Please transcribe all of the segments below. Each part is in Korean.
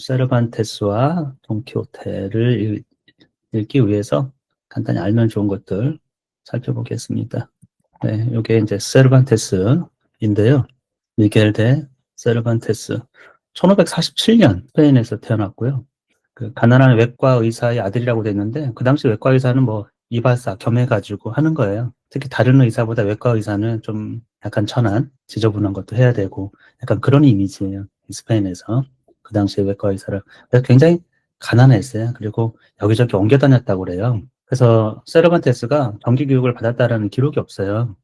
세르반테스와 돈키호테를 읽기 위해서 간단히 알면 좋은 것들 살펴보겠습니다. 네, 이게 이제 세르반테스인데요. 미겔 데 세르반테스. 1547년 스페인에서 태어났고요. 그 가난한 외과 의사의 아들이라고 됐는데 그 당시 외과 의사는 뭐 이발사 겸해가지고 하는 거예요. 특히 다른 의사보다 외과 의사는 좀 약간 천한, 지저분한 것도 해야 되고 약간 그런 이미지예요. 스페인에서 그 당시에 외과 의사를. 그래서 굉장히 가난했어요. 그리고 여기저기 옮겨 다녔다고 그래요. 그래서 세르반테스가 정기 교육을 받았다라는 기록이 없어요.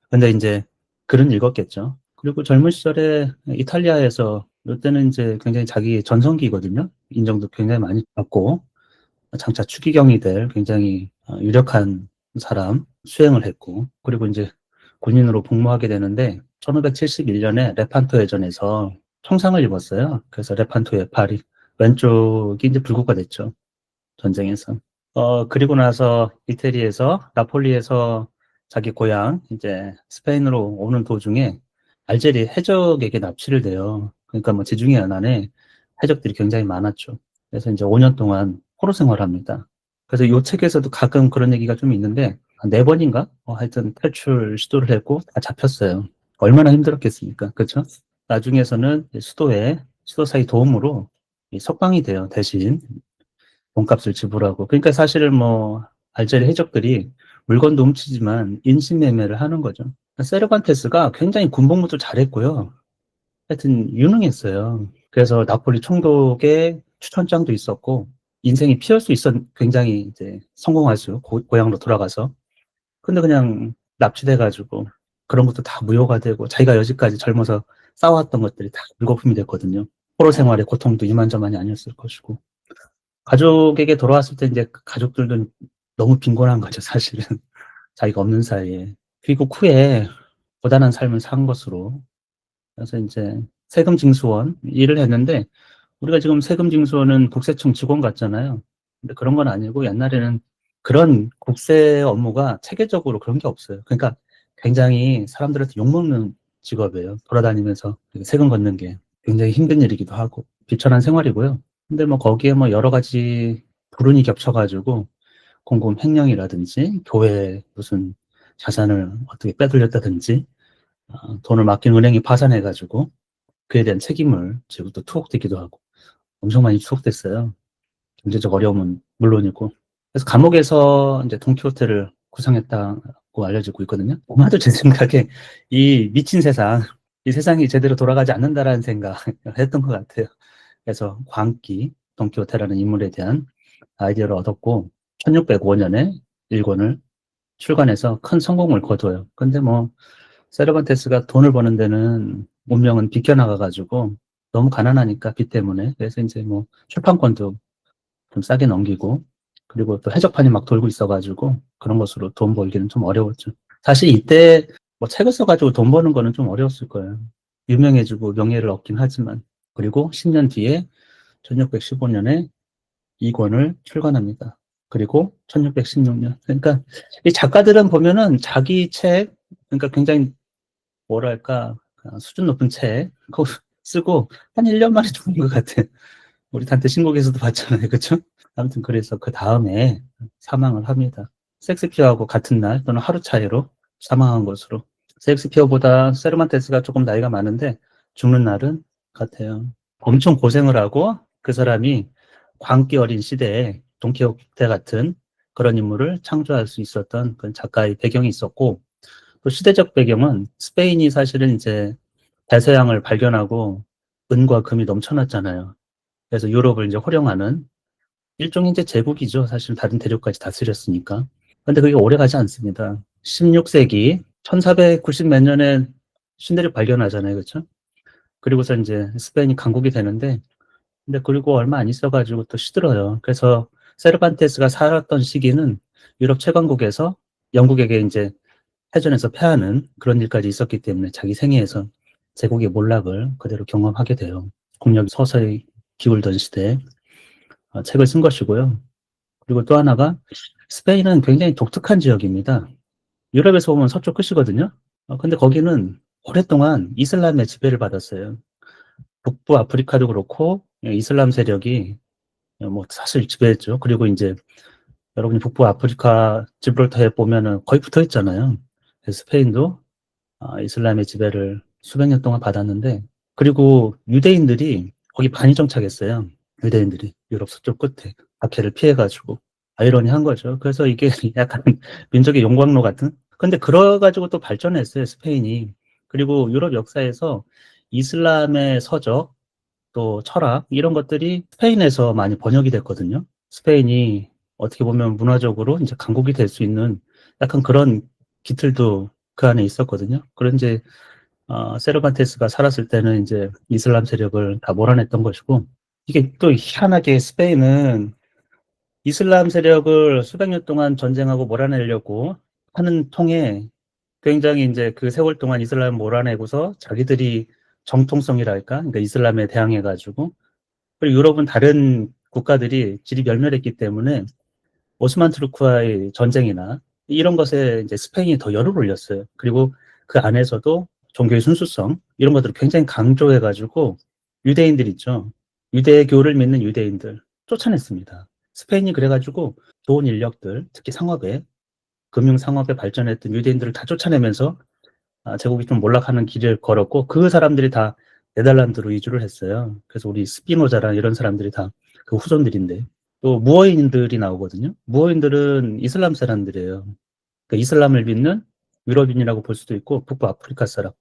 근데 이제 글은 읽었겠죠. 그리고 젊은 시절에 이탈리아에서 이때는 이제 굉장히 자기 전성기거든요. 인정도 굉장히 많이 받고 장차 추기경이 될 굉장히 유력한 사람 수행을 했고, 그리고 이제 군인으로 복무하게 되는데 1571년에 레판토 해전에서 총상을 입었어요. 그래서 레판토의 발이 왼쪽이 이제 불구가 됐죠. 전쟁에서. 그리고 나서 이태리에서 나폴리에서 자기 고향 이제 스페인으로 오는 도중에 알제리 해적에게 납치를 돼요. 그러니까 뭐 지중해 연안에 해적들이 굉장히 많았죠. 그래서 이제 5년 동안 포로 생활합니다. 그래서 이 책에서도 가끔 그런 얘기가 좀 있는데 한 4번인가? 하여튼 탈출 시도를 했고 다 잡혔어요. 얼마나 힘들었겠습니까? 그렇죠? 나중에서는 수도사의 도움으로 이 석방이 돼요. 대신 몸값을 지불하고. 그러니까 사실은 뭐 알제리 해적들이 물건도 훔치지만 인신매매를 하는 거죠. 세르반테스가 굉장히 군복무도 잘했고요. 하여튼 유능했어요. 그래서 나폴리 총독의 추천장도 있었고 인생이 피할 수 있었 굉장히 이제 성공할 수 고향으로 돌아가서. 근데 그냥 납치돼가지고 그런 것도 다 무효가 되고 자기가 여지까지 젊어서 쌓아왔던 것들이 다 물거품이 됐거든요. 포로 생활의 고통도 이만저만이 아니었을 것이고. 가족에게 돌아왔을 때 이제 가족들도 너무 빈곤한 거죠, 사실은. 자기가 없는 사이에. 귀국 후에 고단한 삶을 산 것으로. 그래서 이제 세금 징수원 일을 했는데 우리가 지금 세금 징수원은 국세청 직원 같잖아요. 근데 그런 건 아니고 옛날에는 그런 국세 업무가 체계적으로 그런 게 없어요. 그러니까 굉장히 사람들한테 욕먹는 직업이에요. 돌아다니면서 세금 걷는 게 굉장히 힘든 일이기도 하고 비천한 생활이고요. 근데 뭐 거기에 뭐 여러 가지 불운이 겹쳐가지고 공금 횡령이라든지 교회 무슨 자산을 어떻게 빼돌렸다든지 돈을 맡긴 은행이 파산해가지고 그에 대한 책임을 지고 또 투옥되기도 하고 엄청 많이 투옥됐어요. 경제적 어려움은 물론이고. 그래서 감옥에서 이제 돈키호테를 구상했다고 알려지고 있거든요. 아마도 제 생각에 이 미친 세상, 이 세상이 제대로 돌아가지 않는다라는 생각을 했던 것 같아요. 그래서 광기, 돈키호테라는 인물에 대한 아이디어를 얻었고 1605년에 일권을 출간해서 큰 성공을 거둬요. 근데 뭐 세르반테스가 돈을 버는 데는 운명은 비껴나가가지고 너무 가난하니까 빚 때문에. 그래서 이제 뭐 출판권도 좀 싸게 넘기고 그리고 또 해적판이 막 돌고 있어가지고 그런 것으로 돈 벌기는 좀 어려웠죠. 사실 이때 뭐 책을 써가지고 돈 버는 거는 좀 어려웠을 거예요. 유명해지고 명예를 얻긴 하지만. 그리고 10년 뒤에 1615년에 이 권을 출간합니다. 그리고 1616년. 그러니까 이 작가들은 보면은 자기 책, 그러니까 굉장히 뭐랄까 수준 높은 책 그거 쓰고 한 1년 만에 죽은 것 같아. 우리 단테 신곡에서도 봤잖아요. 그렇죠? 아무튼 그래서 그 다음에 사망을 합니다. 섹스피어하고 같은 날 또는 하루 차이로 사망한 것으로. 섹스피어보다 세르만테스가 조금 나이가 많은데 죽는 날은 같아요. 엄청 고생을 하고 그 사람이 광기 어린 시대에 돈키호테 같은 그런 인물을 창조할 수 있었던 그런 작가의 배경이 있었고 또 시대적 배경은 스페인이 사실은 이제 대서양을 발견하고 은과 금이 넘쳐났잖아요. 그래서 유럽을 이제 호령하는 일종의 이제 제국이죠. 사실 다른 대륙까지 다스렸으니까. 근데 그게 오래 가지 않습니다. 16세기 1490 몇 년에 신대륙 발견하잖아요. 그렇죠? 그리고서 이제 스페인이 강국이 되는데 근데 그리고 얼마 안 있어가지고 또 시들어요. 그래서 세르반테스가 살았던 시기는 유럽 최강국에서 영국에게 이제 해전에서 패하는 그런 일까지 있었기 때문에 자기 생애에서 제국의 몰락을 그대로 경험하게 돼요. 국력이 서서히 기울던 시대에 책을 쓴 것이고요. 그리고 또 하나가 스페인은 굉장히 독특한 지역입니다. 유럽에서 보면 서쪽 끝이거든요. 근데 거기는 오랫동안 이슬람의 지배를 받았어요. 북부 아프리카도 그렇고 이슬람 세력이 뭐 사실 지배했죠. 그리고 이제 여러분이 북부 아프리카 지브롤터에 보면은 거의 붙어 있잖아요. 스페인도 이슬람의 지배를 수백 년 동안 받았는데, 그리고 유대인들이 거기 반이 정착했어요. 유대인들이 유럽 서쪽 끝에 박해를 피해가지고 아이러니한 거죠. 그래서 이게 약간 민족의 용광로 같은. 근데 그래가지고 또 발전했어요, 스페인이. 그리고 유럽 역사에서 이슬람의 서적 또 철학 이런 것들이 스페인에서 많이 번역이 됐거든요. 스페인이 어떻게 보면 문화적으로 이제 강국이 될 수 있는 약간 그런 기틀도 그 안에 있었거든요. 그런 이제 세르반테스가 살았을 때는 이제 이슬람 세력을 다 몰아냈던 것이고, 이게 또 희한하게 스페인은 이슬람 세력을 수백 년 동안 전쟁하고 몰아내려고 하는 통에 굉장히 이제 그 세월 동안 이슬람 몰아내고서 자기들이 정통성이랄까, 그러니까 이슬람에 대항해가지고, 그리고 유럽은 다른 국가들이 질이 멸멸했기 때문에 오스만 투르크와의 전쟁이나 이런 것에 이제 스페인이 더 열을 올렸어요. 그리고 그 안에서도 종교의 순수성 이런 것들을 굉장히 강조해가지고 유대인들 있죠. 유대교를 믿는 유대인들 쫓아냈습니다. 스페인이 그래가지고 좋은 인력들, 특히 상업에 금융 상업에 발전했던 유대인들을 다 쫓아내면서 제국이 좀 몰락하는 길을 걸었고, 그 사람들이 다 네덜란드로 이주를 했어요. 그래서 우리 스피노자랑 이런 사람들이 다 그 후손들인데, 또 무어인들이 나오거든요. 무어인들은 이슬람 사람들이에요. 그러니까 이슬람을 믿는 유럽인이라고 볼 수도 있고 북부 아프리카 사람.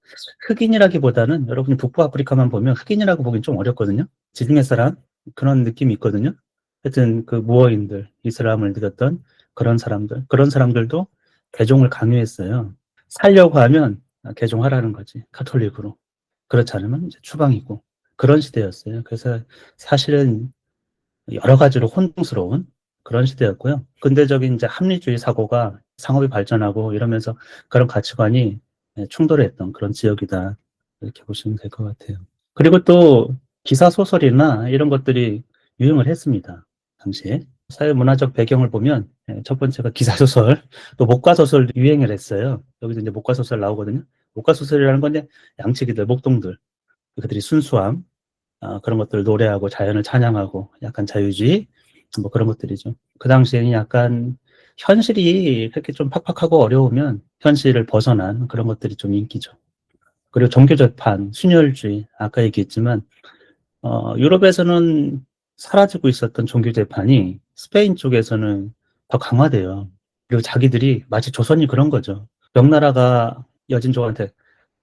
흑인이라기보다는 여러분이 북부 아프리카만 보면 흑인이라고 보긴 좀 어렵거든요. 지중해 사람 그런 느낌이 있거든요. 하여튼 그 무어인들, 이슬람을 믿었던 그런 사람들도 개종을 강요했어요. 살려고 하면 개종하라는 거지, 가톨릭으로. 그렇지 않으면 이제 추방이고, 그런 시대였어요. 그래서 사실은 여러 가지로 혼동스러운 그런 시대였고요. 근대적인 이제 합리주의 사고가 상업이 발전하고 이러면서 그런 가치관이 충돌했던 그런 지역이다, 이렇게 보시면 될 것 같아요. 그리고 또 기사 소설이나 이런 것들이 유행을 했습니다, 당시에. 사회문화적 배경을 보면 첫 번째가 기사소설, 또 목가소설도 유행을 했어요. 여기서 이제 목가소설 나오거든요. 목가소설이라는 건데 양치기들, 목동들, 그들이 순수함, 그런 것들을 노래하고 자연을 찬양하고 약간 자유주의, 뭐 그런 것들이죠. 그 당시에는 약간 현실이 그렇게 좀 팍팍하고 어려우면 현실을 벗어난 그런 것들이 좀 인기죠. 그리고 종교재판, 순혈주의, 아까 얘기했지만 유럽에서는 사라지고 있었던 종교 재판이 스페인 쪽에서는 더 강화돼요. 그리고 자기들이 마치 조선이 그런 거죠. 명나라가 여진족한테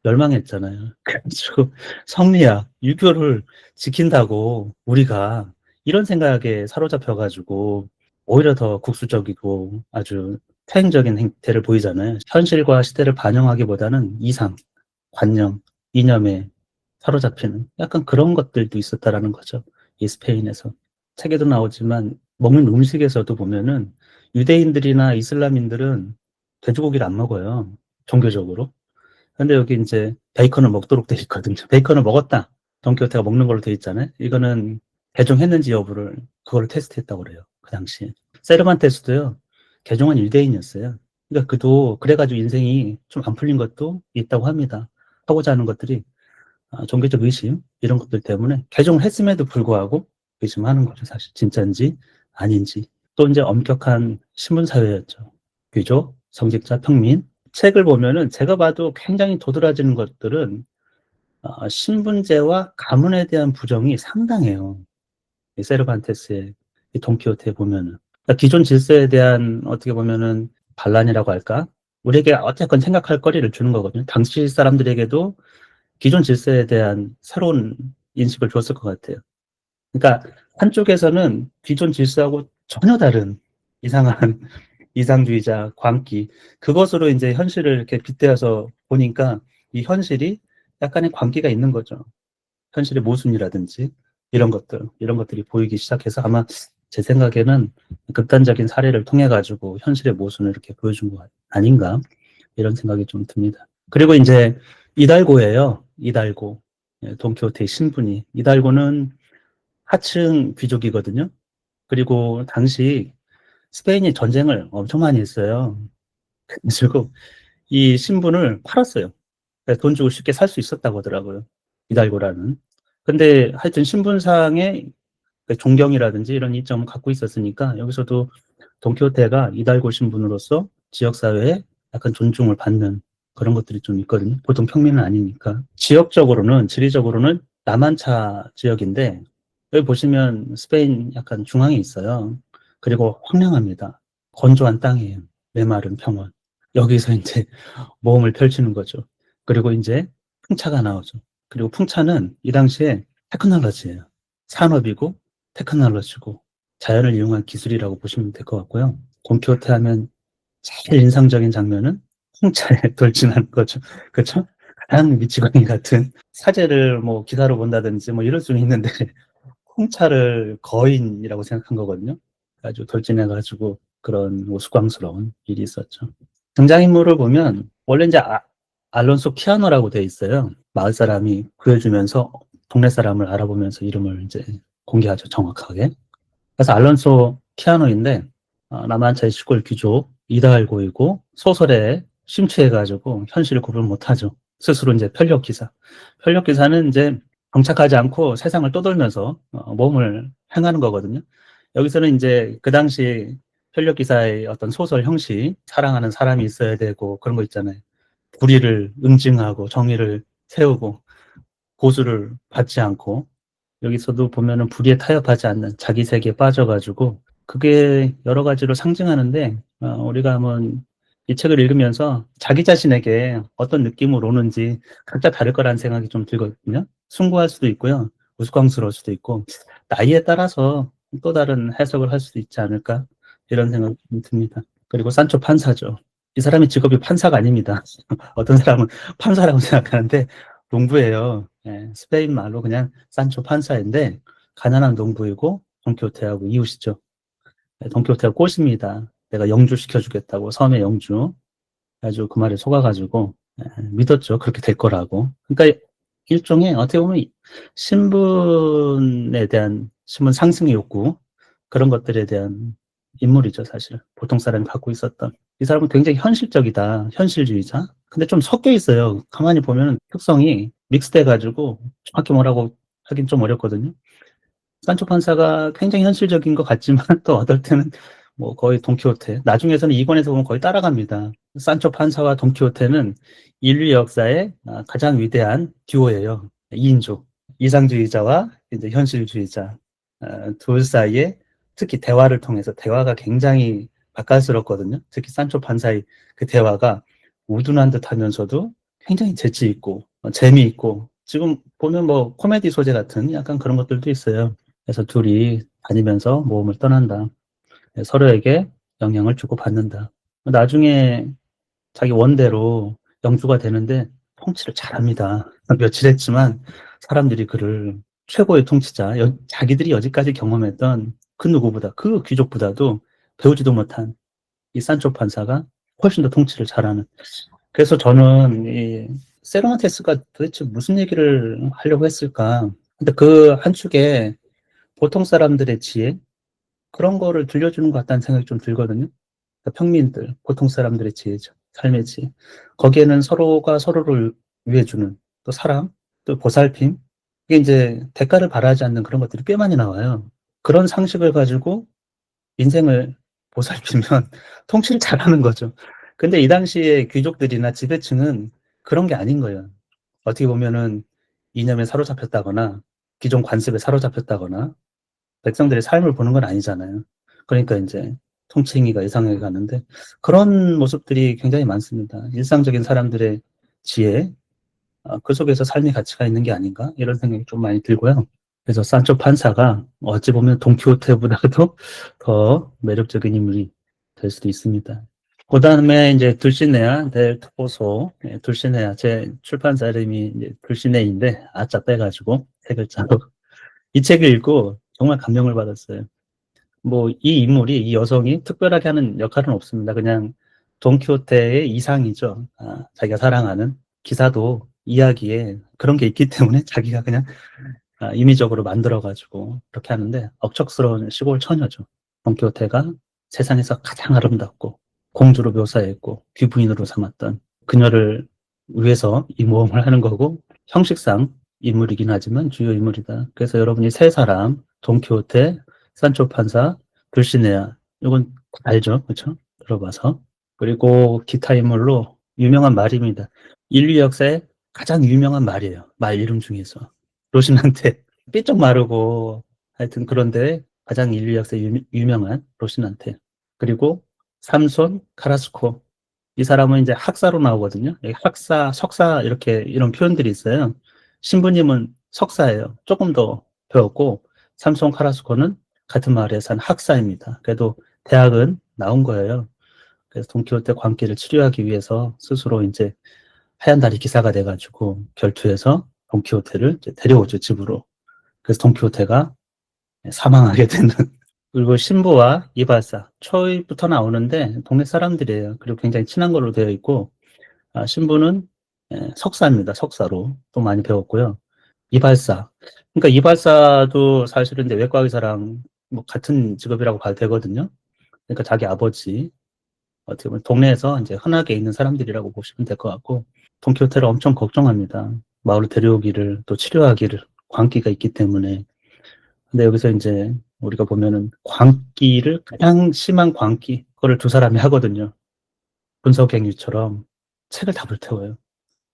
멸망했잖아요. 그래가지고 성리학, 유교를 지킨다고 우리가 이런 생각에 사로잡혀가지고 오히려 더 국수적이고 아주 퇴행적인 행태를 보이잖아요. 현실과 시대를 반영하기보다는 이상, 관념, 이념에 사로잡히는 약간 그런 것들도 있었다라는 거죠. 이 스페인에서. 책에도 나오지만 먹는 음식에서도 보면은 유대인들이나 이슬람인들은 돼지고기를 안 먹어요. 종교적으로. 근데 여기 이제 베이컨을 먹도록 돼 있거든요. 베이컨을 먹었다. 돈키호테가 먹는 걸로 돼 있잖아요. 이거는 개종했는지 여부를 그걸 테스트했다고 그래요. 그 당시에. 세르반테스도요. 개종한 유대인이었어요. 그러니까 그도 그래가지고 인생이 좀 안 풀린 것도 있다고 합니다. 하고자 하는 것들이 종교적 의심 이런 것들 때문에 개종을 했음에도 불구하고 의심하는 거죠. 사실 진짜인지 아닌지. 또 이제 엄격한 신분 사회였죠. 귀족, 성직자, 평민. 책을 보면은 제가 봐도 굉장히 도드라지는 것들은 신분제와 가문에 대한 부정이 상당해요. 이 세르반테스의 이 돈키호테에 보면은. 그러니까 기존 질서에 대한 어떻게 보면은 반란이라고 할까? 우리에게 어쨌건 생각할 거리를 주는 거거든요. 당시 사람들에게도 기존 질서에 대한 새로운 인식을 줬을 것 같아요. 그러니까 한쪽에서는 기존 질서하고 전혀 다른 이상한 이상주의자, 광기, 그것으로 이제 현실을 이렇게 빗대어서 보니까 이 현실이 약간의 광기가 있는 거죠. 현실의 모순이라든지 이런 것들이 보이기 시작해서 아마 제 생각에는 극단적인 사례를 통해 가지고 현실의 모순을 이렇게 보여준 것 아닌가, 이런 생각이 좀 듭니다. 그리고 이제 이달고예요. 이달고. 돈키호테의 신분이. 이달고는 하층 귀족이거든요. 그리고 당시 스페인이 전쟁을 엄청 많이 했어요. 그리고 이 신분을 팔았어요. 돈 주고 쉽게 살 수 있었다고 하더라고요. 이달고라는. 근데 하여튼 신분상의 그 존경이라든지 이런 이점을 갖고 있었으니까 여기서도 돈키호테가 이달고 신분으로서 지역사회에 약간 존중을 받는 그런 것들이 좀 있거든요. 보통 평민은 아니니까. 지역적으로는, 지리적으로는 라만차 지역인데, 여기 보시면 스페인 약간 중앙에 있어요. 그리고 황량합니다. 건조한 땅이에요. 메마른 평원. 여기서 이제 모험을 펼치는 거죠. 그리고 이제 풍차가 나오죠. 그리고 풍차는 이 당시에 테크놀로지예요. 산업이고 테크놀로지고 자연을 이용한 기술이라고 보시면 될 것 같고요. 돈키호테 하면 제일 인상적인 장면은 풍차에 돌진하는 거죠. 그렇죠? 가장 미치광이 같은 사제를 뭐 기사로 본다든지 뭐 이럴 수는 있는데 풍차를 거인이라고 생각한 거거든요. 아주 돌진해가지고 그런 우스꽝스러운 일이 있었죠. 등장인물을 보면 원래 이제 알론소 키아노라고 돼 있어요. 마을 사람이 구해주면서 동네 사람을 알아보면서 이름을 이제 공개하죠, 정확하게. 그래서 알론소 키아노인데 남한차의 시골 귀족 이달고이고 소설에 심취해가지고 현실을 구분 못하죠. 스스로 이제 편력기사. 편력기사는 이제 정착하지 않고 세상을 떠돌면서 몸을 행하는 거거든요. 여기서는 이제 그 당시 편력기사의 어떤 소설 형식, 사랑하는 사람이 있어야 되고 그런 거 있잖아요. 불의를 응징하고 정의를 세우고 고수를 받지 않고 여기서도 보면은 불의에 타협하지 않는 자기 세계에 빠져가지고 그게 여러 가지로 상징하는데 우리가 한번 이 책을 읽으면서 자기 자신에게 어떤 느낌으로 오는지 각자 다를 거라는 생각이 좀 들거든요. 숭고할 수도 있고요. 우스꽝스러울 수도 있고 나이에 따라서 또 다른 해석을 할 수도 있지 않을까 이런 생각이 좀 듭니다. 그리고 산초 판사죠. 이 사람이 직업이 판사가 아닙니다. 어떤 사람은 판사라고 생각하는데 농부예요. 예, 스페인 말로 그냥 산초 판사인데 가난한 농부이고 돈키호테하고 이웃이죠. 예, 돈키호테가 꼬십니다. 내가 영주 시켜주겠다고 섬의 영주. 아주 그 말에 속아가지고 예, 믿었죠. 그렇게 될 거라고. 그러니까 일종의 어떻게 보면 신분에 대한 신분 상승의 욕구 그런 것들에 대한 인물이죠, 사실. 보통 사람이 갖고 있었던. 이 사람은 굉장히 현실적이다, 현실주의자. 근데 좀 섞여 있어요. 가만히 보면 특성이 믹스돼가지고 정확히 뭐라고 하긴 좀 어렵거든요. 산초 판사가 굉장히 현실적인 것 같지만 또 어떨 때는 뭐 거의 돈키호테. 나중에서는 이권에서 보면 거의 따라갑니다. 산초 판사와 돈키호테는 인류 역사의 가장 위대한 듀오예요. 2인조. 이상주의자와 이제 현실주의자. 둘 사이에 특히 대화를 통해서 대화가 굉장히 맛깔스럽거든요. 특히 산초 판사의 그 대화가 우둔한 듯 하면서도 굉장히 재치 있고 재미있고 지금 보면 뭐 코미디 소재 같은 약간 그런 것들도 있어요. 그래서 둘이 다니면서 모험을 떠난다. 서로에게 영향을 주고받는다. 나중에 자기 원대로 영주가 되는데 통치를 잘합니다. 며칠 했지만 사람들이 그를 최고의 통치자, 자기들이 여지까지 경험했던 그 누구보다, 그 귀족보다도 배우지도 못한 이 산초 판사가 훨씬 더 통치를 잘하는. 그래서 저는 이 세르만테스가 도대체 무슨 얘기를 하려고 했을까? 근데 그 한 축에 보통 사람들의 지혜 그런 거를 들려주는 것 같다는 생각이 좀 들거든요. 그러니까 평민들, 보통 사람들의 지혜죠. 삶의 지혜. 거기에는 서로가 서로를 위해주는 또 사랑, 또 보살핌. 이게 이제 대가를 바라지 않는 그런 것들이 꽤 많이 나와요. 그런 상식을 가지고 인생을 보살피면 통치를 잘하는 거죠. 근데 이 당시에 귀족들이나 지배층은 그런 게 아닌 거예요. 어떻게 보면은 이념에 사로잡혔다거나 기존 관습에 사로잡혔다거나 백성들의 삶을 보는 건 아니잖아요. 그러니까 이제 통칭이가 이상하게 가는데 그런 모습들이 굉장히 많습니다. 일상적인 사람들의 지혜, 그 속에서 삶의 가치가 있는 게 아닌가 이런 생각이 좀 많이 들고요. 그래서 산초 판사가 어찌 보면 돈키호테보다도 더 매력적인 인물이 될 수도 있습니다. 그 다음에 이제 둘시네아 델 토보소, 둘시네아 제 출판사 이름이 이제 둘시네인데 아짜 빼가지고 세 글자로 이 책을 읽고 정말 감명을 받았어요. 뭐 이 인물이 이 여성이 특별하게 하는 역할은 없습니다. 그냥 돈키호테의 이상이죠. 자기가 사랑하는 기사도 이야기에 그런 게 있기 때문에 자기가 그냥 임의적으로 만들어가지고 그렇게 하는데 억척스러운 시골 처녀죠. 돈키호테가 세상에서 가장 아름답고 공주로 묘사했고 귀부인으로 삼았던 그녀를 위해서 이 모험을 하는 거고 형식상 인물이긴 하지만 주요 인물이다. 그래서 여러분이 세 사람, 돈키호테, 산초 판사, 불시네아, 이건 알죠? 그렇죠? 들어봐서. 그리고 기타 인물로 유명한 말입니다. 인류 역사의 가장 유명한 말이에요. 말 이름 중에서. 로신한테 삐쩍 마르고 하여튼 그런데 가장 인류 역사에 유명한 로신한테. 그리고 삼손 카라스코. 이 사람은 이제 학사로 나오거든요. 여기 학사, 석사 이렇게 이런 표현들이 있어요. 신부님은 석사예요. 조금 더 배웠고 삼손 카라스코는 같은 마을에 산 학사입니다. 그래도 대학은 나온 거예요. 그래서 돈키호테 광기를 치료하기 위해서 스스로 이제 하얀 다리 기사가 돼가지고 결투해서 돈키호테를 이제 데려오죠, 집으로. 그래서 돈키호테가 사망하게 되는. 그리고 신부와 이발사, 초이부터 나오는데 동네 사람들이에요. 그리고 굉장히 친한 걸로 되어 있고, 신부는 석사입니다. 석사로 또 많이 배웠고요. 이발사. 그러니까 이발사도 사실은 이제 외과 의사랑 뭐 같은 직업이라고 봐도 되거든요. 그러니까 자기 아버지, 어떻게 보면 동네에서 이제 흔하게 있는 사람들이라고 보시면 될 것 같고, 돈키호테를 엄청 걱정합니다. 마을로 데려오기를, 또 치료하기를, 광기가 있기 때문에. 근데 여기서 이제 우리가 보면은 광기를 가장 심한 광기, 그거를 두 사람이 하거든요. 분석행위처럼 책을 다 불태워요.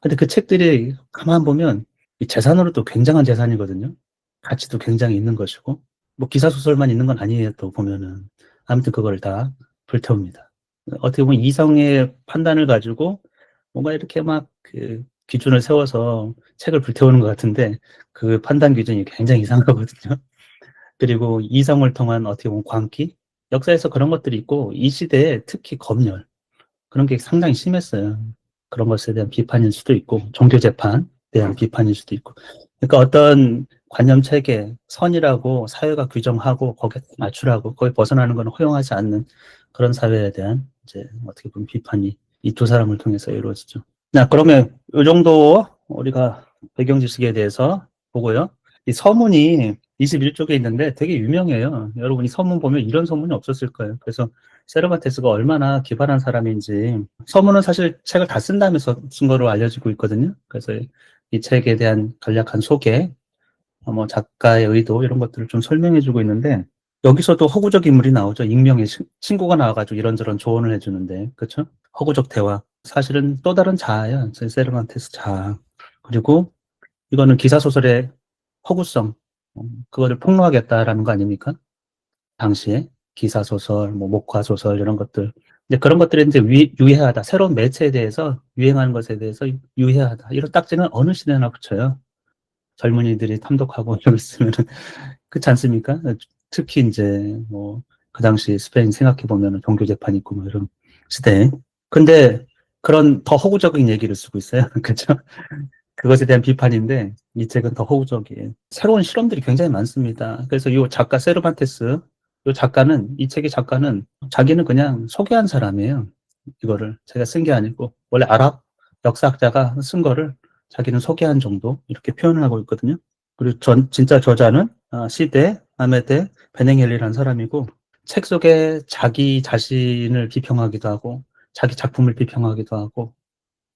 근데 그 책들이 가만 보면 이 재산으로도 굉장한 재산이거든요. 가치도 굉장히 있는 것이고, 뭐 기사 소설만 있는 건 아니에요. 또 보면은 아무튼 그걸 다 불태웁니다. 어떻게 보면 이성의 판단을 가지고 뭔가 이렇게 막 그 기준을 세워서 책을 불태우는 것 같은데 그 판단 기준이 굉장히 이상하거든요. 그리고 이성을 통한 어떻게 보면 광기, 역사에서 그런 것들이 있고 이 시대에 특히 검열 그런 게 상당히 심했어요. 그런 것에 대한 비판일 수도 있고 종교 재판에 대한 비판일 수도 있고. 그러니까 어떤 관념 체계, 선이라고 사회가 규정하고 거기에 맞추라고 거기 벗어나는 건 허용하지 않는 그런 사회에 대한 이제 어떻게 보면 비판이 이 두 사람을 통해서 이루어지죠. 자, 그러면 이 정도 우리가 배경 지식에 대해서 보고요. 이 서문이 21쪽에 있는데 되게 유명해요. 여러분이 서문 보면 이런 서문이 없었을 거예요. 그래서 세르반테스가 얼마나 기발한 사람인지 서문은 사실 책을 다 쓴 다음에 쓴 거로 알려지고 있거든요. 그래서 이 책에 대한 간략한 소개, 뭐 작가의 의도 이런 것들을 좀 설명해주고 있는데 여기서도 허구적 인물이 나오죠. 익명의 친구가 나와가지고 이런저런 조언을 해주는데 그렇죠? 허구적 대화. 사실은 또 다른 자아야. 세르반테스 자아. 그리고 이거는 기사소설의 허구성, 그거를 폭로하겠다라는 거 아닙니까? 당시에 기사소설, 뭐 목화소설 이런 것들. 이제 그런 것들이 이제 유해하다. 새로운 매체에 대해서 유행하는 것에 대해서 유해하다. 이런 딱지는 어느 시대나 붙여요. 젊은이들이 탐독하고 이러고 있으면은 그렇지 않습니까? 특히 이제 뭐 그 당시 스페인 생각해 보면은 종교 재판 있고 뭐 이런 시대. 근데 그런 더 허구적인 얘기를 쓰고 있어요. 그렇죠? 그것에 대한 비판인데 이 책은 더 허구적이에요. 새로운 실험들이 굉장히 많습니다. 그래서 이 작가 세르반테스, 이 작가는 이 책의 작가는 자기는 그냥 소개한 사람이에요. 이거를 제가 쓴 게 아니고 원래 아랍 역사학자가 쓴 거를 자기는 소개한 정도 이렇게 표현을 하고 있거든요. 그리고 진짜 저자는 시데 아메데 베냉헬리라는 사람이고 책 속에 자기 자신을 비평하기도 하고 자기 작품을 비평하기도 하고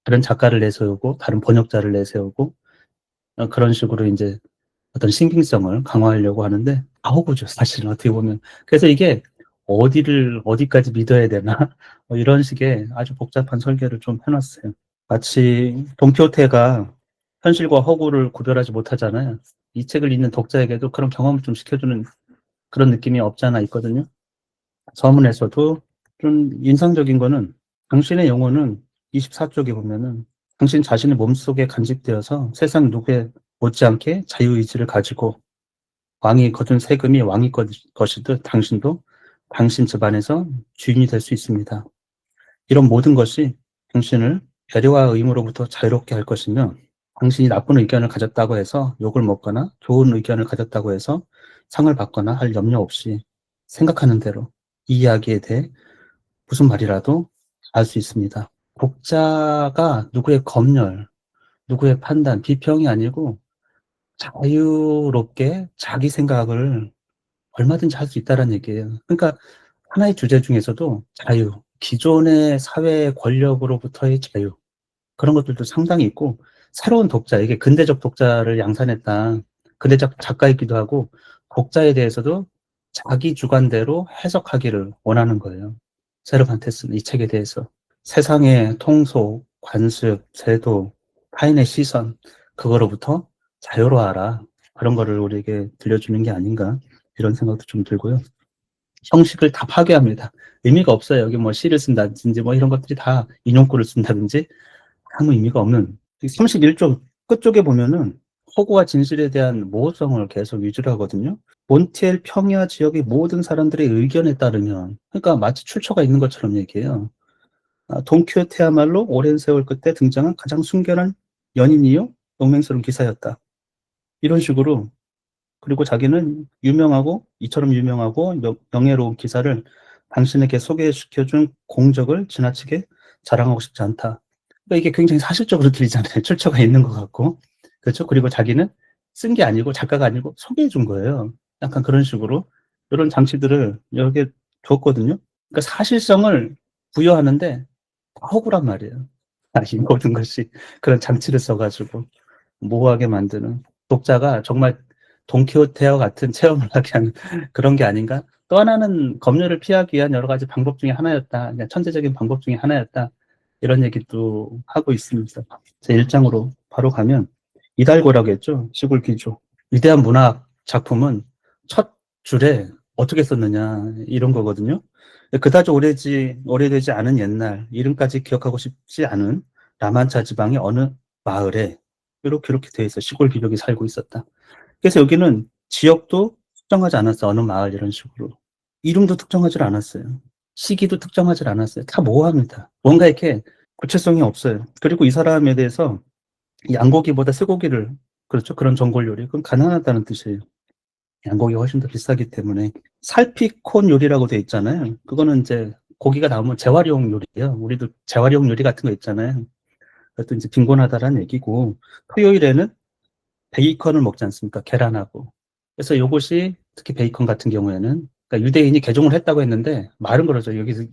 다른 작가를 내세우고 다른 번역자를 내세우고 그런 식으로 이제 어떤 신빙성을 강화하려고 하는데 아우고죠 사실은 어떻게 보면. 그래서 이게 어디까지 믿어야 되나 뭐 이런 식의 아주 복잡한 설계를 좀 해놨어요. 마치 돈키호테가 현실과 허구를 구별하지 못하잖아요. 이 책을 읽는 독자에게도 그런 경험을 좀 시켜주는 그런 느낌이 없지 않아 있거든요. 서문에서도 좀 인상적인 거는 당신의 영혼은 24쪽에 보면은 당신 자신의 몸속에 간직되어서 세상 누구에 못지않게 자유의지를 가지고 왕이 거둔 세금이 왕이 것이듯 당신도 당신 집안에서 주인이 될 수 있습니다. 이런 모든 것이 당신을 배려와 의무로부터 자유롭게 할 것이며 당신이 나쁜 의견을 가졌다고 해서 욕을 먹거나 좋은 의견을 가졌다고 해서 상을 받거나 할 염려 없이 생각하는 대로 이 이야기에 대해 무슨 말이라도 알 수 있습니다. 독자가 누구의 검열, 누구의 판단, 비평이 아니고 자유롭게 자기 생각을 얼마든지 할 수 있다는 얘기예요. 그러니까 하나의 주제 중에서도 자유, 기존의 사회 권력으로부터의 자유, 그런 것들도 상당히 있고 새로운 독자, 이게 근대적 독자를 양산했다. 근대적 작가이기도 하고 독자에 대해서도 자기 주관대로 해석하기를 원하는 거예요. 세르반테스는 이 책에 대해서. 세상의 통속, 관습, 제도, 타인의 시선, 그거로부터 자유로워하라. 그런 거를 우리에게 들려주는 게 아닌가, 이런 생각도 좀 들고요. 형식을 다 파괴합니다. 의미가 없어요. 여기 뭐 시를 쓴다든지 뭐 이런 것들이 다 인용구를 쓴다든지 아무 의미가 없는. 31쪽 끝쪽에 보면은 허구와 진실에 대한 모호성을 계속 위주로 하거든요. 몬티엘 평야 지역의 모든 사람들의 의견에 따르면, 그러니까 마치 출처가 있는 것처럼 얘기해요. 돈키호테야말로 오랜 세월 끝에 등장한 가장 순결한 연인이요 용맹스러운 기사였다. 이런 식으로. 그리고 자기는 유명하고 이처럼 유명하고 명예로운 기사를 당신에게 소개시켜준 공적을 지나치게 자랑하고 싶지 않다. 그러니까 이게 굉장히 사실적으로 들리잖아요. 출처가 있는 것 같고. 그렇죠? 그리고 자기는 쓴 게 아니고 작가가 아니고 소개해 준 거예요. 약간 그런 식으로 이런 장치들을 여러 개 줬거든요. 그러니까 사실성을 부여하는데 다 허구란 말이에요. 이 모든 것이 그런 장치를 써가지고 모호하게 만드는, 독자가 정말 돈키호테와 같은 체험을 하게 하는 그런 게 아닌가? 또 하나는 검열을 피하기 위한 여러 가지 방법 중에 하나였다. 그냥 천재적인 방법 중에 하나였다. 이런 얘기도 하고 있습니다. 제 1장으로 바로 가면 이달고라고 했죠. 시골 귀족. 위대한 문학 작품은 첫 줄에 어떻게 썼느냐, 이런 거거든요. 그다지 오래되지 않은 옛날, 이름까지 기억하고 싶지 않은 라만차 지방의 어느 마을에 이렇게 돼 있어. 시골 귀족이 살고 있었다. 그래서 여기는 지역도 특정하지 않았어. 어느 마을, 이런 식으로. 이름도 특정하지 않았어요. 시기도 특정하지 않았어요. 다 모호합니다. 뭔가 이렇게 구체성이 없어요. 그리고 이 사람에 대해서 양고기보다 쇠고기를, 그렇죠, 그런 전골 요리, 그건 가난하다는 뜻이에요. 양고기가 훨씬 더 비싸기 때문에. 살피콘 요리라고 돼 있잖아요. 그거는 이제 고기가 나오면 재활용 요리예요. 우리도 재활용 요리 같은 거 있잖아요. 그것도 이제 빈곤하다라는 얘기고, 토요일에는 베이컨을 먹지 않습니까? 계란하고. 그래서 이것이 특히 베이컨 같은 경우에는, 그러니까 유대인이 개종을 했다고 했는데 말은 그러죠. 여기서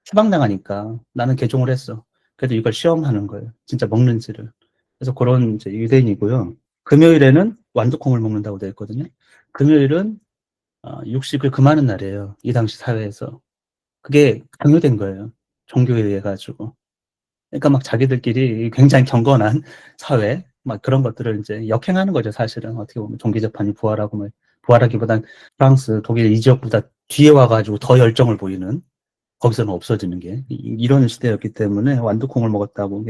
추방당하니까 나는 개종을 했어. 그래도 이걸 시험하는 거예요. 진짜 먹는지를. 그래서 그런 이제 유대인이고요. 금요일에는 완두콩을 먹는다고 되어 있거든요. 금요일은 육식을 금하는 날이에요. 이 당시 사회에서. 그게 강요된 거예요. 종교에 의해 가지고. 그러니까 막 자기들끼리 굉장히 경건한 사회, 막 그런 것들을 이제 역행하는 거죠, 사실은. 어떻게 보면 종기 재판이 부활하고, 뭐 부활하기보단 프랑스, 독일 이 지역보다 뒤에 와가지고 더 열정을 보이는, 거기서는 없어지는 게 이런 시대였기 때문에 완두콩을 먹었다고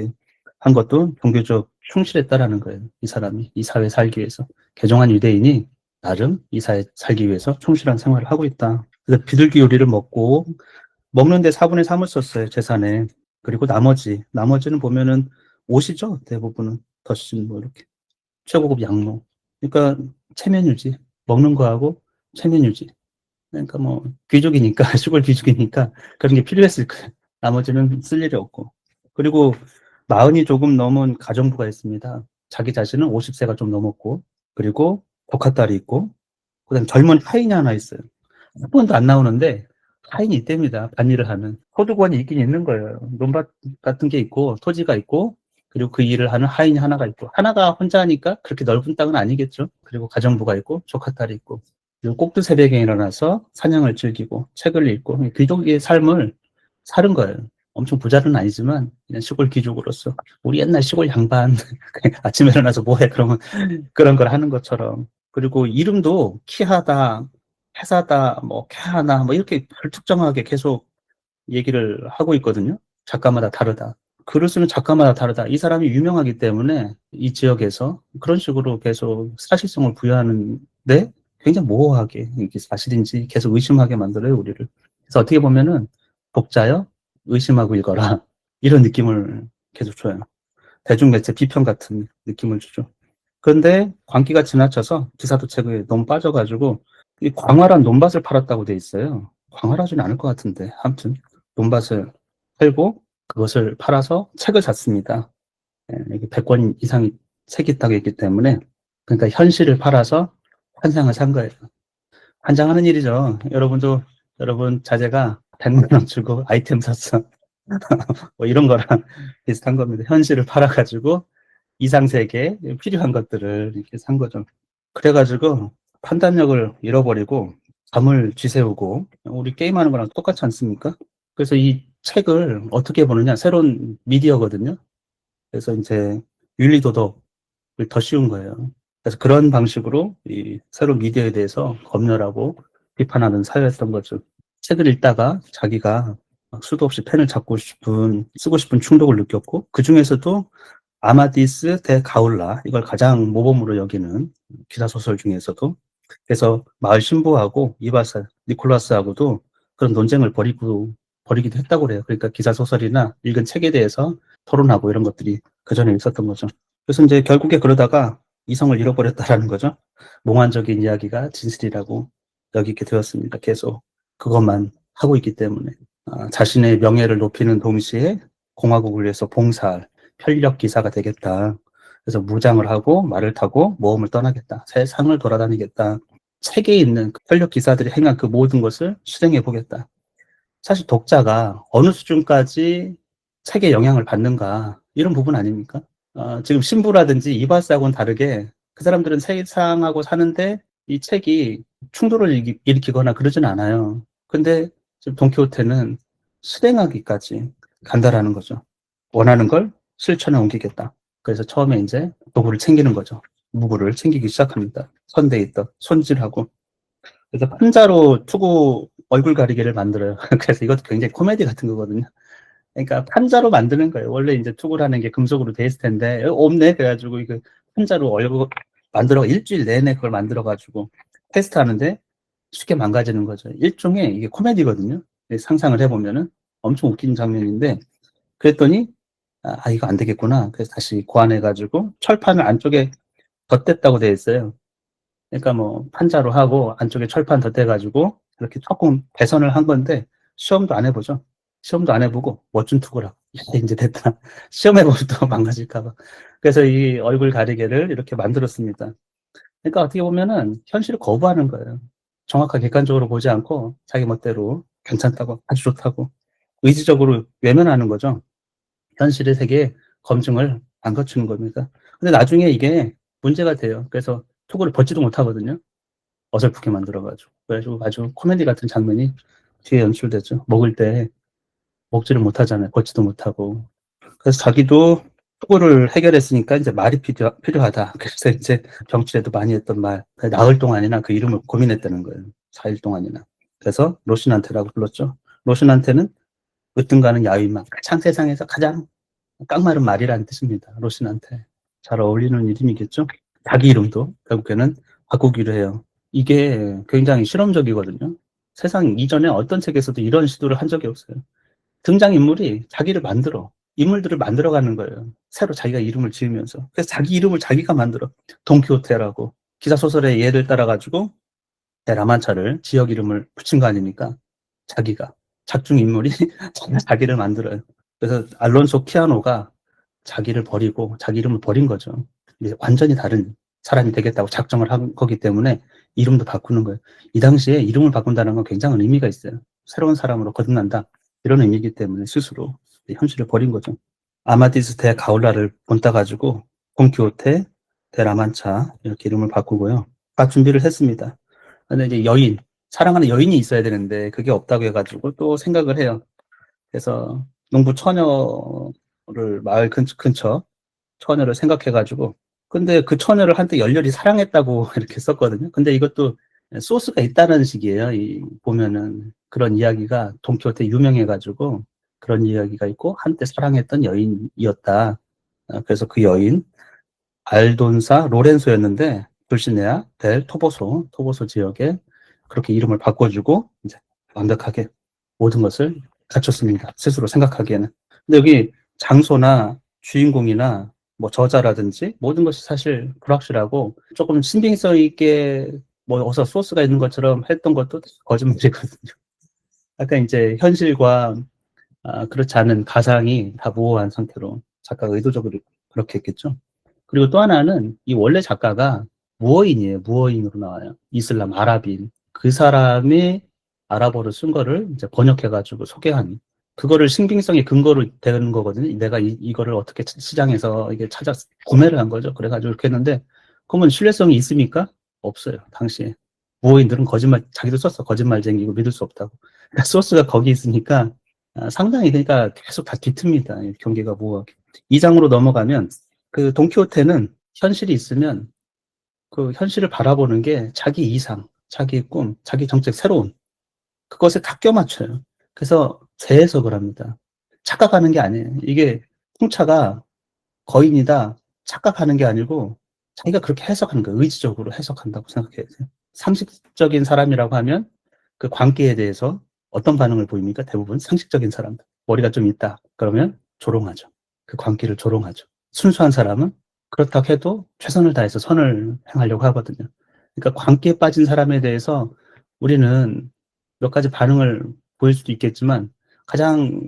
한 것도 종교적 충실했다라는 거예요. 이 사람이 이 사회에 살기 위해서. 개종한 유대인이 나름 이 사회에 살기 위해서 충실한 생활을 하고 있다. 그래서 비둘기 요리를 먹고, 먹는데 4분의 3을 썼어요, 재산에. 그리고 나머지는 보면은 옷이죠, 대부분은. 덧신 뭐 이렇게 최고급 양모. 그러니까 체면유지, 먹는 거하고 체면유지. 그러니까 뭐 귀족이니까 시골 귀족이니까 그런 게 필요했을 거예요. 나머지는 쓸 일이 없고. 그리고 40이 조금 넘은 가정부가 있습니다. 자기 자신은 50세가 좀 넘었고, 그리고 조카딸이 있고, 그다음 젊은 하인이 하나 있어요. 한 번도 안 나오는데 하인이 있답니다. 밭일을 하는. 소득원이 있긴 있는 거예요. 논밭 같은 게 있고 토지가 있고, 그리고 그 일을 하는 하인이 하나가 있고, 하나가 혼자 하니까 그렇게 넓은 땅은 아니겠죠. 그리고 가정부가 있고 조카딸이 있고, 그리고 꼭두 새벽에 일어나서 사냥을 즐기고 책을 읽고 귀족의 삶을 사는 거예요. 엄청 부자는 아니지만 그냥 시골 귀족으로서 우리 옛날 시골 양반 아침에 일어나서 뭐해, 그러면 그런 걸 하는 것처럼. 그리고 이름도 키하다, 해사다, 뭐 캐하나 뭐 이렇게 불특정하게 계속 얘기를 하고 있거든요. 작가마다 다르다. 글을 쓰는 작가마다 다르다. 이 사람이 유명하기 때문에 이 지역에서 그런 식으로 계속 사실성을 부여하는데 굉장히 모호하게 이게 사실인지 계속 의심하게 만들어요, 우리를. 그래서 어떻게 보면은 독자여 의심하고 읽어라, 이런 느낌을 계속 줘요. 대중매체 비평 같은 느낌을 주죠. 그런데 광기가 지나쳐서 기사도책에 너무 빠져가지고 이 광활한 논밭을 팔았다고 돼 있어요. 광활하지는 않을 것 같은데, 아무튼 논밭을 팔고 그것을 팔아서 책을 샀습니다. 이게 100권 이상이 책이 있다고 했기 때문에. 그러니까 현실을 팔아서 환상을 산 거예요. 환장하는 일이죠. 여러분 자제가 100만 원 주고 아이템 샀어. 뭐 이런 거랑 비슷한 겁니다. 현실을 팔아가지고 이상 세계 필요한 것들을 이렇게 산 거죠. 그래가지고 판단력을 잃어버리고 잠을 쥐세우고 우리 게임하는 거랑 똑같지 않습니까? 그래서 이 책을 어떻게 보느냐, 새로운 미디어거든요. 그래서 이제 윤리도덕을 더 씌운 거예요. 그래서 그런 방식으로 이 새로운 미디어에 대해서 검열하고 비판하는 사회였던 거죠. 책을 읽다가 자기가 수도 없이 펜을 쓰고 싶은 충동을 느꼈고, 그 중에서도 아마디스 데 가울라, 이걸 가장 모범으로 여기는 기사소설 중에서도, 그래서 마을 신부하고 이바사 니콜라스하고도 그런 논쟁을 벌이기도 했다고 그래요. 그러니까 기사소설이나 읽은 책에 대해서 토론하고 이런 것들이 그 전에 있었던 거죠. 그래서 이제 결국에 그러다가 이성을 잃어버렸다라는 거죠. 몽환적인 이야기가 진실이라고 여기게 되었습니다. 계속 그것만 하고 있기 때문에. 자신의 명예를 높이는 동시에 공화국을 위해서 봉사할 편력 기사가 되겠다. 그래서 무장을 하고 말을 타고 모험을 떠나겠다. 세상을 돌아다니겠다. 책에 있는 그 편력 기사들이 행한 그 모든 것을 실행해 보겠다. 사실 독자가 어느 수준까지 책에 영향을 받는가, 이런 부분 아닙니까? 지금 신부라든지 이발사하고는 다르게 그 사람들은 세상하고 사는데 이 책이 충돌을 일으키거나 그러진 않아요. 근데 지금 돈키호테는 실행하기까지 간다라는 거죠. 원하는 걸 실천에 옮기겠다. 그래서 처음에 이제 도구를 챙기는 거죠. 무구를 챙기기 시작합니다. 선대에 있던 손질하고. 그래서 판자로 투구 얼굴 가리개를 만들어요. 그래서 이것도 굉장히 코미디 같은 거거든요. 그러니까 판자로 만드는 거예요. 원래 이제 투구라는 게 금속으로 돼 있을 텐데 없네, 그래가지고 이거 판자로 얼굴 만들어 일주일 내내 그걸 만들어 가지고 테스트하는데 쉽게 망가지는 거죠. 일종의 이게 코미디거든요. 상상을 해보면은 엄청 웃긴 장면인데, 그랬더니 이거 안 되겠구나. 그래서 다시 고안해가지고 철판을 안쪽에 덧댔다고 되어 있어요. 그러니까 뭐 판자로 하고 안쪽에 철판 덧대가지고 이렇게 조금 배선을 한 건데, 시험도 안 해보죠. 시험도 안 해보고 멋진 투구라고. 이제 됐다. 시험해보면 또 망가질까봐. 그래서 이 얼굴 가리개를 이렇게 만들었습니다. 그러니까 어떻게 보면은 현실을 거부하는 거예요. 정확하게 객관적으로 보지 않고 자기 멋대로 괜찮다고, 아주 좋다고 의지적으로 외면하는 거죠. 현실의 세계에 검증을 안 거치는 겁니다. 근데 나중에 이게 문제가 돼요. 그래서 투구를 벗지도 못하거든요. 어설프게 만들어가지고. 그래가지고 아주 코미디 같은 장면이 뒤에 연출되죠. 먹을 때 먹지를 못하잖아요. 벗지도 못하고. 그래서 자기도 투구를 해결했으니까 이제 말이 필요하다. 그래서 이제 병치레도 많이 했던 말, 나흘 동안이나 그 이름을 고민했다는 거예요. 4일 동안이나. 그래서 로신한테라고 불렀죠. 로신한테는 으뜸가는 야윈만, 가장 세상에서 가장 깡마른 말이라는 뜻입니다. 로신한테. 잘 어울리는 이름이겠죠? 자기 이름도 결국에는 바꾸기로 해요. 이게 굉장히 실험적이거든요. 세상 이전에 어떤 책에서도 이런 시도를 한 적이 없어요. 등장인물이 자기를 만들어. 인물들을 만들어가는 거예요. 새로 자기가 이름을 지으면서. 그래서 자기 이름을 자기가 만들어. 돈키호테라고. 기사소설의 예를 따라가지고 라만차를 지역 이름을 붙인 거 아닙니까? 자기가. 작중 인물이 자기를 만들어요. 그래서 알론소 키아노가 자기를 버리고 자기 이름을 버린 거죠. 이제 완전히 다른 사람이 되겠다고 작정을 한 거기 때문에 이름도 바꾸는 거예요. 이 당시에 이름을 바꾼다는 건 굉장한 의미가 있어요. 새로운 사람으로 거듭난다. 이런 의미이기 때문에 스스로 현실을 버린 거죠. 아마디스 대 가울라를 본따 가지고 돈키호테 대 라만차 이렇게 이름을 바꾸고요. 다 준비를 했습니다. 근데 이제 사랑하는 여인이 있어야 되는데 그게 없다고 해가지고 또 생각을 해요. 그래서 농부 처녀를 마을 근처 처녀를 생각해가지고, 근데 그 처녀를 한때 열렬히 사랑했다고 이렇게 썼거든요. 근데 이것도 소스가 있다는 식이에요. 보면은 그런 이야기가 돈키호테 유명해가지고 그런 이야기가 있고 한때 사랑했던 여인이었다. 그래서 그 여인 알돈사 로렌소였는데 불시네아 델 토보소 지역에 그렇게 이름을 바꿔주고 이제 완벽하게 모든 것을 갖췄습니다. 스스로 생각하기에는. 근데 여기 장소나 주인공이나 뭐 저자라든지 모든 것이 사실 불확실하고 조금 신빙성 있게 뭐 어서 소스가 있는 것처럼 했던 것도 거짓말이거든요. 약간 이제 현실과 그렇지 않은 가상이 다 모호한 상태로 작가가 의도적으로 그렇게 했겠죠. 그리고 또 하나는 이 원래 작가가 무어인이에요. 무어인으로 나와요. 이슬람 아랍인. 그 사람이 아랍어를 쓴 거를 이제 번역해가지고 소개한 그거를 신빙성의 근거로 되는 거거든요. 내가 이거를 어떻게 시장에서 이게 구매를 한 거죠. 그래가지고 이렇게 했는데, 그러면 신뢰성이 있습니까? 없어요, 당시에. 무호인들은 거짓말, 자기도 썼어. 거짓말쟁이고 믿을 수 없다고. 그러니까 소스가 거기 있으니까, 상당히 그러니까 계속 다 뒤틉니다. 경기가 모호하게. 2장으로 넘어가면, 그 돈키호테는 현실이 있으면 그 현실을 바라보는 게 자기 이상, 자기 꿈, 자기 정책 새로운 그것에 다 껴맞춰요. 그래서 재해석을 합니다. 착각하는 게 아니에요. 이게 풍차가 거인이다 착각하는 게 아니고 자기가 그렇게 해석하는 거예요. 의지적으로 해석한다고 생각해야 돼요. 상식적인 사람이라고 하면 그 광기에 대해서 어떤 반응을 보입니까? 대부분 상식적인 사람들. 머리가 좀 있다. 그러면 조롱하죠. 그 광기를 조롱하죠. 순수한 사람은 그렇다고 해도 최선을 다해서 선을 행하려고 하거든요. 그러니까 광기에 빠진 사람에 대해서 우리는 몇 가지 반응을 보일 수도 있겠지만 가장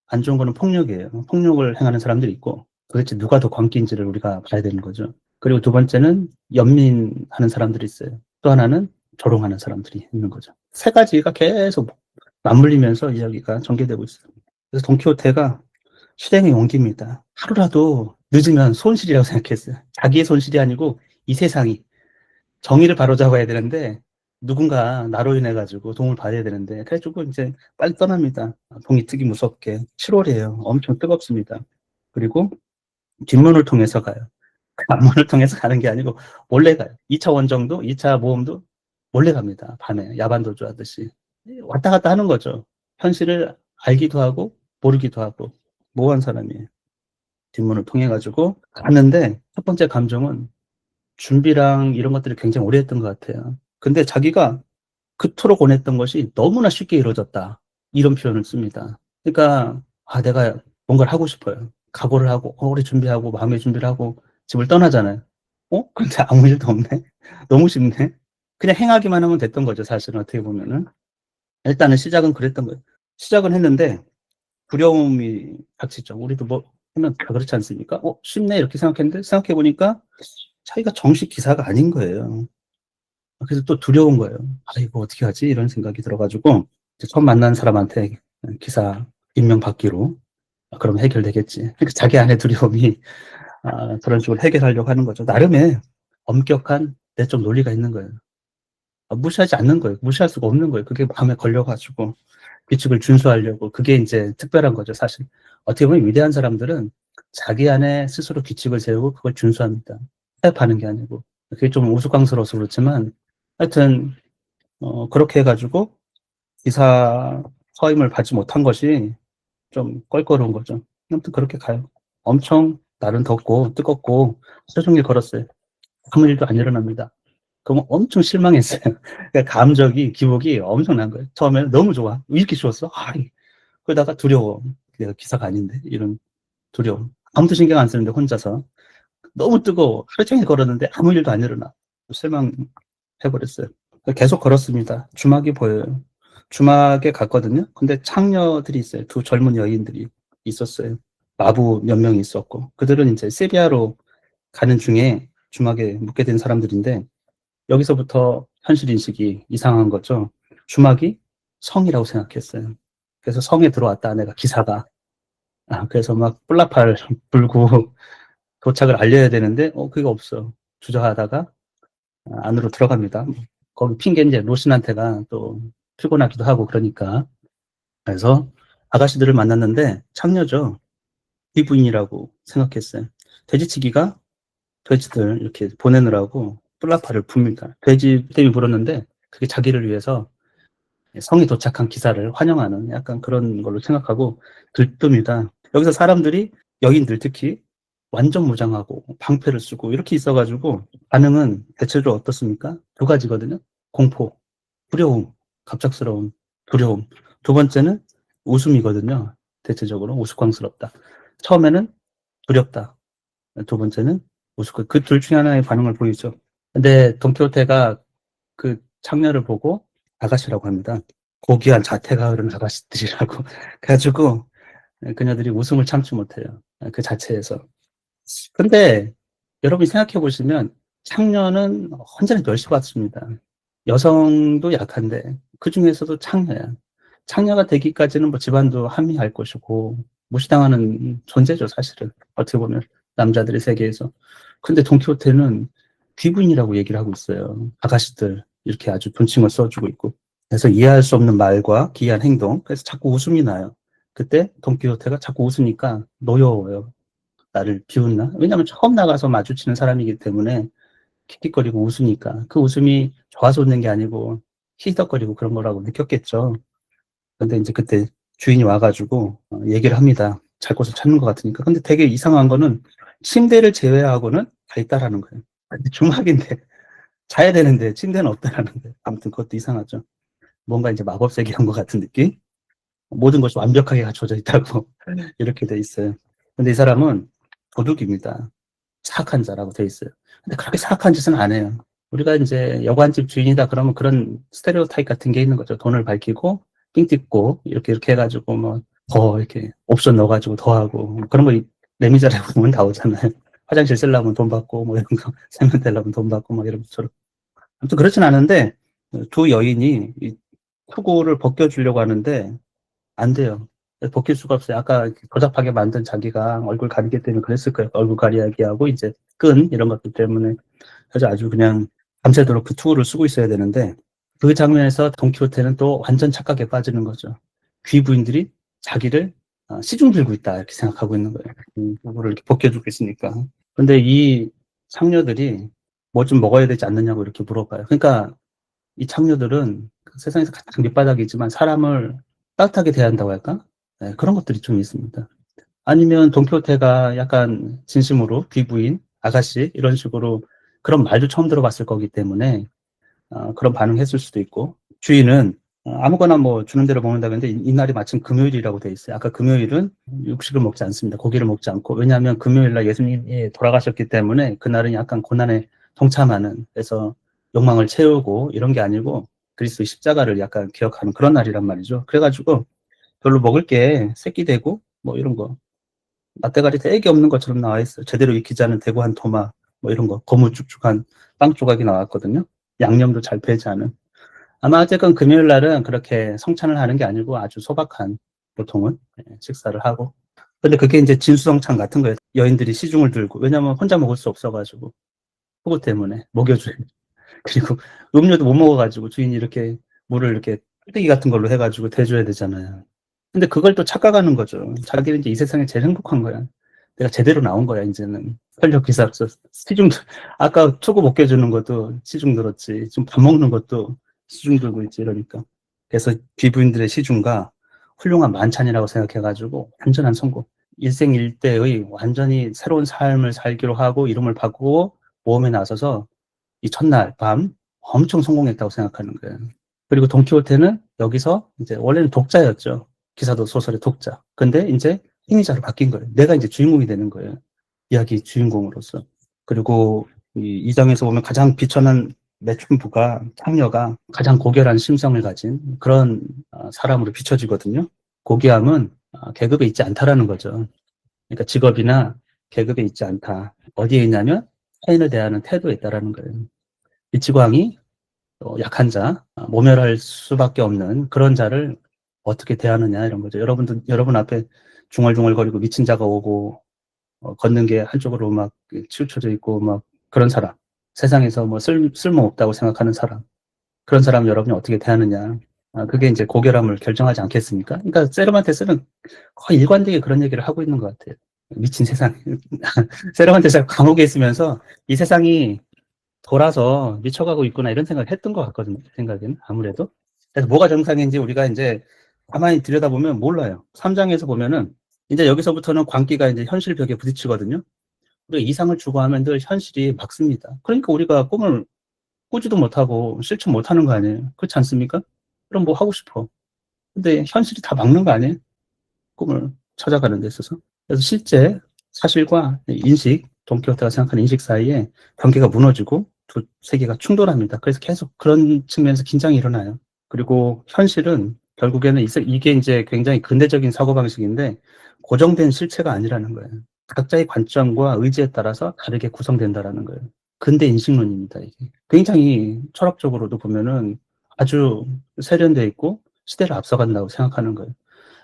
안 좋은 거는 폭력이에요. 폭력을 행하는 사람들이 있고 도대체 누가 더 광기인지를 우리가 봐야 되는 거죠. 그리고 두 번째는 연민하는 사람들이 있어요. 또 하나는 조롱하는 사람들이 있는 거죠. 세 가지가 계속 맞물리면서 이야기가 전개되고 있어요. 그래서 돈키호테가 실행의 용기입니다. 하루라도 늦으면 손실이라고 생각했어요. 자기의 손실이 아니고 이 세상이 정의를 바로잡아야 되는데 누군가 나로 인해 가지고 도움을 받아야 되는데 그래가지고 이제 빨리 떠납니다. 동이 트기 무섭게 7월이에요. 엄청 뜨겁습니다. 그리고 뒷문을 통해서 가요. 앞문을 통해서 가는 게 아니고 몰래 가요. 2차 원정도 2차 모험도 몰래 갑니다. 밤에 야반도주 하듯이 왔다 갔다 하는 거죠. 현실을 알기도 하고 모르기도 하고 모호한 사람이에요. 뒷문을 통해 가지고 갔는데 첫 번째 감정은 준비랑 이런 것들이 굉장히 오래 했던 것 같아요. 근데 자기가 그토록 원했던 것이 너무나 쉽게 이루어졌다. 이런 표현을 씁니다. 그러니까, 내가 뭔가를 하고 싶어요. 각오를 하고, 오래 준비하고, 마음의 준비를 하고, 집을 떠나잖아요. 근데 아무 일도 없네? 너무 쉽네? 그냥 행하기만 하면 됐던 거죠, 사실은, 어떻게 보면은. 일단은 시작은 그랬던 거예요. 시작은 했는데, 두려움이 닥치죠. 우리도 뭐, 하면 다 그렇지 않습니까? 쉽네? 이렇게 생각했는데, 생각해보니까, 자기가 정식 기사가 아닌 거예요. 그래서 또 두려운 거예요. 이거 어떻게 하지? 이런 생각이 들어가지고, 이제 처음 만난 사람한테 기사 임명받기로, 그러면 해결되겠지. 그러니까 자기 안에 두려움이, 그런 식으로 해결하려고 하는 거죠. 나름의 엄격한 내적 논리가 있는 거예요. 무시하지 않는 거예요. 무시할 수가 없는 거예요. 그게 마음에 걸려가지고, 규칙을 준수하려고. 그게 이제 특별한 거죠, 사실. 어떻게 보면 위대한 사람들은 자기 안에 스스로 규칙을 세우고 그걸 준수합니다. 타협하는 게 아니고. 그게 좀 우스꽝스러워서 그렇지만, 하여튼, 그렇게 해가지고 기사 서임을 받지 못한 것이 좀 껄끄러운 거죠. 아무튼 그렇게 가요. 엄청 날은 덥고 뜨겁고 하루 종일 걸었어요. 아무 일도 안 일어납니다. 그러면 엄청 실망했어요. 그러니까 감정이, 기복이 엄청난 거예요. 처음에는 너무 좋아. 왜 이렇게 좋았어? 그러다가 두려워. 내가 기사가 아닌데. 이런 두려움. 아무도 신경 안 쓰는데 혼자서. 너무 뜨거워. 하루 종일 걸었는데 아무 일도 안 일어나. 실망해버렸어요. 계속 걸었습니다. 주막이 보여요. 주막에 갔거든요. 근데 창녀들이 있어요. 두 젊은 여인들이 있었어요. 마부 몇 명이 있었고. 그들은 이제 세비야로 가는 중에 주막에 묵게 된 사람들인데, 여기서부터 현실 인식이 이상한 거죠. 주막이 성이라고 생각했어요. 그래서 성에 들어왔다, 내가 기사가. 그래서 막 뿔나팔 불고 도착을 알려야 되는데, 그게 없어. 주저하다가 안으로 들어갑니다. 거기 핑계는 이제 로신한테가 또 피곤하기도 하고 그러니까. 그래서 아가씨들을 만났는데 창녀죠. 귀부인이라고 생각했어요. 돼지치기가 돼지들 이렇게 보내느라고 뿔라파를 붑니다. 돼지 땜이 불었는데 그게 자기를 위해서 성에 도착한 기사를 환영하는 약간 그런 걸로 생각하고 들뜹니다. 여기서 사람들이, 여인들 특히 완전 무장하고 방패를 쓰고 이렇게 있어가지고 반응은 대체적으로 어떻습니까? 두 가지거든요. 공포, 두려움, 갑작스러운 두려움. 두 번째는 웃음이거든요. 대체적으로 우스꽝스럽다. 처음에는 두렵다. 두 번째는 우스꽝. 그 둘 중에 하나의 반응을 보이죠. 근데 돈키호테가 그 창녀를 보고 아가씨라고 합니다. 고귀한 자태가 흐른 아가씨들이라고. 그래가지고 그녀들이 웃음을 참지 못해요. 그 자체에서. 근데 여러분이 생각해 보시면 창녀는 완전히 멸시받습니다. 여성도 약한데 그 중에서도 창녀야. 창녀가 되기까지는 뭐 집안도 합리할 것이고, 무시당하는 존재죠, 사실은. 어떻게 보면. 남자들의 세계에서. 근데 돈키호테는 귀분이라고 얘기를 하고 있어요. 아가씨들. 이렇게 아주 존칭을 써주고 있고. 그래서 이해할 수 없는 말과 기이한 행동. 그래서 자꾸 웃음이 나요. 그때 돈키호테가 자꾸 웃으니까 노여워요. 나를 비웃나? 왜냐하면 처음 나가서 마주치는 사람이기 때문에 킥킥거리고 웃으니까. 그 웃음이 좋아서 웃는 게 아니고 희덕거리고 그런 거라고 느꼈겠죠. 근데 이제 그때 주인이 와가지고 얘기를 합니다. 잘 곳을 찾는 것 같으니까. 근데 되게 이상한 거는 침대를 제외하고는 다 있다라는 거예요. 근데 중학인데 자야 되는데 침대는 없다라는 거예요. 아무튼 그것도 이상하죠. 뭔가 이제 마법세계 한 것 같은 느낌? 모든 것이 완벽하게 갖춰져 있다고 이렇게 돼 있어요. 근데 이 사람은 도둑입니다. 사악한 자라고 돼 있어요. 근데 그렇게 사악한 짓은 안 해요. 우리가 이제 여관집 주인이다 그러면 그런 스테레오타입 같은 게 있는 거죠. 돈을 밝히고 삥 뜯고 이렇게 해가지고 뭐 더 이렇게 옵션 넣어가지고 더 하고 그런 거 레미제라블 보면 나오잖아요. 화장실 쓰려면 돈 받고 뭐 이런 거 세면 되려면 돈 받고 막 이런 것처럼. 아무튼 그렇진 않은데 두 여인이 이 투구를 벗겨주려고 하는데 안 돼요. 벗길 수가 없어요. 아까 조잡하게 만든 자기가 얼굴 가리기 때문에 그랬을 거예요. 얼굴 가리기 하고 이제 끈 이런 것들 때문에. 그래서 아주 그냥 밤새도록 그 투구를 쓰고 있어야 되는데 그 장면에서 돈키호테는 또 완전 착각에 빠지는 거죠. 귀부인들이 자기를 시중 들고 있다 이렇게 생각하고 있는 거예요. 얼굴을 이렇게 벗겨주고 있으니까. 근데 이 창녀들이 뭐 좀 먹어야 되지 않느냐고 이렇게 물어봐요. 그러니까 이 창녀들은 세상에서 가장 밑바닥이지만 사람을 따뜻하게 대한다고 할까? 네, 그런 것들이 좀 있습니다. 아니면 돈키호테가 약간 진심으로 귀부인, 아가씨 이런 식으로 그런 말도 처음 들어봤을 거기 때문에 그런 반응했을 수도 있고 주인은 아무거나 뭐 주는 대로 먹는다 그랬는데 이날이 마침 금요일이라고 돼 있어요. 아까 금요일은 육식을 먹지 않습니다. 고기를 먹지 않고 왜냐하면 금요일날 예수님이 돌아가셨기 때문에 그날은 약간 고난에 동참하는 그래서 욕망을 채우고 이런 게 아니고 그리스도의 십자가를 약간 기억하는 그런 날이란 말이죠. 그래가지고 별로 먹을 게 새끼 되고 뭐 이런 거 맛대가리 되게 없는 것처럼 나와 있어요. 제대로 익히지 않은 대구한 토마 뭐 이런 거 거무쭉쭉한 빵 조각이 나왔거든요. 양념도 잘 배지 않은. 아마 어쨌건 금요일 날은 그렇게 성찬을 하는 게 아니고 아주 소박한 보통은 식사를 하고. 근데 그게 이제 진수성찬 같은 거예요. 여인들이 시중을 들고 왜냐면 혼자 먹을 수 없어가지고 그것 때문에 먹여줘요. 그리고 음료도 못 먹어가지고 주인이 이렇게 물을 이렇게 뚝배기 같은 걸로 해가지고 대줘야 되잖아요. 근데 그걸 또 착각하는 거죠. 자기는 이제 이 세상에 제일 행복한 거야. 내가 제대로 나온 거야, 이제는. 활력 기사로서. 시중, 아까 초고 먹여주는 것도 시중 들었지. 지금 밥 먹는 것도 시중 들고 있지, 이러니까. 그래서 귀부인들의 시중과 훌륭한 만찬이라고 생각해가지고 완전한 성공. 일생일대의 완전히 새로운 삶을 살기로 하고 이름을 바꾸고 모험에 나서서 이 첫날 밤 엄청 성공했다고 생각하는 거예요. 그리고 돈키호테는 여기서 이제 원래는 독자였죠. 기사도 소설의 독자. 근데 이제 행위자로 바뀐 거예요. 내가 이제 주인공이 되는 거예요. 이야기 주인공으로서. 그리고 이 장에서 보면 가장 비천한 매춘부가 창녀가 가장 고결한 심성을 가진 그런 사람으로 비춰지거든요. 고귀함은 계급에 있지 않다라는 거죠. 그러니까 직업이나 계급에 있지 않다. 어디에 있냐면 타인을 대하는 태도에 있다라는 거예요. 이치광이 약한 자, 모멸할 수밖에 없는 그런 자를 어떻게 대하느냐 이런 거죠. 여러분 앞에 중얼중얼거리고 미친 자가 오고 걷는 게 한쪽으로 막 치우쳐져 있고 막 그런 사람, 세상에서 뭐 쓸모 없다고 생각하는 사람, 그런 사람 여러분이 어떻게 대하느냐. 그게 이제 고결함을 결정하지 않겠습니까? 그러니까 세르반테스는 거의 일관되게 그런 얘기를 하고 있는 것 같아요. 미친 세상. 세르반테스가 감옥에 있으면서 이 세상이 돌아서 미쳐가고 있구나 이런 생각을 했던 것 같거든요. 생각에는 아무래도. 그래서 뭐가 정상인지 우리가 이제 가만히 들여다보면 몰라요. 3장에서 보면은 이제 여기서부터는 광기가 이제 현실 벽에 부딪히거든요. 우리가 이상을 추구하면 늘 현실이 막습니다. 그러니까 우리가 꿈을 꾸지도 못하고 실천 못하는 거 아니에요. 그렇지 않습니까? 그럼 뭐 하고 싶어. 근데 현실이 다 막는 거 아니에요? 꿈을 찾아가는 데 있어서. 그래서 실제 사실과 인식, 돈키호테가 생각하는 인식 사이에 경계가 무너지고 두 세계가 충돌합니다. 그래서 계속 그런 측면에서 긴장이 일어나요. 그리고 현실은 결국에는 이게 이제 굉장히 근대적인 사고방식인데 고정된 실체가 아니라는 거예요. 각자의 관점과 의지에 따라서 다르게 구성된다라는 거예요. 근대 인식론입니다, 이게. 굉장히 철학적으로도 보면은 아주 세련되어 있고 시대를 앞서간다고 생각하는 거예요.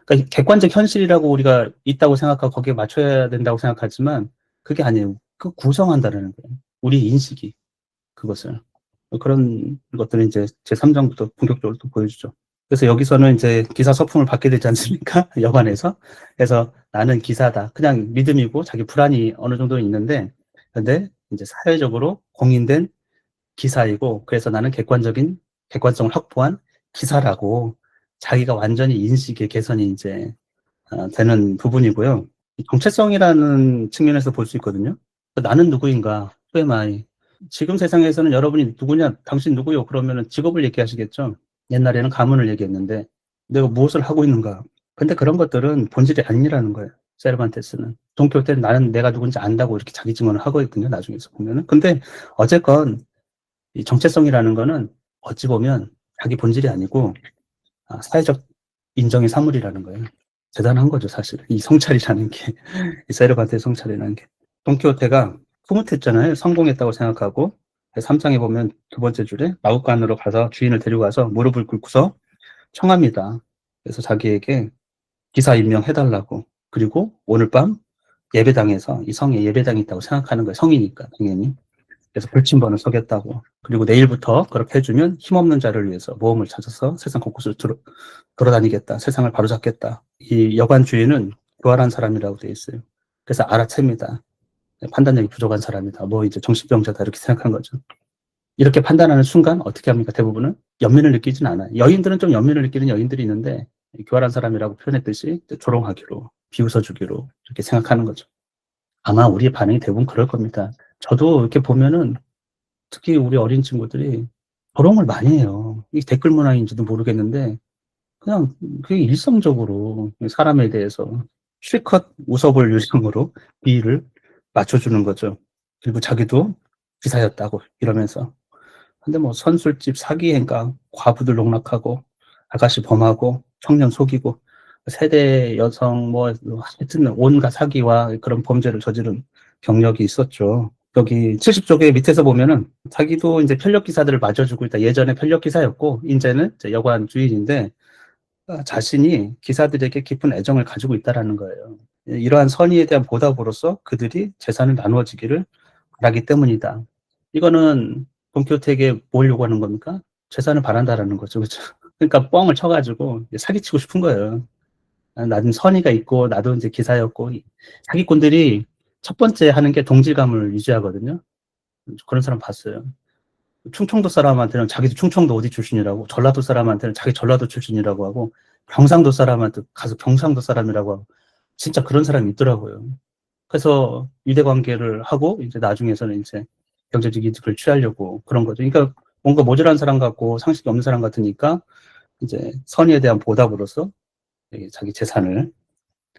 그러니까 객관적 현실이라고 우리가 있다고 생각하고 거기에 맞춰야 된다고 생각하지만 그게 아니에요. 그 구성한다는 거예요. 우리 인식이 그것을. 그런 것들은 이제 제3장부터 본격적으로 또 보여주죠. 그래서 여기서는 이제 기사 서품을 받게 되지 않습니까? 여관에서. 그래서 나는 기사다. 그냥 믿음이고 자기 불안이 어느 정도는 있는데, 근데 이제 사회적으로 공인된 기사이고, 그래서 나는 객관성을 확보한 기사라고 자기가 완전히 인식의 개선이 이제 되는 부분이고요. 정체성이라는 측면에서 볼 수 있거든요. 나는 누구인가? Who am I? 지금 세상에서는 여러분이 누구냐, 당신 누구요? 그러면은 직업을 얘기하시겠죠. 옛날에는 가문을 얘기했는데 내가 무엇을 하고 있는가. 근데 그런 것들은 본질이 아니라는 거예요. 세르반테스는. 돈키호테는 나는 내가 누군지 안다고 이렇게 자기 증언을 하고 있거든요. 나중에서 보면은. 근데 어쨌건 이 정체성이라는 거는 어찌 보면 자기 본질이 아니고 사회적 인정의 사물이라는 거예요. 대단한 거죠, 사실. 이 성찰이라는 게. 이 세르반테의 성찰이라는 게. 돈키호테가 흐뭇했잖아요. 성공했다고 생각하고. 3장에 보면 두 번째 줄에 마구간으로 가서 주인을 데리고 가서 무릎을 꿇고서 청합니다. 그래서 자기에게 기사 임명해달라고. 그리고 오늘 밤 예배당에서 이 성에 예배당이 있다고 생각하는 거예요. 성이니까 당연히. 그래서 불침번을 서겠다고. 그리고 내일부터 그렇게 해주면 힘없는 자를 위해서 모험을 찾아서 세상 곳곳을 돌아다니겠다. 세상을 바로잡겠다. 이 여관 주인은 교활한 사람이라고 되어 있어요. 그래서 알아챕니다. 판단력이 부족한 사람이다. 뭐 이제 정신병자다 이렇게 생각한 거죠. 이렇게 판단하는 순간 어떻게 합니까? 대부분은 연민을 느끼진 않아요. 여인들은 좀 연민을 느끼는 여인들이 있는데 교활한 사람이라고 표현했듯이 조롱하기로 비웃어주기로 이렇게 생각하는 거죠. 아마 우리의 반응이 대부분 그럴 겁니다. 저도 이렇게 보면은 특히 우리 어린 친구들이 조롱을 많이 해요. 이게 댓글 문화인지도 모르겠는데 그냥 그게 일상적으로 사람에 대해서 실컷 웃어볼 요령으로 비위를 맞춰주는 거죠. 그리고 자기도 기사였다고 이러면서. 근데 뭐 선술집 사기행각, 과부들 농락하고, 아가씨 범하고, 청년 속이고, 세대 여성 뭐 하여튼 온갖 사기와 그런 범죄를 저지른 경력이 있었죠. 여기 70쪽의 밑에서 보면은 자기도 이제 편력 기사들을 맞아주고 있다. 예전에 편력 기사였고 이제는 이제 여관 주인인데 자신이 기사들에게 깊은 애정을 가지고 있다라는 거예요. 이러한 선의에 대한 보답으로서 그들이 재산을 나누어지기를 바라기 때문이다. 이거는 돈키호테에게 뭘 요구하는 겁니까? 재산을 바란다라는 거죠. 그렇죠? 그러니까 뻥을 쳐가지고 사기치고 싶은 거예요. 나는 선의가 있고 나도 이제 기사였고 사기꾼들이 첫 번째 하는 게 동질감을 유지하거든요. 그런 사람 봤어요. 충청도 사람한테는 자기도 충청도 어디 출신이라고, 전라도 사람한테는 자기 전라도 출신이라고 하고, 경상도 사람한테 가서 경상도 사람이라고 하고, 진짜 그런 사람이 있더라고요. 그래서 유대 관계를 하고, 이제 나중에서는 이제 경제적 이득을 취하려고 그런 거죠. 그러니까 뭔가 모자란 사람 같고 상식이 없는 사람 같으니까 이제 선의에 대한 보답으로서 자기 재산을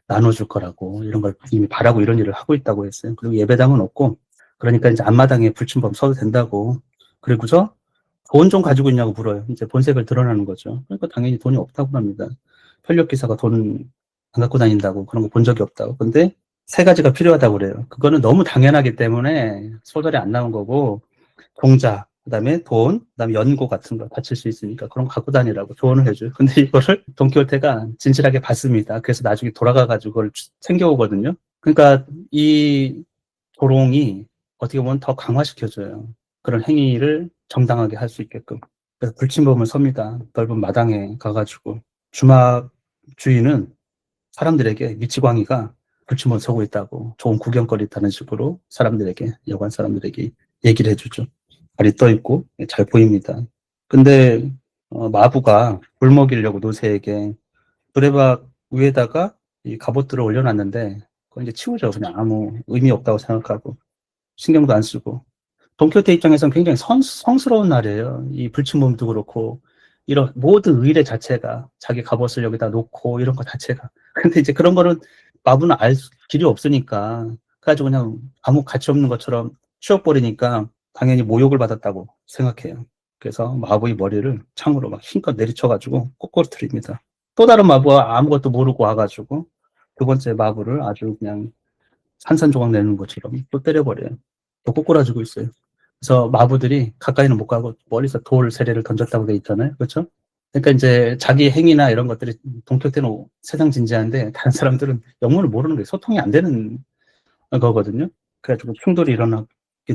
나눠줄 거라고 이런 걸 이미 바라고 이런 일을 하고 있다고 했어요. 그리고 예배당은 없고, 그러니까 이제 앞마당에 불침범 서도 된다고. 그리고서 돈 좀 가지고 있냐고 물어요. 이제 본색을 드러나는 거죠. 그러니까 당연히 돈이 없다고 합니다. 편력 기사가 돈 안 갖고 다닌다고 그런 거 본 적이 없다고. 근데 세 가지가 필요하다고 그래요. 그거는 너무 당연하기 때문에 소설에 안 나온 거고, 공자, 그다음에 돈, 그다음에 연고 같은 거 다칠 수 있으니까 그런 거 갖고 다니라고 조언을 해줘요. 근데 이거를 돈키호테가 진실하게 받습니다. 그래서 나중에 돌아가가지고 그걸 챙겨오거든요. 그러니까 이 조롱이 어떻게 보면 더 강화시켜줘요. 그런 행위를 정당하게 할 수 있게끔. 그래서 불침범을 섭니다. 넓은 마당에 가가지고. 주막 주인은 사람들에게 미치광이가 불침범 서고 있다고, 좋은 구경거리 있다는 식으로 사람들에게, 여관 사람들에게 얘기를 해주죠. 발이 떠 있고 잘 보입니다. 근데 마부가 물 먹이려고 노새에게 수레박 위에다가 이 갑옷들을 올려놨는데 그건 이제 치우죠. 그냥 아무 의미 없다고 생각하고 신경도 안 쓰고. 돈키호테 입장에서는 굉장히 성스러운 날이에요. 이 불침범도 그렇고 이런 모든 의례 자체가 자기 갑옷을 여기다 놓고 이런 거 자체가. 근데 이제 그런 거는 마부는 알 길이 없으니까 그래가지고 그냥 아무 가치 없는 것처럼 치워버리니까 당연히 모욕을 받았다고 생각해요. 그래서 마부의 머리를 창으로 막 힘껏 내리쳐가지고 꼬꾸라뜨립니다. 또 다른 마부가 아무것도 모르고 와가지고 두 번째 마부를 아주 그냥 산산조각 내는 것처럼 또 때려버려요. 또 꼬꾸라지고 있어요. 그래서 마부들이 가까이는 못 가고 멀리서 돌 세례를 던졌다고 돼 있잖아요. 그렇죠? 그러니까 이제 자기 행위나 이런 것들이 동키호테는 세상 진지한데 다른 사람들은 영문을 모르는 거예요. 소통이 안 되는 거거든요. 그래가지고 충돌이 일어나게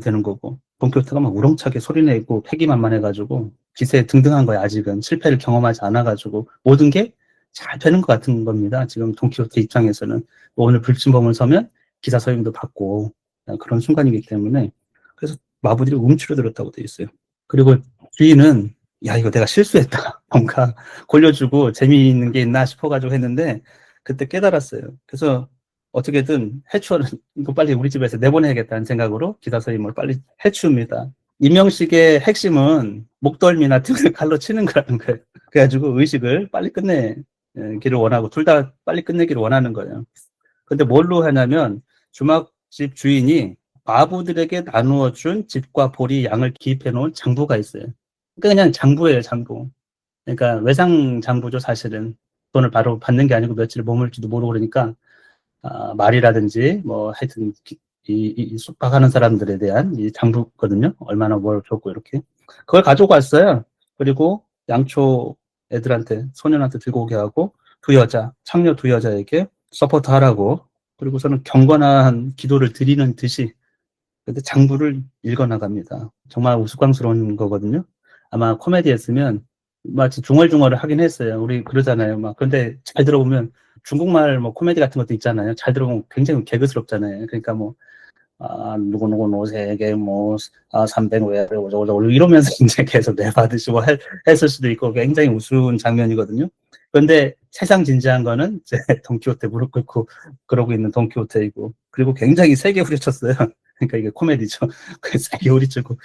되는 거고, 돈키호테가 막 우렁차게 소리내고 패기만만해가지고 기세에 등등한 거예요. 아직은 실패를 경험하지 않아가지고 모든 게 잘 되는 것 같은 겁니다. 지금 돈키호테 입장에서는 오늘 불침범을 서면 기사 서임도 받고 그런 순간이기 때문에, 그래서 마부들이 움츠러들었다고 돼 있어요. 그리고 주인은 야 이거 내가 실수했다 뭔가 골려주고 재미있는 게 있나 싶어가지고 했는데 그때 깨달았어요. 그래서 어떻게든 해치워는 이거 빨리 우리 집에서 내보내야겠다는 생각으로 기사 서임을 빨리 해치웁니다. 임명식의 핵심은 목덜미나 등을 칼로 치는 거라는 거예요. 그래가지고 의식을 빨리 끝내기를 원하고 둘 다 빨리 끝내기를 원하는 거예요. 근데 뭘로 하냐면 주막집 주인이 마부들에게 나누어 준 집과 보리 양을 기입해 놓은 장부가 있어요. 그러니까 그냥 장부예요, 장부. 그러니까 외상 장부죠, 사실은. 돈을 바로 받는 게 아니고 며칠 머물지도 모르고 그러니까 말이라든지 뭐 하여튼 이 숙박하는 사람들에 대한 이 장부거든요. 얼마나 뭘 줬고 이렇게. 그걸 가지고 왔어요. 그리고 양초 애들한테 소년한테 들고 오게 하고 두 여자, 창녀 두 여자에게 서포트 하라고, 그리고서는 경건한 기도를 드리는 듯이 근데 장부를 읽어나갑니다. 정말 우스꽝스러운 거거든요. 아마 코미디 했으면 마치 중얼중얼을 하긴 했어요. 우리 그러잖아요. 막 근데 잘 들어보면 중국말 뭐 코미디 같은 것도 있잖아요. 잘 들어보면 굉장히 개그스럽잖아요. 그러니까 뭐 누구누구 노세에게 뭐 300외를 오저오저 이러면서 이제 계속 내받으시 뭐 했을 수도 있고 굉장히 우스운 장면이거든요. 그런데 세상 진지한 거는 이제 돈키호테 무릎 꿇고 그러고 있는 돈키호테이고, 그리고 굉장히 세게 후려쳤어요. 그러니까 이게 코미디죠. 세게 후리치고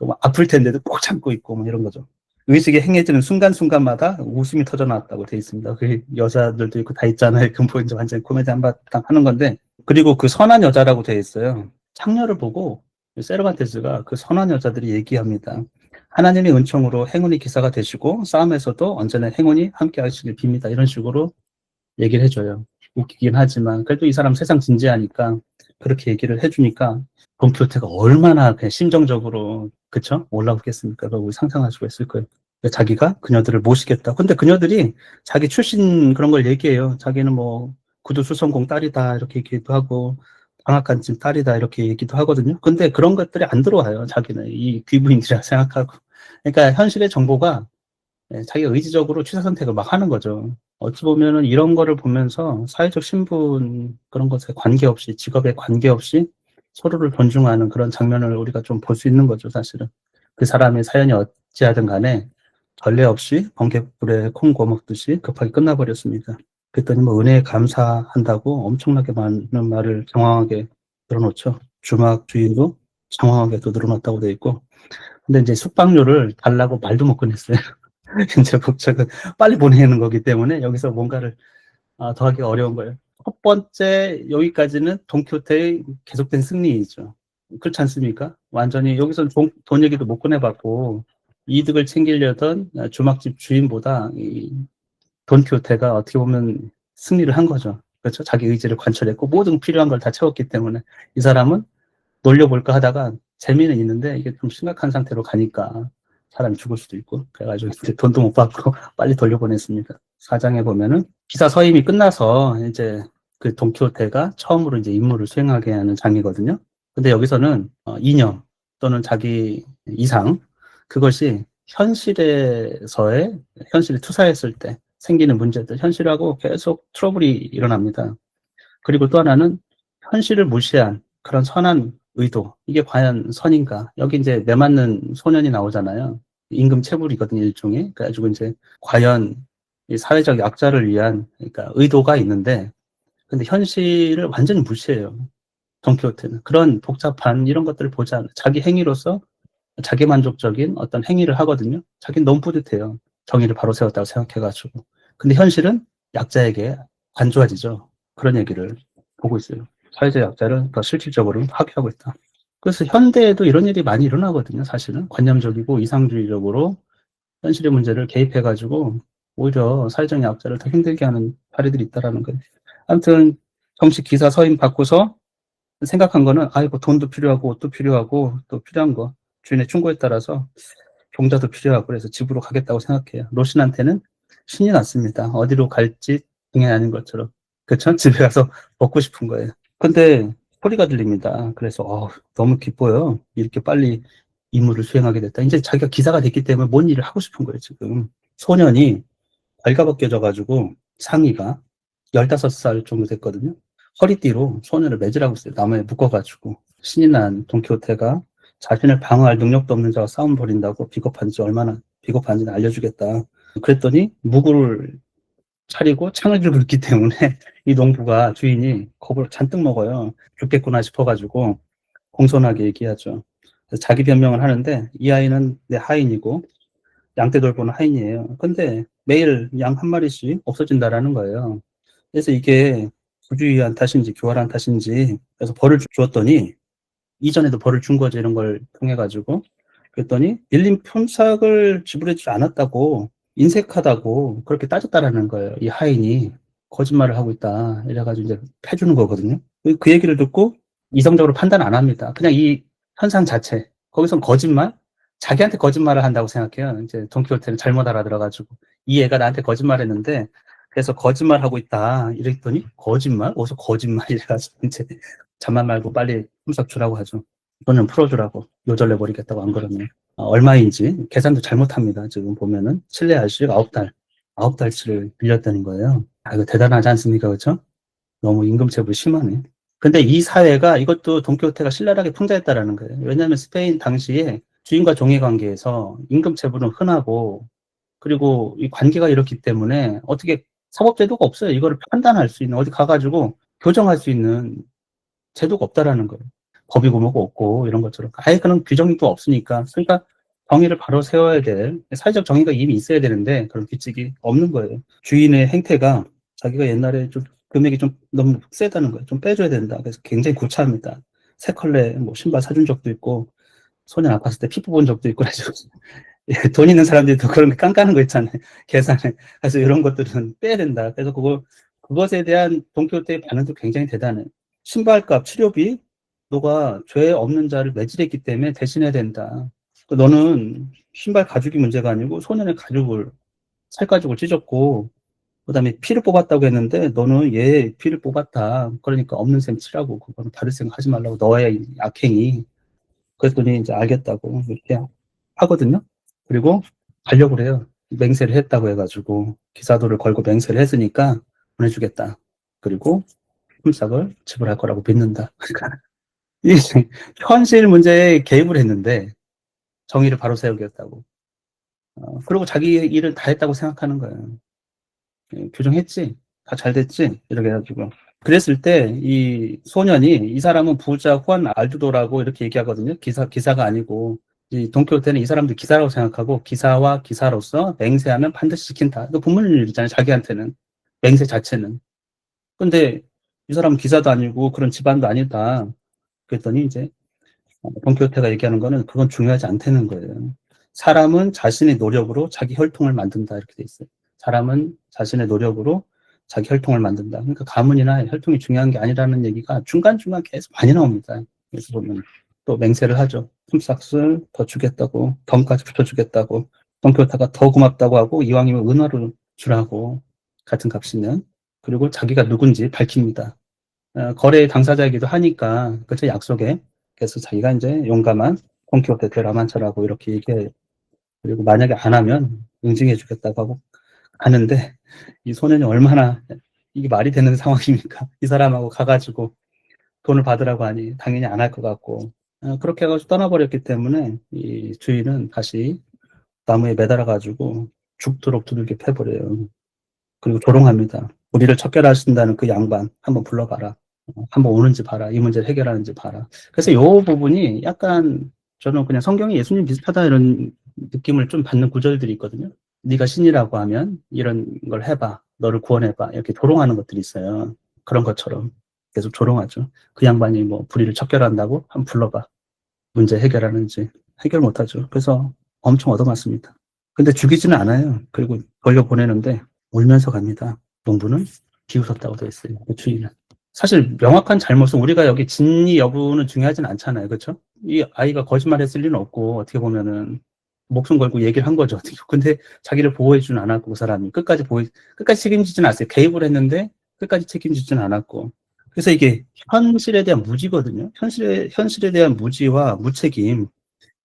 뭐 아플 텐데도 꼭 참고 있고 뭐 이런 거죠. 의식이 행해지는 순간순간마다 웃음이 터져 나왔다고 돼 있습니다. 그 여자들도 있고 다 있잖아요. 금보 이제 완전 코미디 한바탕 하는 건데, 그리고 그 선한 여자라고 돼 있어요. 창녀를 보고 세르반테스가 그 선한 여자들이 얘기합니다. 하나님의 은총으로 행운이 기사가 되시고 싸움에서도 언제나 행운이 함께 하시길 빕니다. 이런 식으로 얘기를 해줘요. 웃기긴 하지만 그래도 이 사람 세상 진지하니까 그렇게 얘기를 해주니까 돈키호테가 얼마나 그냥 심정적으로 그쵸? 올라오겠습니까? 그거 상상할 수가 있을 거예요. 자기가 그녀들을 모시겠다. 근데 그녀들이 자기 출신 그런 걸 얘기해요. 자기는 뭐 구두수성공 딸이다 이렇게 얘기도 하고 방앗간집 딸이다 이렇게 얘기도 하거든요. 근데 그런 것들이 안 들어와요. 자기는 이 귀부인이라 생각하고. 그러니까 현실의 정보가 자기가 의지적으로 취사 선택을 막 하는 거죠. 어찌 보면은 이런 거를 보면서 사회적 신분 그런 것에 관계없이 직업에 관계없이 서로를 존중하는 그런 장면을 우리가 좀 볼 수 있는 거죠, 사실은. 그 사람의 사연이 어찌하든 간에 전례 없이 번개불에 콩 구워 먹듯이 급하게 끝나버렸습니다. 그랬더니 뭐 은혜에 감사한다고 엄청나게 많은 말을 장황하게 늘어놓죠. 주막 주인도 장황하게 또 늘어놨다고 돼 있고. 근데 이제 숙박료를 달라고 말도 못 꺼냈어요. 이제 복적은 빨리 보내는 거기 때문에 여기서 뭔가를 더 하기 어려운 거예요. 첫 번째 여기까지는 돈키호테의 계속된 승리이죠. 그렇지 않습니까? 완전히 여기서 돈 얘기도 못 꺼내봤고 이득을 챙기려던 주막집 주인보다 이 돈키호테가 어떻게 보면 승리를 한 거죠. 그렇죠? 자기 의지를 관철했고 모든 필요한 걸 다 채웠기 때문에 이 사람은 놀려볼까 하다가 재미는 있는데 이게 좀 심각한 상태로 가니까 사람이 죽을 수도 있고 그래가지고 이제 돈도 못 받고 빨리 돌려보냈습니다. 사장에 보면은 기사 서임이 끝나서 이제 그 돈키호테가 처음으로 이제 임무를 수행하게 하는 장이거든요. 근데 여기서는 이념 또는 자기 이상 그것이 현실에 투사했을 때 생기는 문제들, 현실하고 계속 트러블이 일어납니다. 그리고 또 하나는 현실을 무시한 그런 선한 의도, 이게 과연 선인가? 여기 이제 매맞는 소년이 나오잖아요. 임금 체불이거든요, 일종의. 그래가지고 이제 과연 이 사회적 약자를 위한 그러니까 의도가 있는데, 근데 현실을 완전히 무시해요. 돈키호테는 그런 복잡한 이런 것들을 보지 않아요. 자기 행위로서 자기 만족적인 어떤 행위를 하거든요. 자기는 너무 뿌듯해요. 정의를 바로 세웠다고 생각해가지고. 근데 현실은 약자에게 안 좋아지죠. 그런 얘기를 보고 있어요. 사회적 약자를 더 실질적으로 파괴하고 있다. 그래서 현대에도 이런 일이 많이 일어나거든요. 사실은 관념적이고 이상주의적으로 현실의 문제를 개입해가지고 오히려 사회적 약자를 더 힘들게 하는 사례들이 있다라는 거예요. 아무튼 정식 기사 서임 받고서 생각한 거는 아이고 돈도 필요하고 옷도 필요하고 또 필요한 거 주인의 충고에 따라서 종자도 필요하고 그래서 집으로 가겠다고 생각해요. 로신한테는 신이 났습니다. 어디로 갈지 등에 아닌 것처럼. 그쵸? 집에 가서 먹고 싶은 거예요. 근데 소리가 들립니다. 그래서 너무 기뻐요. 이렇게 빨리 임무를 수행하게 됐다. 이제 자기가 기사가 됐기 때문에 뭔 일을 하고 싶은 거예요, 지금. 소년이 발가벗겨져가지고 상의가 15살 정도 됐거든요. 허리띠로 소년을 매질하고 있어요. 나무에 묶어가지고. 신이 난 돈키호테가 자신을 방어할 능력도 없는 자와 싸움 벌인다고 얼마나 비겁한지는 알려주겠다. 그랬더니 무구를 차리고 창을 들고 있기 때문에 이 농부가 주인이 겁을 잔뜩 먹어요. 죽겠구나 싶어가지고 공손하게 얘기하죠. 그래서 자기 변명을 하는데 이 아이는 내 하인이고 양떼 돌보는 하인이에요. 근데 매일 양 한 마리씩 없어진다라는 거예요. 그래서 이게 부주의한 탓인지 교활한 탓인지 그래서 벌을 주었더니 이전에도 벌을 준 거죠. 이런 걸 통해 가지고 그랬더니 밀린 품삯을 지불해 주지 않았다고 인색하다고 그렇게 따졌다라는 거예요. 이 하인이 거짓말을 하고 있다. 이래가지고 이제 패주는 거거든요. 그 얘기를 듣고 이성적으로 판단 안 합니다. 그냥 이 현상 자체 거기선 거짓말 자기한테 거짓말을 한다고 생각해요. 이제 돈키호테는 잘못 알아들어가지고 이 애가 나한테 거짓말했는데 그래서 거짓말하고 있다 이랬더니 거짓말? 어디서 거짓말 이래가지고 이제 잠만 말고 빨리 품삯 주라고 하죠. 돈 좀 풀어주라고 요절내 버리겠다고 안 그러면 얼마인지 계산도 잘못합니다. 지금 보면은 실내 아저씨가 9달치를 빌렸다는 거예요. 이거 대단하지 않습니까? 그렇죠? 너무 임금체불 심하네. 근데 이 사회가 이것도 돈키호테가 신랄하게 풍자했다라는 거예요. 왜냐하면 스페인 당시에 주인과 종의 관계에서 임금체불은 흔하고 그리고 이 관계가 이렇기 때문에 어떻게 사법제도가 없어요. 이거를 판단할 수 있는 어디 가가지고 교정할 수 있는 제도가 없다라는 거예요. 법이 고모가 없고 이런 것처럼 아예 그런 규정이 또 없으니까 그러니까 정의를 바로 세워야 될 사회적 정의가 이미 있어야 되는데 그런 규칙이 없는 거예요. 주인의 행태가 자기가 옛날에 좀 금액이 좀 너무 세다는 거예요. 좀 빼줘야 된다. 그래서 굉장히 구차합니다. 새 컬레 뭐 신발 사준 적도 있고 소년 아팠을 때 피 뽑은 적도 있고 그래서 돈 있는 사람들이 또 그런 게 깐까는 거 있잖아요. 계산에. 그래서 이런 것들은 빼야 된다. 그래서 그것에 대한 돈키호테의 반응도 굉장히 대단해. 신발값, 치료비, 너가 죄 없는 자를 매질했기 때문에 대신해야 된다. 너는 신발 가죽이 문제가 아니고 소년의 살가죽을 찢었고, 그 다음에 피를 뽑았다고 했는데 너는 얘 피를 뽑았다. 그러니까 없는 셈 치라고. 그거는 다를 생각 하지 말라고. 너의 악행이. 그랬더니 이제 알겠다고 이렇게 하거든요. 그리고 가려고 그래요. 맹세를 했다고 해가지고 기사도를 걸고 맹세를 했으니까 보내주겠다. 그리고 품삯을 지불할 거라고 믿는다. 그러니까 이 현실 문제에 개입을 했는데 정의를 바로 세우겠다고. 그리고 자기 일을 다 했다고 생각하는 거예요. 교정했지? 다 잘 됐지? 이렇게 해가지고. 그랬을 때 이 소년이 이 사람은 부자 후안 알두도라고 이렇게 얘기하거든요. 기사가 아니고 이 돈키호테는 이 사람들 기사라고 생각하고 기사와 기사로서 맹세하면 반드시 지킨다. 이거 본문일이잖아요. 자기한테는 맹세 자체는. 근데 이 사람은 기사도 아니고 그런 집안도 아니다. 그랬더니 이제 돈키호테가 얘기하는 거는 그건 중요하지 않다는 거예요. 사람은 자신의 노력으로 자기 혈통을 만든다 이렇게 돼 있어요. 사람은 자신의 노력으로 자기 혈통을 만든다. 그러니까 가문이나 혈통이 중요한 게 아니라는 얘기가 중간중간 계속 많이 나옵니다. 그래서 보면 또 맹세를 하죠. 품삯을 더 주겠다고, 덤까지 붙여주겠다고, 돈키호테가 더 고맙다고 하고 이왕이면 은화로 주라고 같은 값이면 그리고 자기가 누군지 밝힙니다. 거래 당사자이기도 하니까 그쵸 약속에 그래서 자기가 이제 용감한 돈키호테 라만차라고 이렇게 얘기해요. 그리고 만약에 안 하면 응징해 주겠다고 하고 가는데 이 소년이 얼마나 이게 말이 되는 상황입니까? 이 사람하고 가가지고 돈을 받으라고 하니 당연히 안 할 것 같고 그렇게 해가지고 떠나버렸기 때문에 이 주인은 다시 나무에 매달아가지고 죽도록 두들겨 패버려요. 그리고 조롱합니다. 우리를 척결하신다는 그 양반 한번 불러봐라. 한번 오는지 봐라. 이 문제를 해결하는지 봐라. 그래서 이 부분이 약간 저는 그냥 성경이 예수님 비슷하다 이런 느낌을 좀 받는 구절들이 있거든요. 네가 신이라고 하면 이런 걸 해봐. 너를 구원해봐. 이렇게 조롱하는 것들이 있어요. 그런 것처럼 계속 조롱하죠. 그 양반이 뭐 불의를 척결한다고 한번 불러봐. 문제 해결하는지 해결 못하죠. 그래서 엄청 얻어맞습니다. 근데 죽이지는 않아요. 그리고 돌려보내는데 울면서 갑니다. 농부는 비웃었다고 되어 있어요. 그 주인은. 사실 명확한 잘못은 우리가 여기 진위 여부는 중요하진 않잖아요. 그렇죠? 이 아이가 거짓말했을 리는 없고 어떻게 보면은 목숨 걸고 얘기를 한 거죠. 근데 자기를 보호해주진 않았고, 그 사람이. 끝까지 책임지진 않았어요. 개입을 했는데, 끝까지 책임지진 않았고. 그래서 이게 현실에 대한 무지거든요. 현실에 대한 무지와 무책임.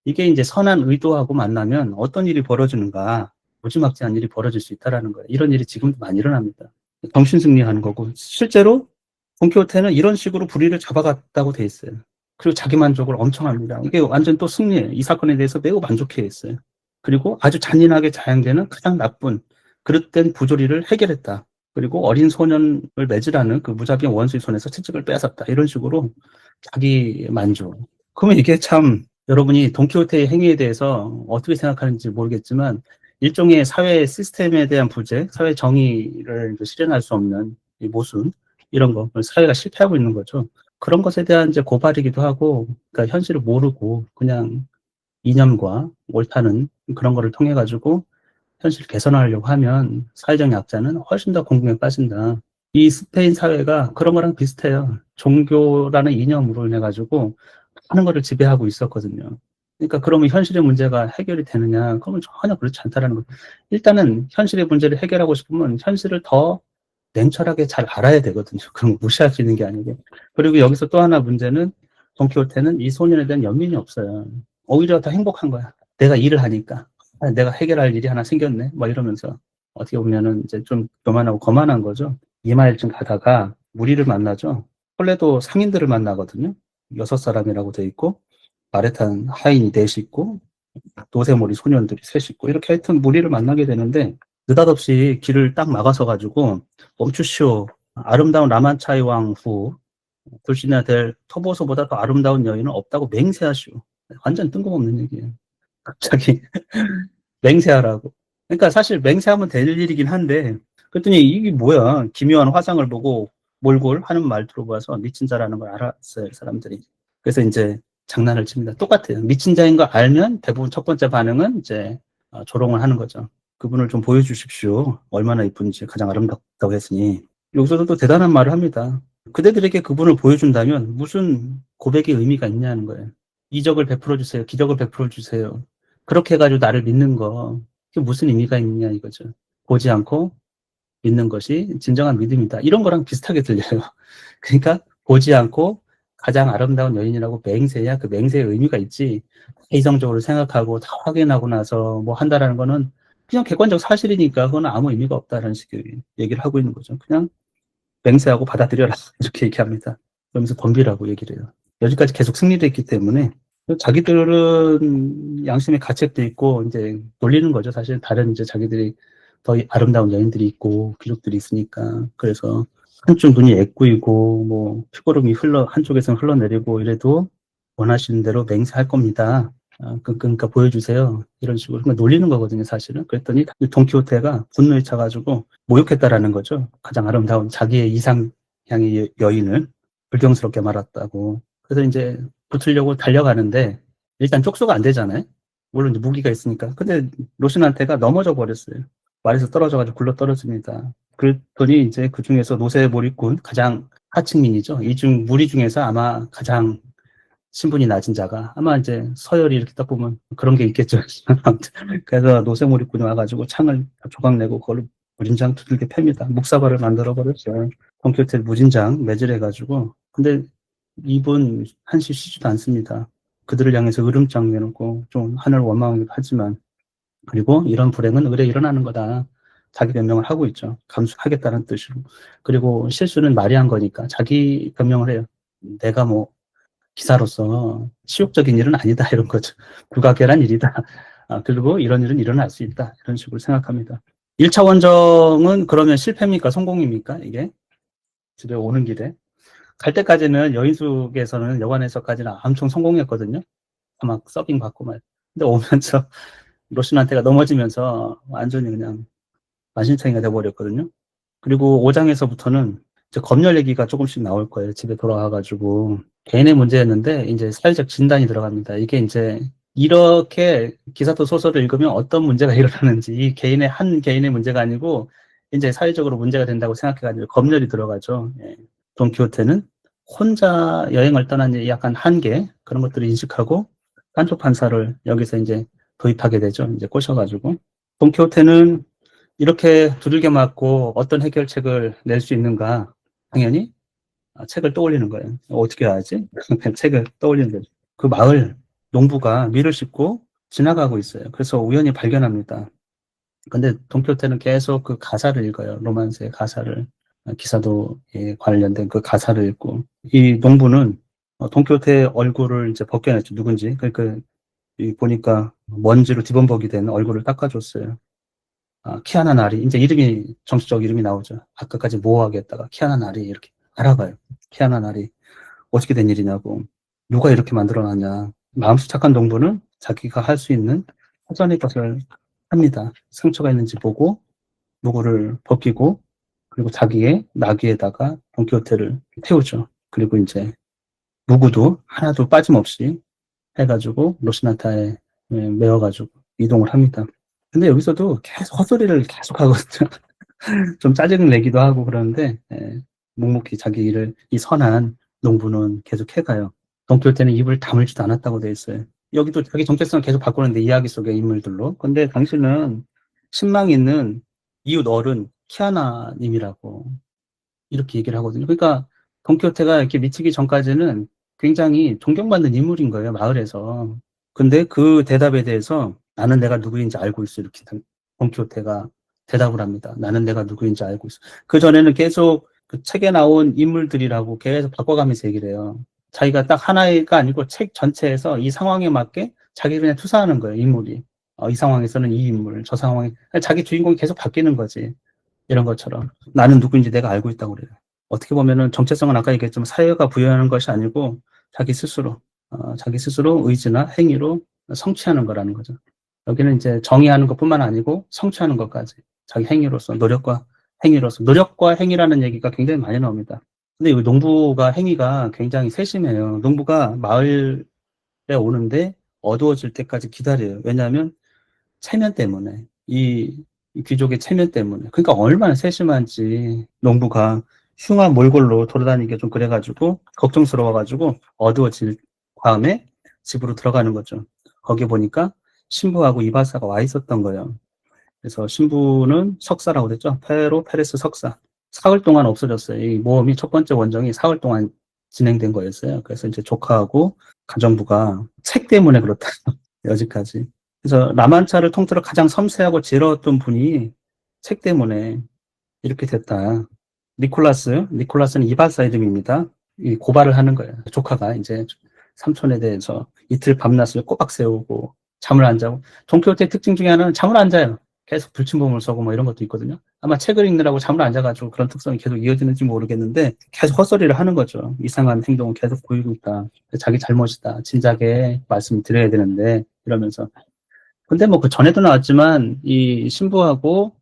이게 이제 선한 의도하고 만나면 어떤 일이 벌어지는가. 무지막지한 일이 벌어질 수 있다라는 거예요. 이런 일이 지금도 많이 일어납니다. 정신승리하는 거고. 실제로 돈키호테는 이런 식으로 불의를 잡아갔다고 돼 있어요. 그리고 자기 만족을 엄청 합니다. 이게 완전 또 승리예요. 이 사건에 대해서 매우 만족해 했어요. 그리고 아주 잔인하게 자행되는 가장 나쁜 그릇된 부조리를 해결했다. 그리고 어린 소년을 매질하는 그 무자비한 원수의 손에서 채찍을 빼앗았다. 이런 식으로 자기 만족. 그러면 이게 참 여러분이 돈키호테의 행위에 대해서 어떻게 생각하는지 모르겠지만 일종의 사회 시스템에 대한 부재, 사회 정의를 실현할 수 없는 이 모순, 이런 거, 사회가 실패하고 있는 거죠. 그런 것에 대한 이제 고발이기도 하고, 그러니까 현실을 모르고 그냥 이념과 옳다는 그런 거를 통해 가지고 현실을 개선하려고 하면 사회적 약자는 훨씬 더 공경에 빠진다. 이 스페인 사회가 그런 거랑 비슷해요. 종교라는 이념으로 인해 가지고 하는 거를 지배하고 있었거든요. 그러니까 그러면 현실의 문제가 해결이 되느냐? 그러면 전혀 그렇지 않다라는 거예요. 일단은 현실의 문제를 해결하고 싶으면 현실을 더 냉철하게 잘 알아야 되거든요. 그런 거 무시할 수 있는 게 아니고. 그리고 여기서 또 하나 문제는 돈키호테는 이 소년에 대한 연민이 없어요. 오히려 더 행복한 거야. 내가 일을 하니까. 내가 해결할 일이 하나 생겼네. 뭐 이러면서 어떻게 보면은 이제 좀 교만하고 거만한 거죠. 이마일쯤 가다가 무리를 만나죠. 톨레도 상인들을 만나거든요. 6사람이라고 돼 있고 마레탄 하인이 4이 있고 노세모리 소년들이 3이 있고 이렇게 하여튼 무리를 만나게 되는데 느닷없이 길을 딱 막아서 가지고 멈추시오. 아름다운 라만차이 왕 후 돌시나 될 토보소보다 더 아름다운 여인은 없다고 맹세하시오. 완전 뜬금없는 얘기예요. 갑자기 맹세하라고. 그러니까 사실 맹세하면 될 일이긴 한데 그랬더니 이게 뭐야. 기묘한 화상을 보고 몰골 하는 말 들어봐서 미친 자라는 걸 알았어요. 사람들이. 그래서 이제 장난을 칩니다. 똑같아요. 미친 자인 걸 알면 대부분 첫 번째 반응은 이제 조롱을 하는 거죠. 그분을 좀 보여주십시오. 얼마나 이쁜지 가장 아름답다고 했으니. 여기서도 또 대단한 말을 합니다. 그대들에게 그분을 보여준다면 무슨 고백의 의미가 있냐는 거예요. 이적을 베풀어 주세요. 기적을 베풀어 주세요. 그렇게 해가지고 나를 믿는 거, 그게 무슨 의미가 있냐 이거죠. 보지 않고 믿는 것이 진정한 믿음이다. 이런 거랑 비슷하게 들려요. 그러니까 보지 않고 가장 아름다운 여인이라고 맹세야 그 맹세의 의미가 있지. 이성적으로 생각하고 다 확인하고 나서 뭐 한다라는 거는 그냥 객관적 사실이니까 그건 아무 의미가 없다라는 식의 얘기를 하고 있는 거죠. 그냥 맹세하고 받아들여라 이렇게 얘기합니다. 그러면서 덤비라고 얘기를 해요. 여기까지 계속 승리를 했기 때문에 자기들은 양심의 가책도 있고 이제 놀리는 거죠. 사실 다른 이제 자기들이 더 아름다운 여인들이 있고 귀족들이 있으니까. 그래서 한쪽 눈이 애꾸이고 뭐 피고름이 한쪽에서는 흘러내리고 이래도 원하시는 대로 맹세할 겁니다. 그러니까 보여주세요. 이런 식으로 그러니까 놀리는 거거든요, 사실은. 그랬더니 돈키호테가 분노에 차가지고 모욕했다라는 거죠. 가장 아름다운 자기의 이상향의 여인을 불경스럽게 말았다고. 그래서 이제 붙으려고 달려가는데 일단 쪽수가 안 되잖아요. 물론 이제 무기가 있으니까. 근데 로신한테가 넘어져 버렸어요. 말에서 떨어져가지고 굴러 떨어집니다. 그랬더니 이제 그 중에서 노세모리꾼 가장 하층민이죠. 이 중 무리 중에서 아마 가장 신분이 낮은 자가 아마 이제 서열이 이렇게 딱 보면 그런 게 있겠죠. 그래서 노세모리꾼이 와가지고 창을 조각내고 그걸로 무진장 두들겨 팹니다. 묵사발을 만들어 버렸어요. 돈키호테를 무진장 매질해가지고. 근데 이분 한시 쉬지도 않습니다. 그들을 향해서 으름장 내놓고 좀 하늘 원망하기도 하지만 그리고 이런 불행은 의뢰 일어나는 거다. 자기 변명을 하고 있죠. 감수하겠다는 뜻으로. 그리고 실수는 말이 한 거니까 자기 변명을 해요. 내가 뭐 기사로서 치욕적인 일은 아니다 이런 거죠. 불가결한 일이다. 그리고 이런 일은 일어날 수 있다. 이런 식으로 생각합니다. 1차 원정은 그러면 실패입니까? 성공입니까? 이게 집에 오는 길에. 갈 때까지는 여인숙에서는 여관에서까지는 엄청 성공했거든요. 막 서빙 받고 말. 근데 오면서 로신한테가 넘어지면서 완전히 그냥 만신창이가 돼버렸거든요. 그리고 5장에서부터는 이제 검열 얘기가 조금씩 나올 거예요. 집에 돌아와가지고. 개인의 문제였는데, 이제 사회적 진단이 들어갑니다. 이게 이제, 이렇게 기사도 소설을 읽으면 어떤 문제가 일어나는지, 이 개인의, 한 개인의 문제가 아니고, 이제 사회적으로 문제가 된다고 생각해가지고 검열이 들어가죠. 예. 돈키호테는 혼자 여행을 떠난 약간 한계, 그런 것들을 인식하고, 깐초 판사를 여기서 이제 도입하게 되죠. 이제 꼬셔가지고. 돈키호테는 이렇게 두들겨 맞고 어떤 해결책을 낼 수 있는가? 당연히 책을 떠올리는 거예요. 어떻게 해야지? 책을 떠올리는 거죠. 그 마을 농부가 밀을 싣고 지나가고 있어요. 그래서 우연히 발견합니다. 근데 돈키호테는 계속 그 가사를 읽어요. 로만스의 가사를. 기사도에 관련된 그 가사를 읽고. 이 농부는 돈키호테의 얼굴을 이제 벗겨냈죠. 누군지. 그러니까 보니까 먼지로 뒤범벅이 된 얼굴을 닦아줬어요. 키아나 나리. 이제 이름이, 정식적 이름이 나오죠. 아까까지 모호하게 했다가 키아나 나리 이렇게 알아봐요. 키아나 나리. 어떻게 된 일이냐고. 누가 이렇게 만들어놨냐. 마음씨 착한 농부는 자기가 할 수 있는 사전의 것을 합니다. 상처가 있는지 보고 누구를 벗기고 그리고 자기의 나귀에다가 돈키호테를 태우죠. 그리고 이제 누구도 하나도 빠짐없이 해가지고 로시나타에 메어가지고 이동을 합니다. 근데 여기서도 계속 헛소리를 계속 하거든요. 좀 짜증을 내기도 하고 그러는데 묵묵히 자기 일을 이 선한 농부는 계속 해가요. 돈키호테는 입을 다물지도 않았다고 돼 있어요. 여기도 자기 정체성을 계속 바꾸는데 이야기 속의 인물들로. 근데 당신은 신망 있는 이웃 어른 키아나님이라고 이렇게 얘기를 하거든요. 그러니까 돈키호테가 이렇게 미치기 전까지는 굉장히 존경받는 인물인 거예요, 마을에서. 근데 그 대답에 대해서 나는 내가 누구인지 알고 있어. 이렇게 돈키호테가 대답을 합니다. 나는 내가 누구인지 알고 있어. 그 전에는 계속 그 책에 나온 인물들이라고 계속 바꿔가면서 얘기를 해요. 자기가 딱 하나가 아니고 책 전체에서 이 상황에 맞게 자기 그냥 투사하는 거예요, 인물이. 이 상황에서는 이 인물, 저 상황에. 자기 주인공이 계속 바뀌는 거지. 이런 것처럼. 나는 누구인지 내가 알고 있다고 그래요. 어떻게 보면은 정체성은 아까 얘기했지만 사회가 부여하는 것이 아니고 자기 스스로 의지나 행위로 성취하는 거라는 거죠. 여기는 이제 정의하는 것뿐만 아니고 성취하는 것까지. 자기 행위로서, 노력과 행위라는 얘기가 굉장히 많이 나옵니다. 근데 이 농부가 행위가 굉장히 세심해요. 농부가 마을에 오는데 어두워질 때까지 기다려요. 왜냐하면 체면 때문에. 이 귀족의 체면 때문에. 그러니까 얼마나 세심한지 농부가 흉한 몰골로 돌아다니기가 좀 그래가지고 걱정스러워가지고 어두워질 다음에 집으로 들어가는 거죠. 거기 보니까 신부하고 이발사가 와 있었던 거예요. 그래서 신부는 석사라고 그랬죠. 페로 페레스 석사. 사흘 동안 없어졌어요. 이 모험이 첫 번째 원정이 사흘 동안 진행된 거였어요. 그래서 이제 조카하고 가정부가 책 때문에 그렇다. 여지까지. 그래서 라만차를 통틀어 가장 섬세하고 지혜로웠던 분이 책 때문에 이렇게 됐다. 니콜라스는 이발사 이름입니다. 이 고발을 하는 거예요. 조카가 이제 삼촌에 대해서 이틀 밤낮을 꼬박 세우고 잠을 안 자고. 돈키호테의 특징 중에 하나는 잠을 안 자요. 계속 불침범을 써고 뭐 이런 것도 있거든요. 아마 책을 읽느라고 잠을 안 자가지고 그런 특성이 계속 이어지는지 모르겠는데 계속 헛소리를 하는 거죠. 이상한 행동을 계속 보이고 있다. 자기 잘못이다. 진작에 말씀드려야 되는데 이러면서. 근데 뭐 그 전에도 나왔지만 이 신부하고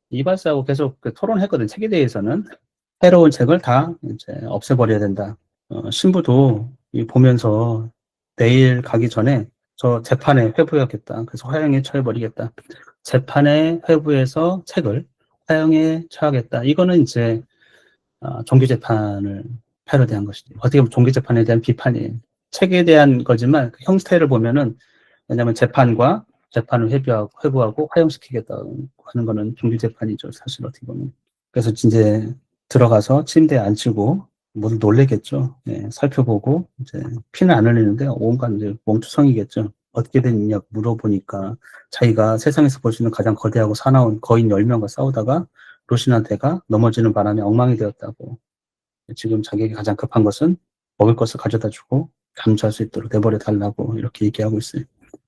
이발사하고 계속 그 토론했거든. 책에 대해서는 새로운 책을 다 이제 없애버려야 된다. 신부도 이 보면서 내일 가기 전에 저 재판에 회부해야겠다. 그래서 화형에 처해버리겠다. 재판에 회부해서 책을 화형에 처하겠다. 이거는 이제 종교재판을 패러디한 것이죠. 어떻게 보면 종교재판에 대한 비판이에요. 책에 대한 거지만 그 형태를 보면은 왜냐하면 재판을 회부하고 화형시키겠다 하는 거는 종교재판이죠. 사실 어떻게 보면. 그래서 이제 들어가서 침대에 앉히고 모두 놀래겠죠. 예, 살펴보고 이제 피는 안 흘리는데 온갖 이제 멍투성이겠죠. 어떻게 됐냐 물어보니까 자기가 세상에서 볼 수 있는 가장 거대하고 사나운 거인 10명과 싸우다가 로신한테가 넘어지는 바람에 엉망이 되었다고. 지금 자기에게 가장 급한 것은 먹을 것을 가져다 주고 감수할 수 있도록 내버려 달라고 이렇게 얘기하고 있어요.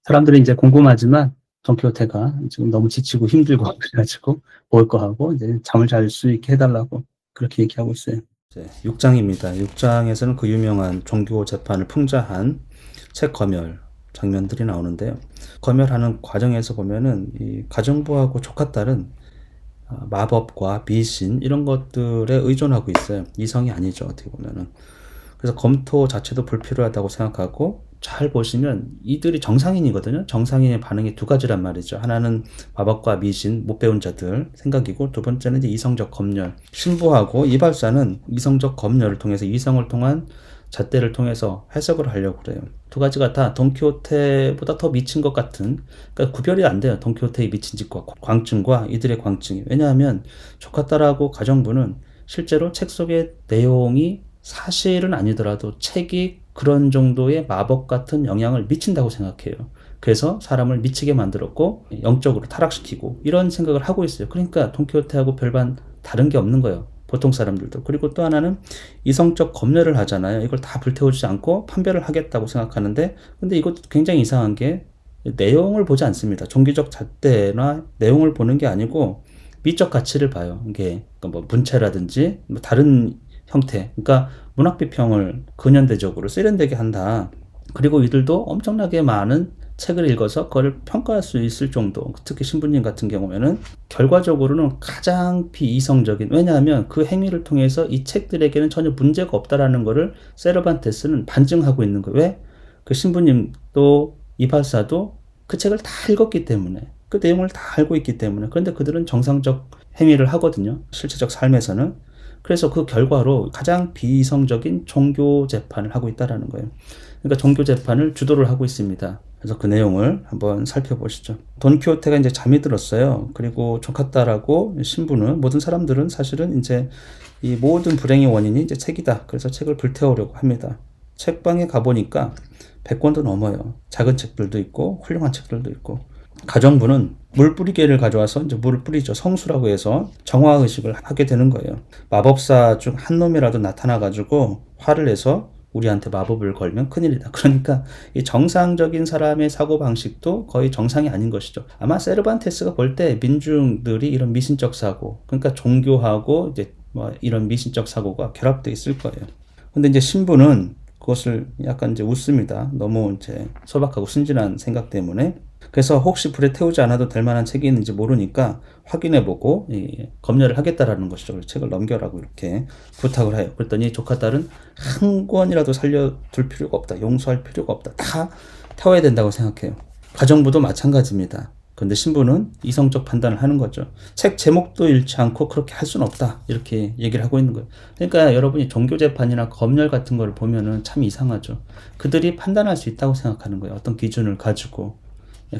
사람들이 이제 궁금하지만 돈키호테가 지금 너무 지치고 힘들고 그래가지고 먹을 거 하고 이제 잠을 잘 수 있게 해달라고 그렇게 얘기하고 있어요. 6장입니다. 6장에서는 그 유명한 종교 재판을 풍자한 책 검열 장면들이 나오는데요. 검열하는 과정에서 보면은 이 가정부하고 조카딸은 마법과 미신 이런 것들에 의존하고 있어요. 이성이 아니죠. 어떻게 보면은. 그래서 검토 자체도 불필요하다고 생각하고 잘 보시면 이들이 정상인이거든요. 정상인의 반응이 두 가지란 말이죠. 하나는 마법과 미신 못 배운 자들 생각이고 두 번째는 이제 이성적 검열. 신부하고 이발사는 이성적 검열을 통해서 이성을 통한 잣대를 통해서 해석을 하려고 그래요. 두 가지가 다 돈키호테보다 더 미친 것 같은, 그러니까 구별이 안 돼요. 돈키호테의 미친 짓과 광증과 이들의 광증이. 왜냐하면 조카딸하고 가정부는 실제로 책 속의 내용이 사실은 아니더라도 책이 그런 정도의 마법 같은 영향을 미친다고 생각해요. 그래서 사람을 미치게 만들었고 영적으로 타락시키고 이런 생각을 하고 있어요. 그러니까 돈키호테하고 별반 다른 게 없는 거예요. 보통 사람들도. 그리고 또 하나는 이성적 검열을 하잖아요. 이걸 다 불태우지 않고 판별을 하겠다고 생각하는데, 근데 이것도 굉장히 이상한 게 내용을 보지 않습니다. 종교적 잣대나 내용을 보는 게 아니고 미적 가치를 봐요. 이게 뭐 문체라든지 뭐 다른 형태, 그러니까 문학 비평을 근현대적으로 세련되게 한다. 그리고 이들도 엄청나게 많은 책을 읽어서 그걸 평가할 수 있을 정도, 특히 신부님 같은 경우에는 결과적으로는 가장 비이성적인, 왜냐하면 그 행위를 통해서 이 책들에게는 전혀 문제가 없다라는 것을 세르반테스는 반증하고 있는 거예요. 왜? 그 신부님도 이발사도 그 책을 다 읽었기 때문에, 그 내용을 다 알고 있기 때문에. 그런데 그들은 정상적 행위를 하거든요, 실체적 삶에서는. 그래서 그 결과로 가장 비이성적인 종교 재판을 하고 있다는 거예요. 그러니까 종교 재판을 주도를 하고 있습니다. 그래서 그 내용을 한번 살펴보시죠. 돈키호테가 이제 잠이 들었어요. 그리고 조카딸하고 신부는, 모든 사람들은 사실은 이제 이 모든 불행의 원인이 이제 책이다. 그래서 책을 불태우려고 합니다. 책방에 가보니까 100권도 넘어요. 작은 책들도 있고 훌륭한 책들도 있고. 가정부는 물 뿌리개를 가져와서 이제 물을 뿌리죠. 성수라고 해서 정화의식을 하게 되는 거예요. 마법사 중 한 놈이라도 나타나가지고 화를 내서 우리한테 마법을 걸면 큰일이다. 그러니까 이 정상적인 사람의 사고방식도 거의 정상이 아닌 것이죠. 아마 세르반테스가 볼 때 민중들이 이런 미신적 사고, 그러니까 종교하고 이제 뭐 이런 미신적 사고가 결합되어 있을 거예요. 근데 이제 신부는 그것을 약간 이제 웃습니다. 너무 이제 소박하고 순진한 생각 때문에. 그래서 혹시 불에 태우지 않아도 될 만한 책이 있는지 모르니까 확인해보고 검열을 하겠다라는 것이죠. 그래서 책을 넘겨라고 이렇게 부탁을 해요. 그랬더니 조카딸은 한 권이라도 살려둘 필요가 없다. 용서할 필요가 없다. 다 태워야 된다고 생각해요. 가정부도 마찬가지입니다. 그런데 신부는 이성적 판단을 하는 거죠. 책 제목도 잃지 않고 그렇게 할 수는 없다. 이렇게 얘기를 하고 있는 거예요. 그러니까 여러분이 종교재판이나 검열 같은 걸 보면은 참 이상하죠. 그들이 판단할 수 있다고 생각하는 거예요. 어떤 기준을 가지고.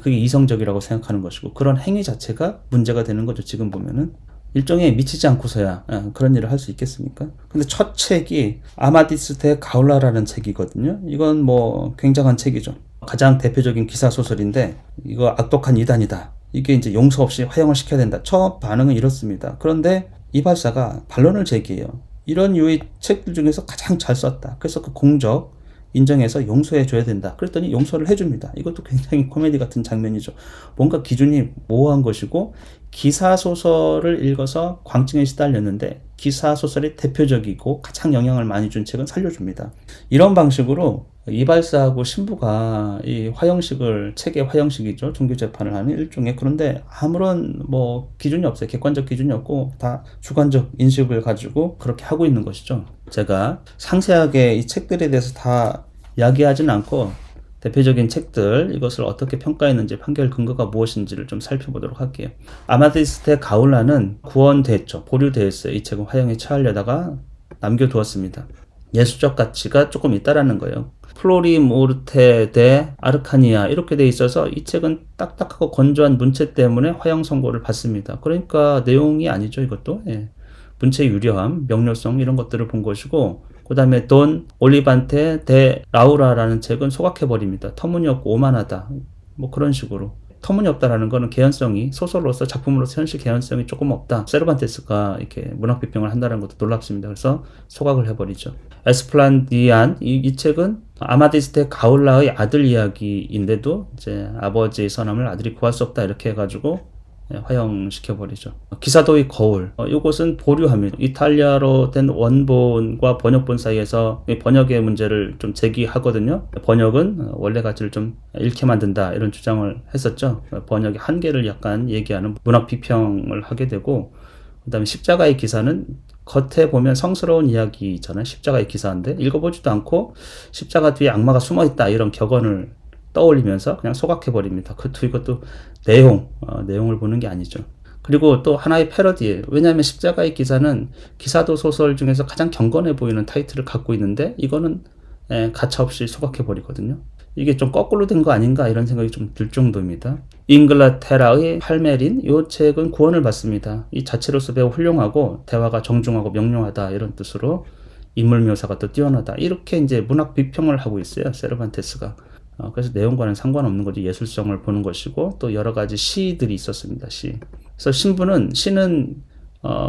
그게 이성적이라고 생각하는 것이고, 그런 행위 자체가 문제가 되는 거죠. 지금 보면은 일종의 미치지 않고서야 그런 일을 할 수 있겠습니까? 근데 첫 책이 아마디스 대 가울라라는 책이거든요. 이건 뭐 굉장한 책이죠. 가장 대표적인 기사 소설인데, 이거 악독한 이단이다, 이게 이제 용서 없이 화형을 시켜야 된다. 첫 반응은 이렇습니다. 그런데 이발사가 반론을 제기해요. 이런 유의 책들 중에서 가장 잘 썼다. 그래서 그 공적 인정해서 용서해 줘야 된다. 그랬더니 용서를 해줍니다. 이것도 굉장히 코미디 같은 장면이죠. 뭔가 기준이 모호한 것이고, 기사소설을 읽어서 광증에 시달렸는데 기사소설이 대표적이고 가장 영향을 많이 준 책은 살려줍니다. 이런 방식으로 이발사하고 신부가 이 화형식을, 책의 화형식이죠, 종교재판을 하는 일종의, 그런데 아무런 뭐 기준이 없어요. 객관적 기준이 없고 다 주관적 인식을 가지고 그렇게 하고 있는 것이죠. 제가 상세하게 이 책들에 대해서 다 이야기하지는 않고 대표적인 책들, 이것을 어떻게 평가했는지, 판결 근거가 무엇인지를 좀 살펴보도록 할게요. 아마디스 대 가울라는 구원됐죠. 보류되었어요. 이 책은 화형에 처하려다가 남겨두었습니다. 예술적 가치가 조금 있다라는 거예요. 플로리모르테 대 아르카니아 이렇게 돼 있어서 이 책은 딱딱하고 건조한 문체 때문에 화형 선고를 받습니다. 그러니까 내용이 아니죠, 이것도. 문체 유려함, 명료성, 이런 것들을 본 것이고, 그 다음에 돈 올리반테 데 라우라라는 책은 소각해버립니다. 터무니없고 오만하다, 뭐 그런 식으로. 터무니없다라는 거는 개연성이, 소설로서 작품으로서 현실 개연성이 조금 없다. 세르반테스가 이렇게 문학 비평을 한다는 것도 놀랍습니다. 그래서 소각을 해버리죠. 에스플란디안, 이 책은 아마디스 대 가울라의 아들 이야기인데도 이제 아버지의 선함을 아들이 구할 수 없다 이렇게 해가지고 화형시켜버리죠. 기사도의 거울, 이것은 보류합니다. 이탈리아로 된 원본과 번역본 사이에서 번역의 문제를 좀 제기하거든요. 번역은 원래 가치를 좀 잃게 만든다, 이런 주장을 했었죠. 번역의 한계를 약간 얘기하는 문학 비평을 하게 되고, 그 다음에 십자가의 기사는 겉에 보면 성스러운 이야기잖아요. 십자가의 기사인데 읽어보지도 않고 십자가 뒤에 악마가 숨어있다, 이런 격언을 떠올리면서 그냥 소각해버립니다. 이것도 내용을 보는 게 아니죠. 그리고 또 하나의 패러디예요. 왜냐하면 십자가의 기사는 기사도 소설 중에서 가장 경건해 보이는 타이틀을 갖고 있는데, 이거는 가차없이 소각해 버리거든요. 이게 좀 거꾸로 된 거 아닌가 이런 생각이 좀 들 정도입니다. 잉글라테라의 팔메린 이 책은 구원을 받습니다. 이 자체로서 매우 훌륭하고 대화가 정중하고 명료하다 이런 뜻으로 인물 묘사가 또 뛰어나다 이렇게 이제 문학 비평을 하고 있어요. 세르반테스가. 그래서 내용과는 상관없는 거지 예술성을 보는 것이고 또 여러 가지 시들이 있었습니다. 시. 그래서 시는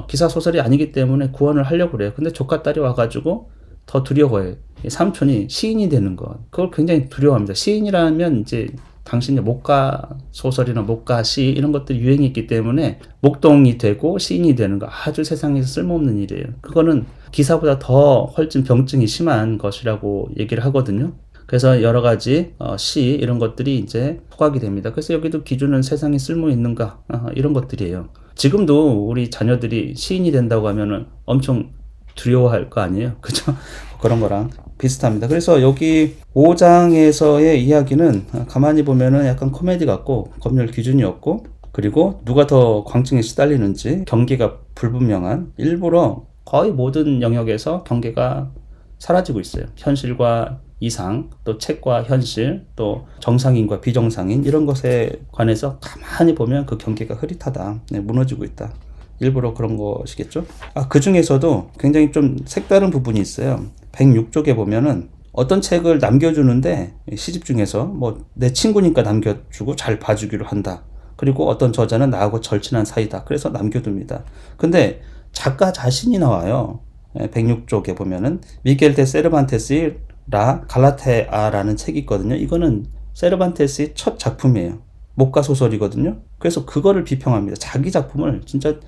기사 소설이 아니기 때문에 구원을 하려고 그래요. 근데 조카 딸이 와가지고 더 두려워해요. 삼촌이 시인이 되는 것. 그걸 굉장히 두려워합니다. 시인이라면 이제 당신의 목가 소설이나 목가 시 이런 것들이 유행했기 때문에 목동이 되고 시인이 되는 거 아주 세상에서 쓸모없는 일이에요. 그거는 기사보다 더 훨씬 병증이 심한 것이라고 얘기를 하거든요. 그래서 여러 가지 시 이런 것들이 이제 포각이 됩니다. 그래서 여기도 기준은 세상에 쓸모 있는가 이런 것들이에요. 지금도 우리 자녀들이 시인이 된다고 하면은 엄청 두려워할 거 아니에요. 그죠? 그런 거랑 비슷합니다. 그래서 여기 5장에서의 이야기는 가만히 보면은 약간 코미디 같고 검열 기준이 없고 그리고 누가 더 광증에 시달리는지 경계가 불분명한 일부러 거의 모든 영역에서 경계가 사라지고 있어요. 현실과 이상, 또 책과 현실, 또 정상인과 비정상인 이런 것에 관해서 가만히 보면 그 경계가 흐릿하다. 무너지고 있다. 일부러 그런 것이겠죠. 그 중에서도 굉장히 좀 색다른 부분이 있어요. 106쪽에 보면은 어떤 책을 남겨주는데 시집 중에서 뭐 내 친구니까 남겨주고 잘 봐주기로 한다. 그리고 어떤 저자는 나하고 절친한 사이다. 그래서 남겨둡니다. 근데 작가 자신이 나와요. 106쪽에 보면은 미겔 데 세르반테스의 라 갈라테아라는 책이 있거든요. 이거는 세르반테스의 첫 작품이에요. 목가 소설이거든요. 그래서 그거를 비평합니다. 자기 작품을 진짜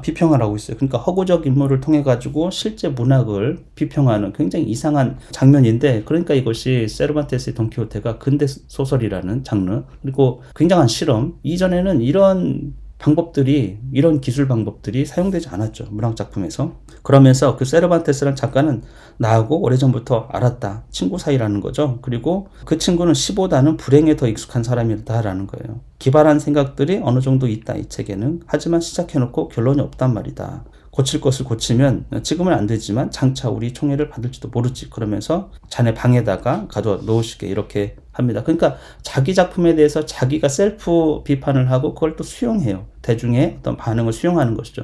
비평을 하고 있어요. 그러니까 허구적 인물을 통해 가지고 실제 문학을 비평하는 굉장히 이상한 장면인데, 그러니까 이것이 세르반테스의 돈키호테가 근대 소설이라는 장르, 그리고 굉장한 실험. 이전에는 이런 방법들이, 이런 기술 방법들이 사용되지 않았죠. 문학 작품에서. 그러면서 그 세르반테스라는 작가는 나하고 오래전부터 알았다. 친구 사이라는 거죠. 그리고 그 친구는 시보다는 불행에 더 익숙한 사람이다라는 거예요. 기발한 생각들이 어느 정도 있다, 이 책에는. 하지만 시작해놓고 결론이 없단 말이다. 고칠 것을 고치면 지금은 안 되지만 장차 우리 총애를 받을지도 모르지. 그러면서 자네 방에다가 가둬 놓으시게 이렇게 합니다. 그러니까 자기 작품에 대해서 자기가 셀프 비판을 하고 그걸 또 수용해요. 대중의 어떤 반응을 수용하는 것이죠.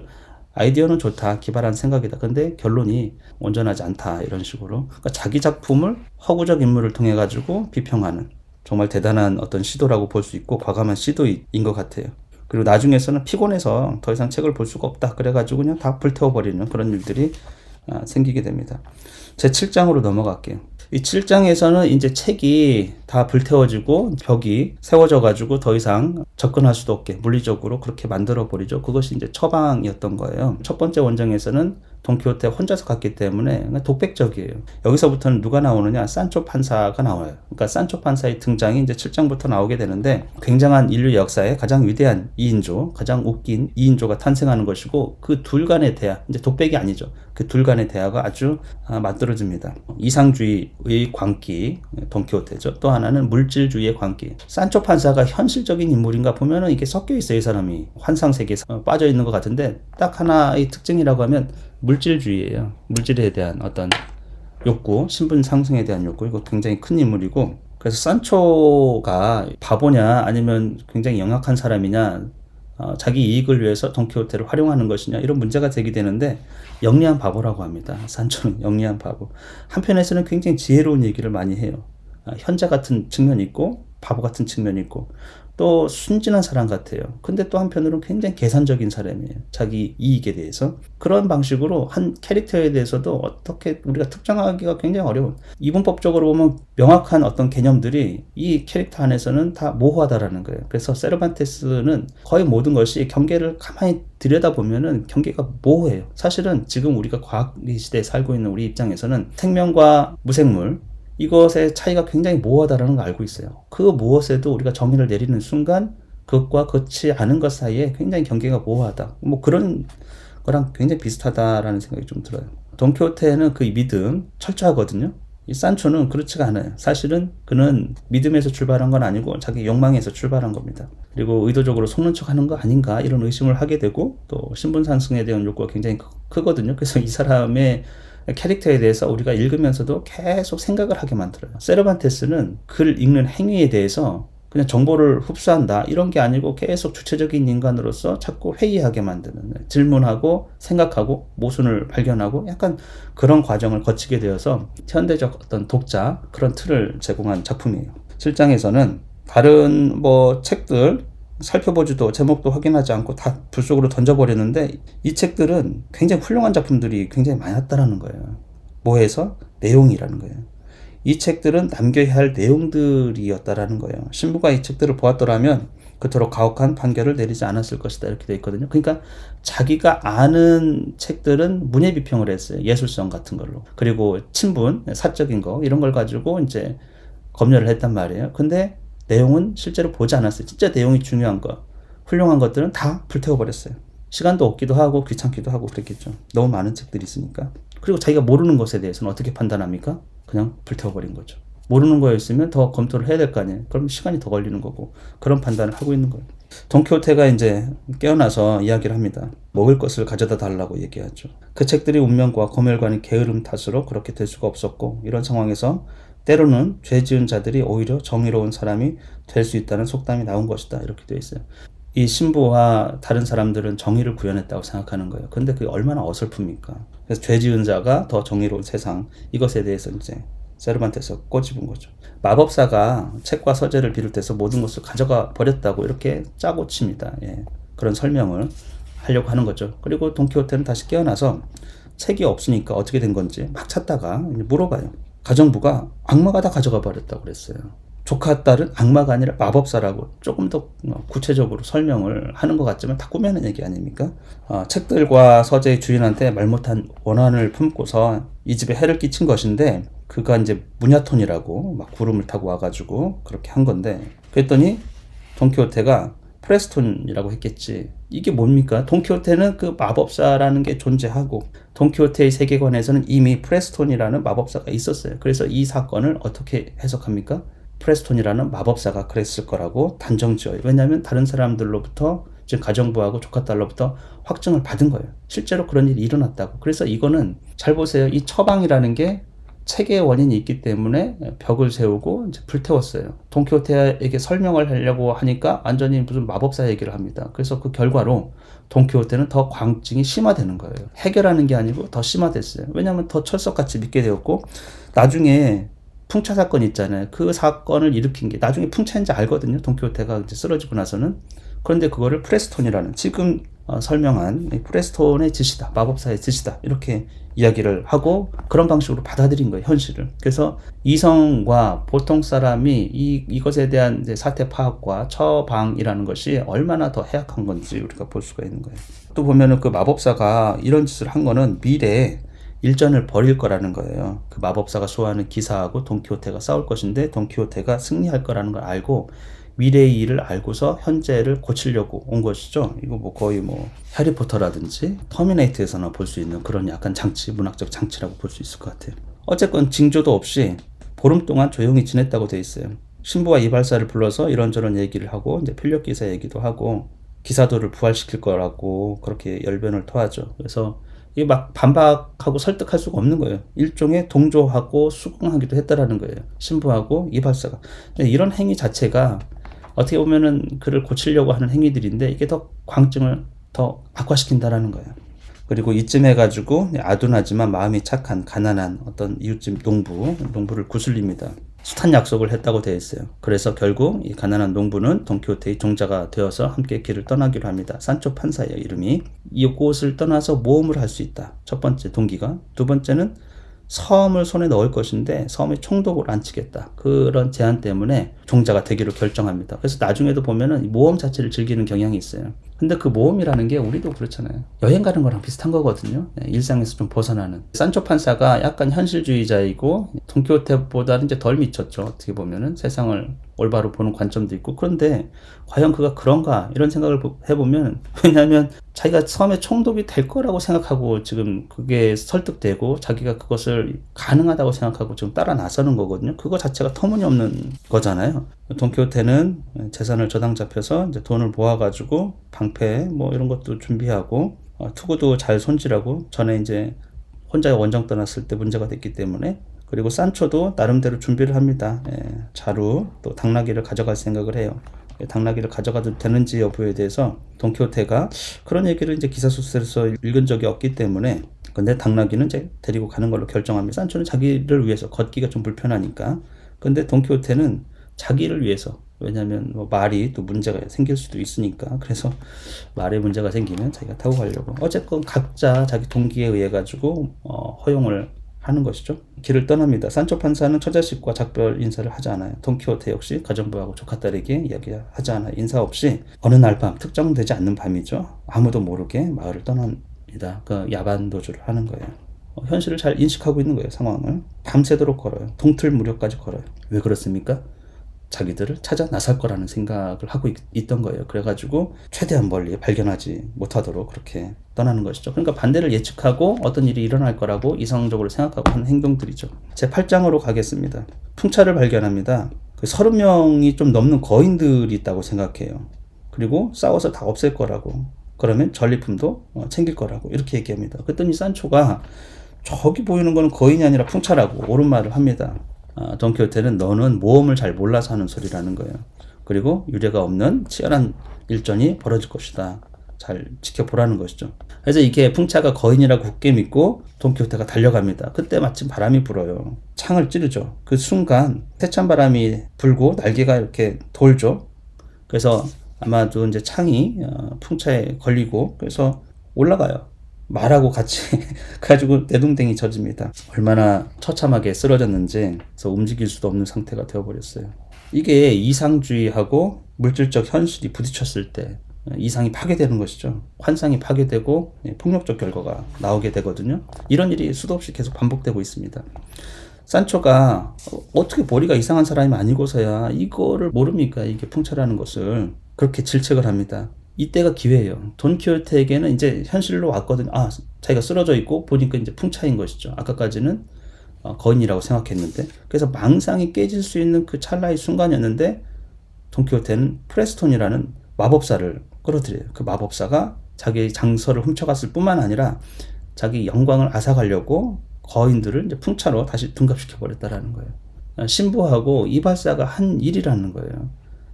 아이디어는 좋다, 기발한 생각이다. 근데 결론이 온전하지 않다, 이런 식으로. 그러니까 자기 작품을 허구적 인물을 통해 가지고 비평하는 정말 대단한 어떤 시도라고 볼 수 있고 과감한 시도인 것 같아요. 그리고 나중에서는 피곤해서 더 이상 책을 볼 수가 없다 그래가지고 그냥 다 불태워버리는 그런 일들이 생기게 됩니다. 제 7장으로 넘어갈게요. 이 7장에서는 이제 책이 다 불태워지고 벽이 세워져가지고 더 이상 접근할 수도 없게 물리적으로 그렇게 만들어버리죠. 그것이 이제 처방이었던 거예요. 첫 번째 원정에서는 돈키호테 혼자서 갔기 때문에 독백적이에요. 여기서부터는 누가 나오느냐? 산초 판사가 나와요. 그러니까 산초 판사의 등장이 이제 7장부터 나오게 되는데, 굉장한 인류 역사의 가장 위대한 2인조, 가장 웃긴 2인조가 탄생하는 것이고, 그 둘 간의 대화, 이제 독백이 아니죠. 그 둘 간의 대화가 아주 맞들어집니다. 이상주의의 광기, 돈키호테죠. 또 하나는 물질주의의 광기. 산초 판사가 현실적인 인물인가 보면은 이게 섞여 있어요. 이 사람이 환상 세계에 빠져 있는 것 같은데, 딱 하나의 특징이라고 하면 물질주의예요. 물질에 대한 어떤 욕구, 신분 상승에 대한 욕구. 이거 굉장히 큰 인물이고, 그래서 산초가 바보냐 아니면 굉장히 영악한 사람이냐, 자기 이익을 위해서 돈키호테를 활용하는 것이냐, 이런 문제가 제기되는데 영리한 바보라고 합니다. 산초는 영리한 바보. 한편에서는 굉장히 지혜로운 얘기를 많이 해요. 현자 같은 측면이 있고 바보 같은 측면이 있고 또 순진한 사람 같아요. 근데 또 한편으로는 굉장히 계산적인 사람이에요. 자기 이익에 대해서. 그런 방식으로 한 캐릭터에 대해서도 어떻게 우리가 특정하기가 굉장히 어려운, 이분법적으로 보면 명확한 어떤 개념들이 이 캐릭터 안에서는 다 모호하다라는 거예요. 그래서 세르반테스는 거의 모든 것이 경계를 가만히 들여다보면은 경계가 모호해요. 사실은 지금 우리가 과학 시대에 살고 있는 우리 입장에서는 생명과 무생물, 이것의 차이가 굉장히 모호하다는 걸 알고 있어요. 그 무엇에도 우리가 정의를 내리는 순간 그것과 그렇지 않은 것 사이에 굉장히 경계가 모호하다. 뭐 그런 거랑 굉장히 비슷하다라는 생각이 좀 들어요. 돈키호테는 그 믿음 철저하거든요. 이 산초는 그렇지가 않아요. 사실은 그는 믿음에서 출발한 건 아니고 자기 욕망에서 출발한 겁니다. 그리고 의도적으로 속는 척 하는 거 아닌가 이런 의심을 하게 되고, 또 신분 상승에 대한 욕구가 굉장히 크거든요. 그래서 이 사람의 캐릭터에 대해서 우리가 읽으면서도 계속 생각을 하게 만들어요. 세르반테스는 글 읽는 행위에 대해서 그냥 정보를 흡수한다 이런 게 아니고 계속 주체적인 인간으로서 자꾸 회의하게 만드는, 질문하고 생각하고 모순을 발견하고 약간 그런 과정을 거치게 되어서 현대적 어떤 독자 그런 틀을 제공한 작품이에요. 7장에서는 다른 책들 살펴보지도 제목도 확인하지 않고 다 불 속으로 던져버리는데, 이 책들은 굉장히 훌륭한 작품들이 굉장히 많았다라는 거예요. 뭐해서? 내용이라는 거예요. 이 책들은 남겨야 할 내용들이었다라는 거예요. 신부가 이 책들을 보았더라면 그토록 가혹한 판결을 내리지 않았을 것이다 이렇게 되어 있거든요. 그러니까 자기가 아는 책들은 문예비평을 했어요. 예술성 같은 걸로. 그리고 친분, 사적인 거 이런 걸 가지고 이제 검열을 했단 말이에요. 근데 내용은 실제로 보지 않았어요. 진짜 내용이 중요한 거, 훌륭한 것들은 다 불태워버렸어요. 시간도 없기도 하고 귀찮기도 하고 그랬겠죠. 너무 많은 책들이 있으니까. 그리고 자기가 모르는 것에 대해서는 어떻게 판단합니까? 그냥 불태워버린 거죠. 모르는 거였으면 더 검토를 해야 될 거 아니에요. 그럼 시간이 더 걸리는 거고, 그런 판단을 하고 있는 거예요. 돈키호테가 이제 깨어나서 이야기를 합니다. 먹을 것을 가져다 달라고 얘기하죠. 그 책들이 운명과 고멸관이 게으름 탓으로 그렇게 될 수가 없었고, 이런 상황에서 때로는 죄 지은 자들이 오히려 정의로운 사람이 될 수 있다는 속담이 나온 것이다 이렇게 되어 있어요. 이 신부와 다른 사람들은 정의를 구현했다고 생각하는 거예요. 근데 그게 얼마나 어설픕니까? 그래서 죄 지은 자가 더 정의로운 세상, 이것에 대해서 이제 세르반테스가 꼬집은 거죠. 마법사가 책과 서재를 비롯해서 모든 것을 가져가 버렸다고 이렇게 짜고 칩니다. 예. 그런 설명을 하려고 하는 거죠. 그리고 돈키호테는 다시 깨어나서 책이 없으니까 어떻게 된 건지 막 찾다가 물어봐요. 가정부가 악마가 다 가져가 버렸다고 그랬어요. 조카 딸은 악마가 아니라 마법사라고 조금 더 구체적으로 설명을 하는 것 같지만 다 꾸며낸 얘기 아닙니까? 책들과 서재의 주인한테 말 못한 원한을 품고서 이 집에 해를 끼친 것인데, 그가 이제 무냐톤이라고 막 구름을 타고 와가지고 그렇게 한 건데, 그랬더니 돈키호테가 프레스톤이라고 했겠지. 이게 뭡니까? 돈키호테는 그 마법사라는 게 존재하고, 돈키호테의 세계관에서는 이미 프레스톤이라는 마법사가 있었어요. 그래서 이 사건을 어떻게 해석합니까? 프레스톤이라는 마법사가 그랬을 거라고 단정지어요. 왜냐하면 다른 사람들로부터, 지금 가정부하고 조카딸로부터 확증을 받은 거예요. 실제로 그런 일이 일어났다고. 그래서 이거는 잘 보세요. 이 처방이라는 게 책의 원인이 있기 때문에 벽을 세우고 이제 불태웠어요. 돈키호테에게 설명을 하려고 하니까 완전히 무슨 마법사 얘기를 합니다. 그래서 그 결과로 돈키호테는 더 광증이 심화되는 거예요. 해결하는 게 아니고 더 심화됐어요. 왜냐하면 더 철석같이 믿게 되었고, 나중에 풍차 사건 있잖아요. 그 사건을 일으킨 게 나중에 풍차인지 알거든요. 돈키호테가 이제 쓰러지고 나서는. 그런데 그거를 프레스톤이라는, 지금 설명한 프레스톤의 짓이다, 마법사의 짓이다 이렇게 이야기를 하고 그런 방식으로 받아들인 거예요, 현실을. 그래서 이성과 보통 사람이 이것에 대한 이제 사태 파악과 처방이라는 것이 얼마나 더 해악한 건지 우리가 볼 수가 있는 거예요. 또 보면은 그 마법사가 이런 짓을 한 거는 미래에 일전을 벌일 거라는 거예요. 그 마법사가 소화하는 기사하고 돈키호테가 싸울 것인데 돈키호테가 승리할 거라는 걸 알고 미래의 일을 알고서 현재를 고치려고 온 것이죠. 이거 거의 해리포터라든지 터미네이터에서나 볼 수 있는 그런 약간 장치, 문학적 장치라고 볼 수 있을 것 같아요. 어쨌건 징조도 없이 보름 동안 조용히 지냈다고 돼 있어요. 신부와 이발사를 불러서 이런저런 얘기를 하고 이제 필력 기사 얘기도 하고 기사도를 부활시킬 거라고 그렇게 열변을 토하죠. 그래서 이게 막 반박하고 설득할 수가 없는 거예요. 일종의 동조하고 수긍하기도 했다라는 거예요. 신부하고 이발사가. 이런 행위 자체가 어떻게 보면은 그를 고치려고 하는 행위들인데, 이게 더 광증을 더 악화시킨다라는 거예요. 그리고 이쯤 해가지고 아둔하지만 마음이 착한 가난한 어떤 이웃집 농부를 구슬립니다. 숱한 약속을 했다고 되어 있어요. 그래서 결국 이 가난한 농부는 돈키호테의 종자가 되어서 함께 길을 떠나기로 합니다. 산초 판사예요, 이름이. 이곳을 떠나서 모험을 할 수 있다. 첫 번째 동기가. 두 번째는 섬을 손에 넣을 것인데 섬에 총독을 안 치겠다. 그런 제한 때문에 종자가 되기로 결정합니다. 그래서 나중에도 보면은 모험 자체를 즐기는 경향이 있어요. 근데 그 모험이라는 게 우리도 그렇잖아요. 여행 가는 거랑 비슷한 거거든요. 일상에서 좀 벗어나는. 산초 판사가 약간 현실주의자이고 돈키호테보다는 이제 덜 미쳤죠. 어떻게 보면은 세상을 올바로 보는 관점도 있고. 그런데 과연 그가 그런가 이런 생각을 해보면, 왜냐하면 자기가 섬의 총독이 될 거라고 생각하고 지금 그게 설득되고 자기가 그것을 가능하다고 생각하고 지금 따라 나서는 거거든요. 그거 자체가 터무니없는 거잖아요. 돈키호테는 재산을 저당 잡혀서 이제 돈을 모아가지고 방패 이런 것도 준비하고 투구도 잘 손질하고, 전에 이제 혼자 원정 떠났을 때 문제가 됐기 때문에. 그리고 산초도 나름대로 준비를 합니다. 자루 또 당나귀를 가져갈 생각을 해요. 당나귀를 가져가도 되는지 여부에 대해서 돈키호테가 그런 얘기를 이제 기사 소설에서 읽은 적이 없기 때문에, 근데 당나귀는 이제 데리고 가는 걸로 결정합니다. 산초는 자기를 위해서 걷기가 좀 불편하니까. 근데 돈키호테는 자기를 위해서, 왜냐하면 뭐 말이 또 문제가 생길 수도 있으니까, 그래서 말에 문제가 생기면 자기가 타고 가려고, 어쨌건 각자 자기 동기에 의해 가지고 허용을 하는 것이죠. 길을 떠납니다. 산초 판사는 처자식과 작별 인사를 하지 않아요. 돈키호테 역시 가정부하고 조카딸에게 이야기하지 않아요. 인사 없이 어느 날 밤, 특정되지 않는 밤이죠, 아무도 모르게 마을을 떠납니다. 그 야반 도주를 하는 거예요. 현실을 잘 인식하고 있는 거예요. 상황을 밤새도록 걸어요. 동틀 무렵까지 걸어요. 왜 그렇습니까? 자기들을 찾아 나설 거라는 생각을 하고 있던 거예요. 그래가지고 최대한 멀리 발견하지 못하도록 그렇게 떠나는 것이죠. 그러니까 반대를 예측하고 어떤 일이 일어날 거라고 이성적으로 생각하고 하는 행동들이죠. 제 8장으로 가겠습니다. 풍차를 발견합니다. 30명이 좀 넘는 거인들이 있다고 생각해요. 그리고 싸워서 다 없앨 거라고, 그러면 전리품도 챙길 거라고 이렇게 얘기합니다. 그랬더니 산초가 저기 보이는 거는 거인이 아니라 풍차라고 옳은 말을 합니다. 돈키호테는 너는 모험을 잘 몰라서 하는 소리라는 거예요. 그리고 유례가 없는 치열한 일전이 벌어질 것이다. 잘 지켜보라는 것이죠. 그래서 이게 풍차가 거인이라고 굳게 믿고 돈키호테가 달려갑니다. 그때 마침 바람이 불어요. 창을 찌르죠. 그 순간 세찬 바람이 불고 날개가 이렇게 돌죠. 그래서 아마도 이제 창이 풍차에 걸리고 그래서 올라가요. 말하고 같이 가지고 내동댕이 젖습니다. 얼마나 처참하게 쓰러졌는지, 그래서 움직일 수도 없는 상태가 되어버렸어요. 이게 이상주의하고 물질적 현실이 부딪혔을 때 이상이 파괴되는 것이죠. 환상이 파괴되고 폭력적 결과가 나오게 되거든요. 이런 일이 수도 없이 계속 반복되고 있습니다. 산초가 어떻게 머리가 이상한 사람이 아니고서야 이거를 모릅니까? 이게 풍차라는 것을. 그렇게 질책을 합니다. 이때가 기회예요. 돈키호테에게는 이제 현실로 왔거든요. 자기가 쓰러져 있고 보니까 이제 풍차인 것이죠. 아까까지는 거인이라고 생각했는데. 그래서 망상이 깨질 수 있는 그 찰나의 순간이었는데, 돈키호테는 프레스톤이라는 마법사를 끌어들여요. 그 마법사가 자기 장서를 훔쳐갔을 뿐만 아니라 자기 영광을 앗아가려고 거인들을 이제 풍차로 다시 둔갑시켜 버렸다라는 거예요. 신부하고 이발사가 한 일이라는 거예요.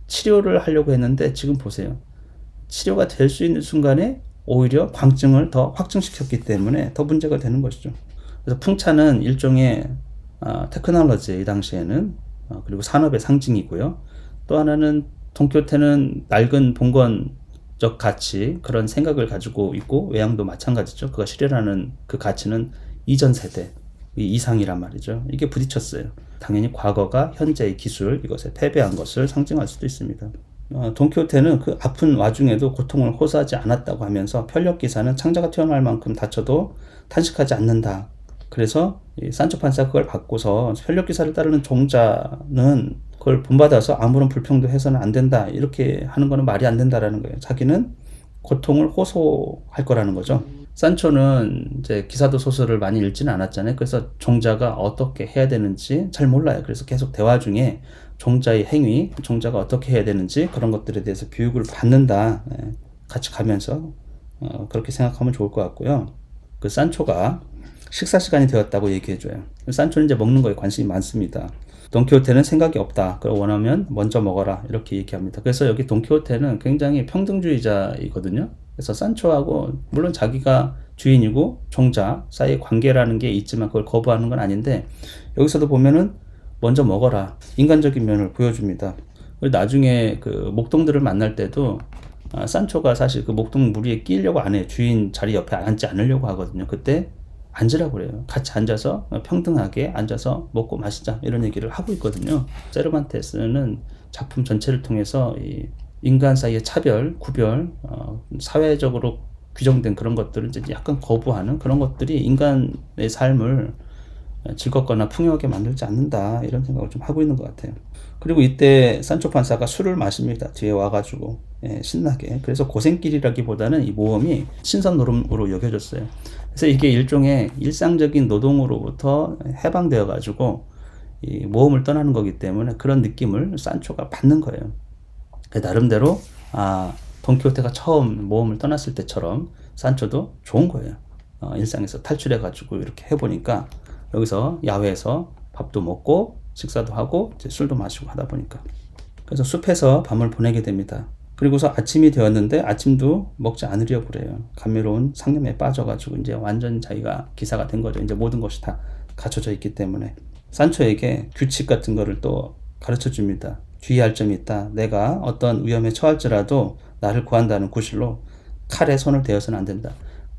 치료를 하려고 했는데 지금 보세요. 치료가 될 수 있는 순간에 오히려 광증을 더 확증시켰기 때문에 더 문제가 되는 것이죠. 그래서 풍차는 일종의 테크놀로지, 이 당시에는 그리고 산업의 상징이고요. 또 하나는 돈키호테는 낡은 봉건적 가치, 그런 생각을 가지고 있고, 외양도 마찬가지죠. 그가 실현하는 그 가치는 이전 세대 이상이란 말이죠. 이게 부딪혔어요. 당연히 과거가 현재의 기술, 이것에 패배한 것을 상징할 수도 있습니다. 돈키호테는 그 아픈 와중에도 고통을 호소하지 않았다고 하면서, 편력기사는 창자가 튀어나올 만큼 다쳐도 탄식하지 않는다. 그래서 산초 판사가 그걸 받고서 편력기사를 따르는 종자는 그걸 본받아서 아무런 불평도 해서는 안 된다, 이렇게 하는 거는 말이 안 된다라는 거예요. 자기는 고통을 호소할 거라는 거죠. 산초는 이제 기사도 소설을 많이 읽지는 않았잖아요. 그래서 종자가 어떻게 해야 되는지 잘 몰라요. 그래서 계속 대화 중에 종자의 행위, 종자가 어떻게 해야 되는지 그런 것들에 대해서 교육을 받는다. 같이 가면서 그렇게 생각하면 좋을 것 같고요. 그 산초가 식사 시간이 되었다고 얘기해줘요. 산초는 이제 먹는 거에 관심이 많습니다. 돈키호테는 생각이 없다. 그걸 원하면 먼저 먹어라, 이렇게 얘기합니다. 그래서 여기 돈키호테는 굉장히 평등주의자이거든요. 그래서 산초하고 물론 자기가 주인이고 종자 사이의 관계라는 게 있지만 그걸 거부하는 건 아닌데, 여기서도 보면은 먼저 먹어라, 인간적인 면을 보여줍니다. 나중에 그 목동들을 만날 때도 산초가 사실 그 목동 무리에 끼려고 안 해요. 주인 자리 옆에 앉지 않으려고 하거든요. 그때 앉으라고 그래요. 같이 앉아서 평등하게 앉아서 먹고 마시자, 이런 얘기를 하고 있거든요. 세르반테스는 작품 전체를 통해서 이 인간 사이의 차별, 구별, 사회적으로 규정된 그런 것들을 이제 약간 거부하는 그런 것들이 인간의 삶을 즐겁거나 풍요하게 만들지 않는다, 이런 생각을 좀 하고 있는 것 같아요. 그리고 이때 산초 판사가 술을 마십니다. 뒤에 와가지고 신나게. 그래서 고생길이라기보다는 이 모험이 신선 노름으로 여겨졌어요. 그래서 이게 일종의 일상적인 노동으로부터 해방되어 가지고 이 모험을 떠나는 거기 때문에 그런 느낌을 산초가 받는 거예요. 나름대로 돈키호테가 처음 모험을 떠났을 때처럼 산초도 좋은 거예요. 일상에서 탈출해가지고 이렇게 해보니까 여기서 야외에서 밥도 먹고 식사도 하고 이제 술도 마시고 하다 보니까 그래서 숲에서 밤을 보내게 됩니다. 그리고서 아침이 되었는데 아침도 먹지 않으려고 그래요. 감미로운 상념에 빠져가지고 이제 완전 자기가 기사가 된 거죠. 이제 모든 것이 다 갖춰져 있기 때문에 산초에게 규칙 같은 거를 또 가르쳐 줍니다. 주의할 점이 있다. 내가 어떤 위험에 처할지라도 나를 구한다는 구실로 칼에 손을 대어서는 안 된다.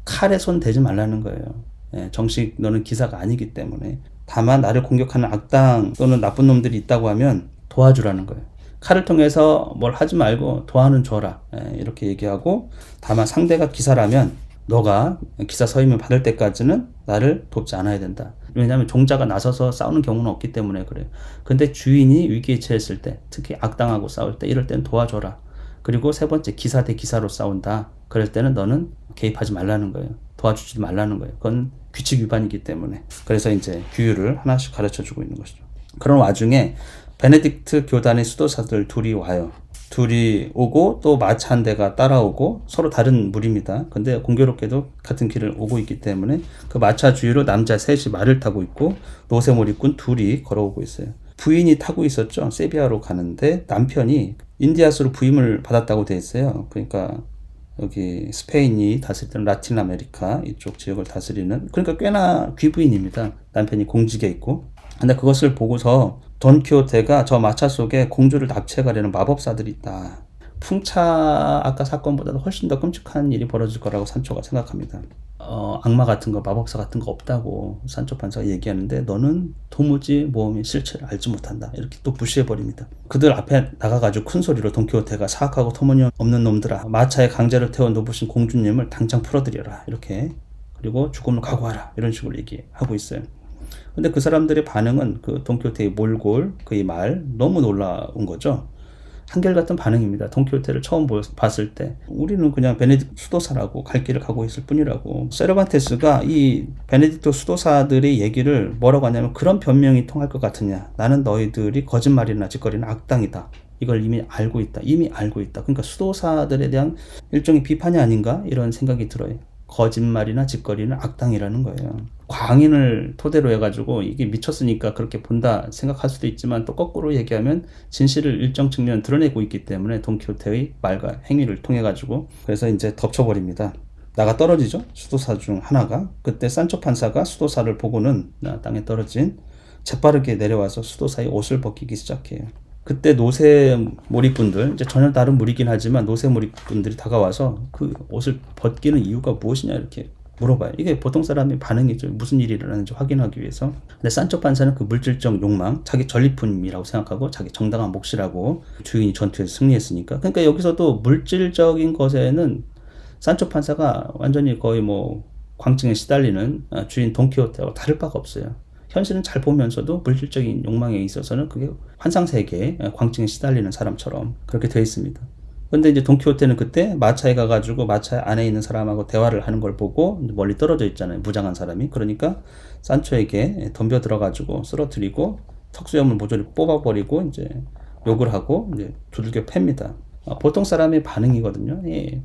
칼에 손 대지 말라는 거예요. 정식 너는 기사가 아니기 때문에. 다만 나를 공격하는 악당 또는 나쁜 놈들이 있다고 하면 도와주라는 거예요. 칼을 통해서 뭘 하지 말고 도와는 줘라. 이렇게 얘기하고 다만 상대가 기사라면 너가 기사 서임을 받을 때까지는 나를 돕지 않아야 된다. 왜냐하면 종자가 나서서 싸우는 경우는 없기 때문에 그래요. 근데 주인이 위기에 처했을 때, 특히 악당하고 싸울 때 이럴 때는 도와줘라. 그리고 세 번째, 기사 대 기사로 싸운다. 그럴 때는 너는 개입하지 말라는 거예요. 도와주지 말라는 거예요. 그건 규칙 위반이기 때문에. 그래서 이제 규율을 하나씩 가르쳐 주고 있는 것이죠. 그런 와중에 베네딕트 교단의 수도사들 둘이 와요. 둘이 오고 또 마차 한 대가 따라오고 서로 다른 무리입니다. 근데 공교롭게도 같은 길을 오고 있기 때문에 그 마차 주위로 남자 셋이 말을 타고 있고 노새머리꾼 둘이 걸어오고 있어요. 부인이 타고 있었죠. 세비야로 가는데 남편이 인디아스로 부임을 받았다고 돼 있어요. 그러니까 여기 스페인이 다스리던 라틴 아메리카 이쪽 지역을 다스리는, 그러니까 꽤나 귀부인입니다. 남편이 공직에 있고. 근데 그것을 보고서 돈키호테가 저 마차 속에 공주를 납치해가려는 마법사들이 있다. 풍차 아까 사건보다도 훨씬 더 끔찍한 일이 벌어질 거라고 산초가 생각합니다. 악마 같은 거, 마법사 같은 거 없다고 산초 판사가 얘기하는데 너는 도무지 모험의 실체를 알지 못한다. 이렇게 또 무시해버립니다. 그들 앞에 나가가지고 큰 소리로 돈키호테가 사악하고 터무니없는 놈들아, 마차에 강제로 태워 놓으신 공주님을 당장 풀어드려라. 이렇게, 그리고 죽음을 각오하라. 이런 식으로 얘기하고 있어요. 근데 그 사람들의 반응은 그 돈키호테의 몰골, 그의 말 너무 놀라운 거죠. 한결같은 반응입니다. 돈키호테를 처음 봤을 때 우리는 그냥 베네딕토 수도사라고 갈 길을 가고 있을 뿐이라고. 세르반테스가 이 베네딕토 수도사들의 얘기를 뭐라고 하냐면 그런 변명이 통할 것 같으냐. 나는 너희들이 거짓말이나 짓거리는 악당이다. 이걸 이미 알고 있다. 이미 알고 있다. 그러니까 수도사들에 대한 일종의 비판이 아닌가 이런 생각이 들어요. 거짓말이나 짓거리는 악당이라는 거예요. 광인을 토대로 해가지고 이게 미쳤으니까 그렇게 본다 생각할 수도 있지만 또 거꾸로 얘기하면 진실을 일정 측면 드러내고 있기 때문에 돈키호테의 말과 행위를 통해 가지고 그래서 이제 덮쳐버립니다. 나가 떨어지죠. 수도사 중 하나가. 그때 산초 판사가 수도사를 보고는 땅에 떨어진 재빠르게 내려와서 수도사의 옷을 벗기기 시작해요. 그때 노새 몰입분들, 이제 전혀 다른 무리긴 하지만 노새 몰입분들이 다가와서 그 옷을 벗기는 이유가 무엇이냐 이렇게 물어봐요. 이게 보통 사람의 반응이죠. 무슨 일이 일어나는지 확인하기 위해서. 근데 산초 판사는 그 물질적 욕망, 자기 전리품이라고 생각하고 자기 정당한 몫이라고, 주인이 전투에서 승리했으니까. 그러니까 여기서도 물질적인 것에는 산초 판사가 완전히 거의 뭐 광증에 시달리는 주인 돈키호테와 다를 바가 없어요. 현실은 잘 보면서도 물질적인 욕망에 있어서는 그게 환상세계에 광증에 시달리는 사람처럼 그렇게 되어 있습니다. 근데 이제 돈키호테는 그때 마차에 가가지고 마차 안에 있는 사람하고 대화를 하는 걸 보고 멀리 떨어져 있잖아요. 무장한 사람이. 그러니까 산초에게 덤벼 들어가지고 쓰러뜨리고 턱수염을 모조리 뽑아버리고 이제 욕을 하고 이제 두들겨 팹니다. 보통 사람의 반응이거든요. 예.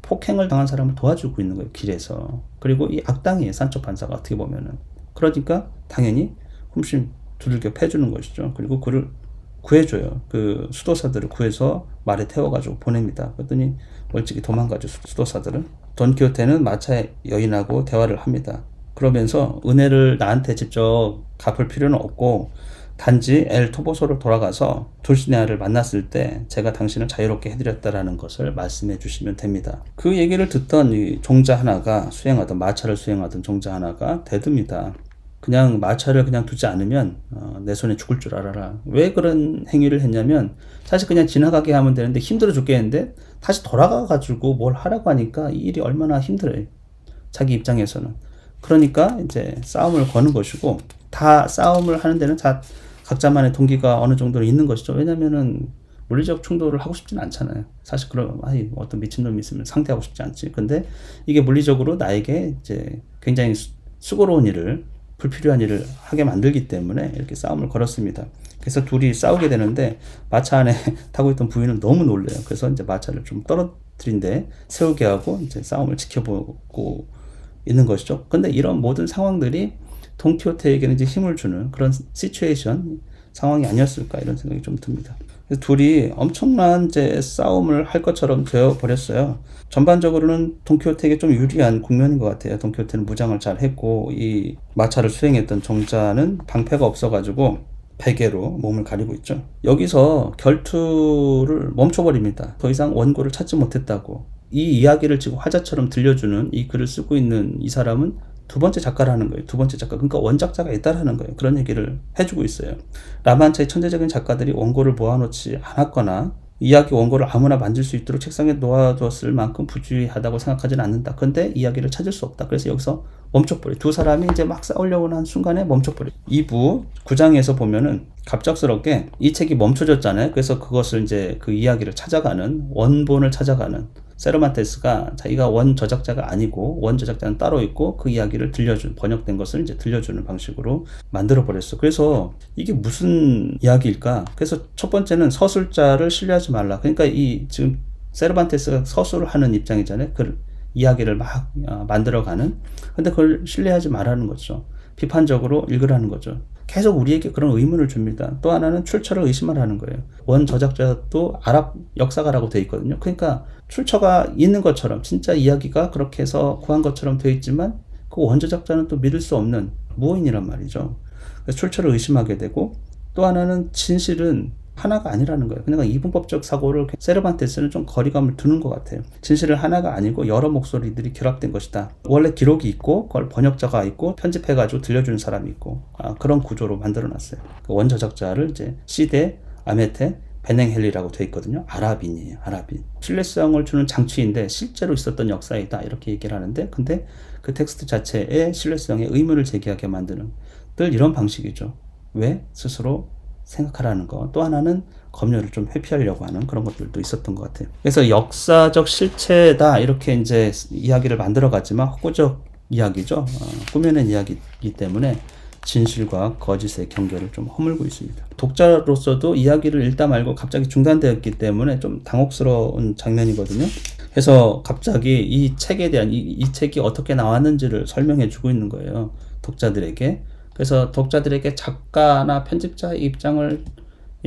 폭행을 당한 사람을 도와주고 있는 거예요. 길에서. 그리고 이 악당이에요. 산초 판사가 어떻게 보면은. 그러니까 당연히 훔심 두들겨 패주는 것이죠. 그리고 그를 구해줘요. 그 수도사들을 구해서 말에 태워가지고 보냅니다. 그랬더니 멀찍이 도망가죠. 수도사들은. 돈키호테는 마차의 여인하고 대화를 합니다. 그러면서 은혜를 나한테 직접 갚을 필요는 없고 단지 엘 토보소로 돌아가서 돌시네아를 만났을 때 제가 당신을 자유롭게 해드렸다라는 것을 말씀해 주시면 됩니다. 그 얘기를 듣던 이 종자 하나가 마차를 수행하던 종자 하나가 대듭니다. 그냥 마차를 그냥 두지 않으면 내 손에 죽을 줄 알아라. 왜 그런 행위를 했냐면 사실 그냥 지나가게 하면 되는데 힘들어 죽겠는데 다시 돌아가가지고 뭘 하라고 하니까 이 일이 얼마나 힘들어요. 자기 입장에서는. 그러니까 이제 싸움을 거는 것이고, 다 싸움을 하는 데는 다 각자만의 동기가 어느 정도는 있는 것이죠. 왜냐면은 물리적 충돌을 하고 싶진 않잖아요. 사실 그런 어떤 미친놈이 있으면 상대하고 싶지 않지. 근데 이게 물리적으로 나에게 이제 굉장히 수고로운 일을, 불필요한 일을 하게 만들기 때문에 이렇게 싸움을 걸었습니다. 그래서 둘이 싸우게 되는데 마차 안에 타고 있던 부인은 너무 놀래요. 그래서 이제 마차를 좀 떨어뜨린 데 세우게 하고 이제 싸움을 지켜보고 있는 것이죠. 근데 이런 모든 상황들이 돈키호테에게는 이제 힘을 주는 그런 시츄에이션 상황이 아니었을까 이런 생각이 좀 듭니다. 그래서 둘이 엄청난 이제 싸움을 할 것처럼 되어 버렸어요. 전반적으로는 돈키호테에게 좀 유리한 국면인 것 같아요. 돈키호테는 무장을 잘 했고 이 마차를 수행했던 정자는 방패가 없어가지고 베개로 몸을 가리고 있죠. 여기서 결투를 멈춰버립니다. 더 이상 원고를 찾지 못했다고. 이 이야기를 지금 화자처럼 들려주는 이 글을 쓰고 있는 이 사람은 두 번째 작가라는 거예요. 두 번째 작가. 그러니까 원작자가 있다라는 거예요. 그런 얘기를 해주고 있어요. 라만차의 천재적인 작가들이 원고를 모아놓지 않았거나 이야기 원고를 아무나 만질 수 있도록 책상에 놓아두었을 만큼 부주의하다고 생각하지는 않는다. 근데 이야기를 찾을 수 없다. 그래서 여기서 멈춰버려. 두 사람이 이제 막 싸우려고 하는 순간에 멈춰버려. 2부 9장에서 보면은 갑작스럽게 이 책이 멈춰졌잖아요. 그래서 그것을 이제 그 이야기를 찾아가는 원본을 찾아가는 세르반테스가 자기가 원 저작자가 아니고 원 저작자는 따로 있고 그 이야기를 번역된 것을 이제 들려주는 방식으로 만들어 버렸어. 그래서 이게 무슨 이야기일까? 그래서 첫 번째는 서술자를 신뢰하지 말라. 그러니까 이 지금 세르반테스가 서술을 하는 입장이잖아요. 그 이야기를 막 만들어가는. 근데 그걸 신뢰하지 말라는 거죠. 비판적으로 읽으라는 거죠. 계속 우리에게 그런 의문을 줍니다. 또 하나는 출처를 의심하라는 거예요. 원 저작자도 아랍 역사가라고 되어 있거든요. 그러니까 출처가 있는 것처럼 진짜 이야기가 그렇게 해서 구한 것처럼 되어 있지만 그 원 저작자는 또 믿을 수 없는 무어인이란 말이죠. 그래서 출처를 의심하게 되고 또 하나는 진실은 하나가 아니라는 거예요. 그러니까 이분법적 사고를 세르반테스는 좀 거리감을 두는 것 같아요. 진실은 하나가 아니고 여러 목소리들이 결합된 것이다. 원래 기록이 있고 그걸 번역자가 있고 편집해가지고 들려주는 사람이 있고 그런 구조로 만들어놨어요. 그 원저작자를 이제 시데 아메테 베냉헬리라고 되어 있거든요. 아랍인이에요. 아랍인. 신뢰성을 주는 장치인데 실제로 있었던 역사이다 이렇게 얘기를 하는데 근데 그 텍스트 자체의 신뢰성에 의문을 제기하게 만드는 늘 이런 방식이죠. 왜? 스스로 생각하라는 거. 또 하나는 검열을 좀 회피하려고 하는 그런 것들도 있었던 것 같아요. 그래서 역사적 실체다 이렇게 이제 이야기를 만들어갔지만 허구적 이야기죠. 꾸며낸 이야기이기 때문에 진실과 거짓의 경계를 좀 허물고 있습니다. 독자로서도 이야기를 읽다 말고 갑자기 중단되었기 때문에 좀 당혹스러운 장면이거든요. 그래서 갑자기 이 책에 대한 이 책이 어떻게 나왔는지를 설명해 주고 있는 거예요. 독자들에게. 그래서 독자들에게 작가나 편집자의 입장을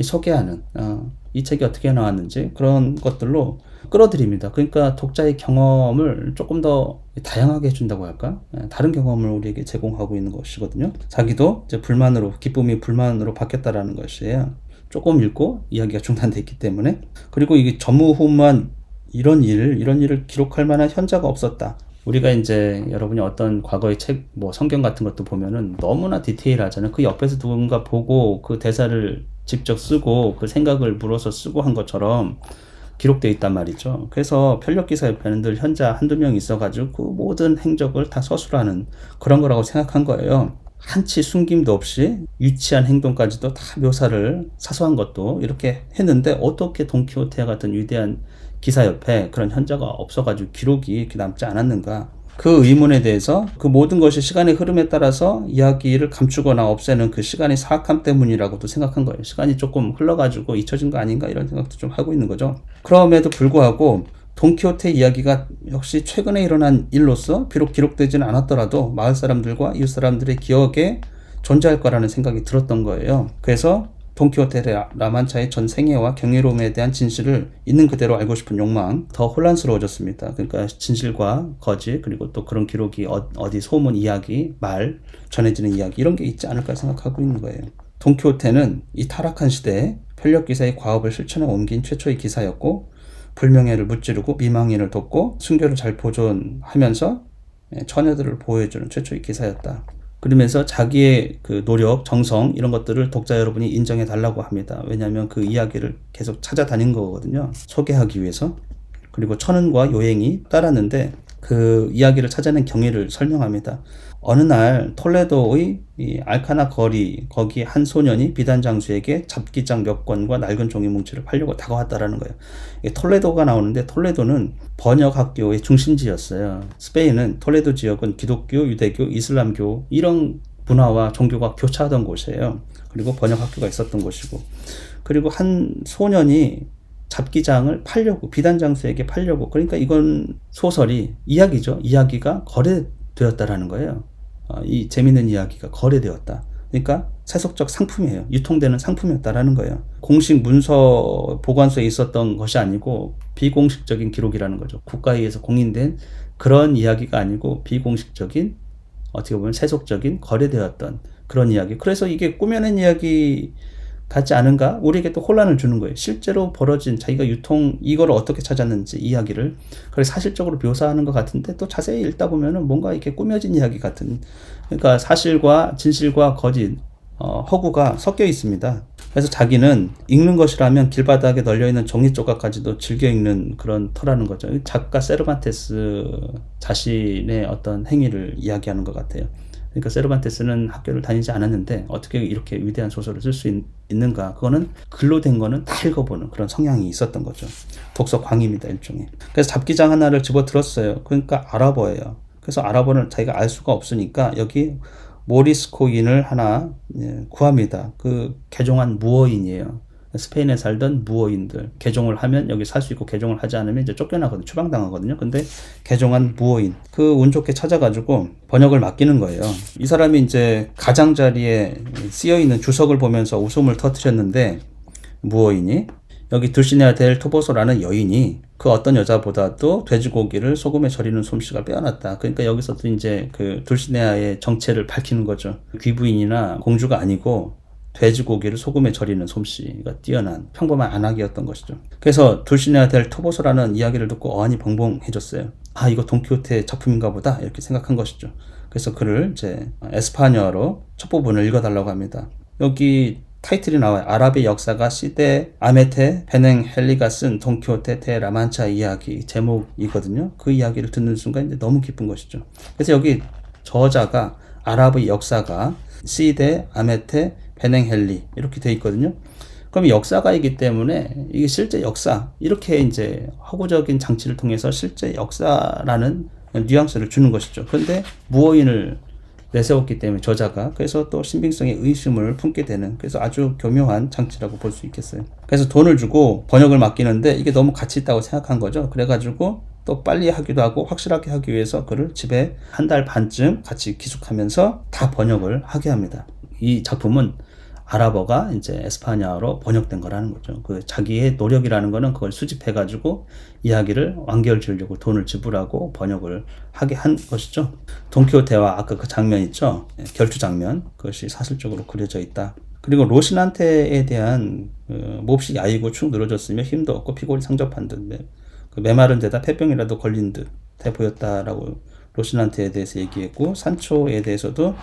소개하는 이 책이 어떻게 나왔는지 그런 것들로 끌어들입니다. 그러니까 독자의 경험을 조금 더 다양하게 해준다고 할까? 다른 경험을 우리에게 제공하고 있는 것이거든요. 자기도 이제 기쁨이 불만으로 바뀌었다라는 것이에요. 조금 읽고 이야기가 중단됐기 때문에. 그리고 이게 전무후무한 이런 일을 기록할 만한 현자가 없었다. 우리가 이제 여러분이 어떤 과거의 책, 성경 같은 것도 보면은 너무나 디테일하잖아요. 그 옆에서 누군가 보고 그 대사를 직접 쓰고 그 생각을 물어서 쓰고 한 것처럼 기록되어 있단 말이죠. 그래서 편력기사 옆에는 늘 현자 한두 명 있어가지고 그 모든 행적을 다 서술하는 그런 거라고 생각한 거예요. 한치 숨김도 없이 유치한 행동까지도 다 묘사를 사소한 것도 이렇게 했는데 어떻게 돈키호테와 같은 위대한 기사 옆에 그런 현자가 없어가지고 기록이 이렇게 남지 않았는가. 그 의문에 대해서 그 모든 것이 시간의 흐름에 따라서 이야기를 감추거나 없애는 그 시간의 사악함 때문이라고도 생각한 거예요. 시간이 조금 흘러가지고 잊혀진 거 아닌가 이런 생각도 좀 하고 있는 거죠. 그럼에도 불구하고 돈키호테 이야기가 역시 최근에 일어난 일로서 비록 기록되지는 않았더라도 마을 사람들과 이웃 사람들의 기억에 존재할 거라는 생각이 들었던 거예요. 그래서 돈키호테 라만차의 전 생애와 경이로움에 대한 진실을 있는 그대로 알고 싶은 욕망 더 혼란스러워졌습니다. 그러니까 진실과 거짓 그리고 또 그런 기록이 어디 소문 이야기 말 전해지는 이야기 이런 게 있지 않을까 생각하고 있는 거예요. 돈키호테는 이 타락한 시대에 편력기사의 과업을 실천에 옮긴 최초의 기사였고 불명예를 무찌르고 미망인을 돕고 순교를 잘 보존하면서 처녀들을 보호해주는 최초의 기사였다. 그러면서 자기의 그 노력, 정성 이런 것들을 독자 여러분이 인정해 달라고 합니다. 왜냐하면 그 이야기를 계속 찾아다닌 거거든요. 소개하기 위해서. 그리고 천은과 요행이 따랐는데 그 이야기를 찾아낸 경위를 설명합니다. 어느 날 톨레도의 이 알카나 거리 거기 한 소년이 비단 장수에게 잡기장 몇 권과 낡은 종이 뭉치를 팔려고 다가왔다라는 거예요. 톨레도가 나오는데 톨레도는 번역학교의 중심지였어요. 스페인은 톨레도 지역은 기독교, 유대교, 이슬람교 이런 문화와 종교가 교차하던 곳이에요. 그리고 번역학교가 있었던 곳이고 그리고 한 소년이 잡기장을 팔려고 비단 장수에게 팔려고 그러니까 이건 소설이 이야기죠. 이야기가 되었다라는 거예요. 이 재밌는 이야기가 거래되었다. 그러니까 세속적 상품이에요. 유통되는 상품이었다라는 거예요. 공식 문서 보관소에 있었던 것이 아니고 비공식적인 기록이라는 거죠. 국가에 의해서 공인된 그런 이야기가 아니고 비공식적인, 어떻게 보면 세속적인 거래되었던 그런 이야기. 그래서 이게 꾸며낸 이야기 같지 않은가? 우리에게 또 혼란을 주는 거예요. 실제로 벌어진 자기가 이거를 어떻게 찾았는지 이야기를 그래서 사실적으로 묘사하는 것 같은데 또 자세히 읽다 보면은 뭔가 이렇게 꾸며진 이야기 같은, 그러니까 사실과 진실과 거짓, 허구가 섞여 있습니다. 그래서 자기는 읽는 것이라면 길바닥에 널려있는 종이 조각까지도 즐겨 읽는 그런 터라는 거죠. 작가 세르반테스 자신의 어떤 행위를 이야기하는 것 같아요. 그러니까 세르반테스는 학교를 다니지 않았는데 어떻게 이렇게 위대한 소설을 쓸 수 있는가? 그거는 글로 된 거는 다 읽어보는 그런 성향이 있었던 거죠. 독서 광입니다, 일종의. 그래서 잡기장 하나를 집어들었어요. 그러니까 아랍어예요. 그래서 아랍어는 자기가 알 수가 없으니까 여기 모리스 코인을 하나 구합니다. 그 개종한 무어인이에요. 스페인에 살던 무어인들. 개종을 하면 여기 살 수 있고 개종을 하지 않으면 이제 쫓겨나거든요. 추방당하거든요. 근데 개종한 무어인. 그 운 좋게 찾아가지고 번역을 맡기는 거예요. 이 사람이 이제 가장자리에 쓰여있는 주석을 보면서 웃음을 터뜨렸는데, 무어인이 여기 둘시네아 델 토보소라는 여인이 그 어떤 여자보다도 돼지고기를 소금에 절이는 솜씨가 빼어났다. 그러니까 여기서도 이제 그 둘시네아의 정체를 밝히는 거죠. 귀부인이나 공주가 아니고 돼지고기를 소금에 절이는 솜씨가 뛰어난 평범한 안악이었던 것이죠. 그래서 둘시네아 델 토보소라는 이야기를 듣고 어안이 벙벙해졌어요. 아, 이거 돈키호테 작품인가 보다 이렇게 생각한 것이죠. 그래서 그를 이제 에스파냐어로 첫 부분을 읽어달라고 합니다. 여기 타이틀이 나와요. 아랍의 역사가 시데 아메테 베냉 헬리가 쓴 돈키호테 데 라만차 이야기 제목이거든요. 그 이야기를 듣는 순간 이제 너무 기쁜 것이죠. 그래서 여기 저자가 아랍의 역사가 시데 아메테 베냉 헬리 이렇게 돼 있거든요. 그럼 역사가이기 때문에 이게 실제 역사, 이렇게 이제 허구적인 장치를 통해서 실제 역사라는 뉘앙스를 주는 것이죠. 그런데 무어인을 내세웠기 때문에 저자가, 그래서 또 신빙성에 의심을 품게 되는, 그래서 아주 교묘한 장치라고 볼 수 있겠어요. 그래서 돈을 주고 번역을 맡기는데 이게 너무 가치 있다고 생각한 거죠. 그래가지고 또 빨리 하기도 하고 확실하게 하기 위해서 그를 집에 한 달 반쯤 같이 기숙하면서 다 번역을 하게 합니다. 이 작품은 아랍어가 이제 에스파냐어로 번역된 거라는 거죠. 그 자기의 노력이라는 거는 그걸 수집해가지고 이야기를 완결 지으려고 돈을 지불하고 번역을 하게 한 것이죠. 돈키호테와 아까 그 장면 있죠? 결투 장면. 그것이 사실적으로 그려져 있다. 그리고 로신한테에 대한 몹시 야이고 축 늘어졌으며 힘도 없고 피골이 상접한 듯, 그 메마른 데다 폐병이라도 걸린 듯 해 보였다라고 로신한테에 대해서 얘기했고, 산초에 대해서도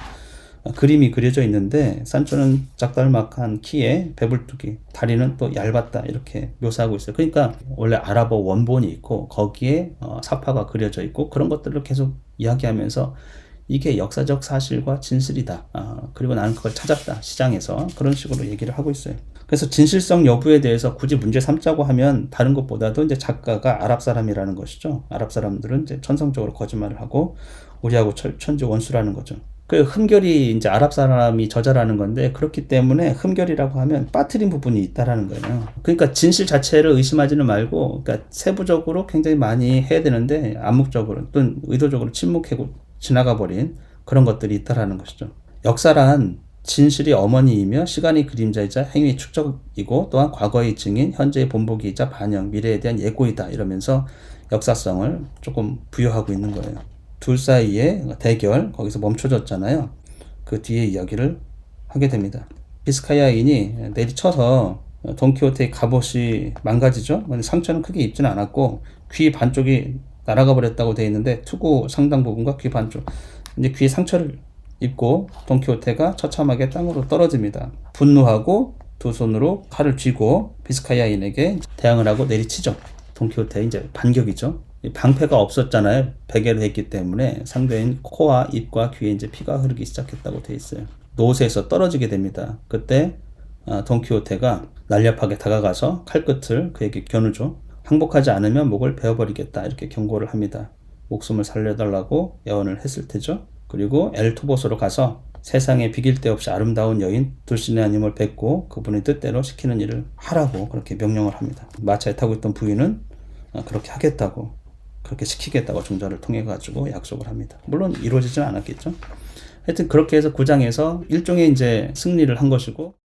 그림이 그려져 있는데 산초는 짝달막한 키에 배불뚝이, 다리는 또 얇았다 이렇게 묘사하고 있어요. 그러니까 원래 아랍어 원본이 있고 거기에 사파가 그려져 있고 그런 것들을 계속 이야기하면서 이게 역사적 사실과 진실이다. 그리고 나는 그걸 찾았다 시장에서, 그런 식으로 얘기를 하고 있어요. 그래서 진실성 여부에 대해서 굳이 문제 삼자고 하면 다른 것보다도 이제 작가가 아랍 사람이라는 것이죠. 아랍 사람들은 이제 천성적으로 거짓말을 하고 우리하고 천지 원수라는 거죠. 그 흠결이 이제 아랍 사람이 저자라는 건데, 그렇기 때문에 흠결이라고 하면 빠뜨린 부분이 있다라는 거예요. 그러니까 진실 자체를 의심하지는 말고, 그러니까 세부적으로 굉장히 많이 해야 되는데 암묵적으로 또는 의도적으로 침묵하고 지나가 버린 그런 것들이 있다라는 것이죠. 역사란 진실이 어머니이며 시간이 그림자이자 행위 축적이고 또한 과거의 증인, 현재의 본보기이자 반영, 미래에 대한 예고이다 이러면서 역사성을 조금 부여하고 있는 거예요. 둘 사이의 대결, 거기서 멈춰졌잖아요. 그 뒤에 이야기를 하게 됩니다. 비스카야인이 내리쳐서 돈키호테의 갑옷이 망가지죠. 상처는 크게 입지는 않았고 귀 반쪽이 날아가 버렸다고 되어 있는데 투구 상당 부분과 귀 반쪽, 이제 귀에 상처를 입고 돈키호테가 처참하게 땅으로 떨어집니다. 분노하고 두 손으로 칼을 쥐고 비스카야인에게 대항을 하고 내리치죠. 돈키호테 이제 반격이죠. 방패가 없었잖아요. 베개를 했기 때문에 상대인 코와 입과 귀에 이제 피가 흐르기 시작했다고 되어 있어요. 노새에서 떨어지게 됩니다. 그때 돈키호테가 날렵하게 다가가서 칼끝을 그에게 겨누죠. 항복하지 않으면 목을 베어버리겠다 이렇게 경고를 합니다. 목숨을 살려달라고 예언을 했을 테죠. 그리고 엘토보스로 가서 세상에 비길 데 없이 아름다운 여인 둘시네아님을 뵙고 그분의 뜻대로 시키는 일을 하라고 그렇게 명령을 합니다. 마차에 타고 있던 부인은 그렇게 하겠다고. 그렇게 시키겠다고 중전을 통해 가지고 약속을 합니다. 물론 이루어지진 않았겠죠. 하여튼 그렇게 해서 9장에서 일종의 이제 승리를 한 것이고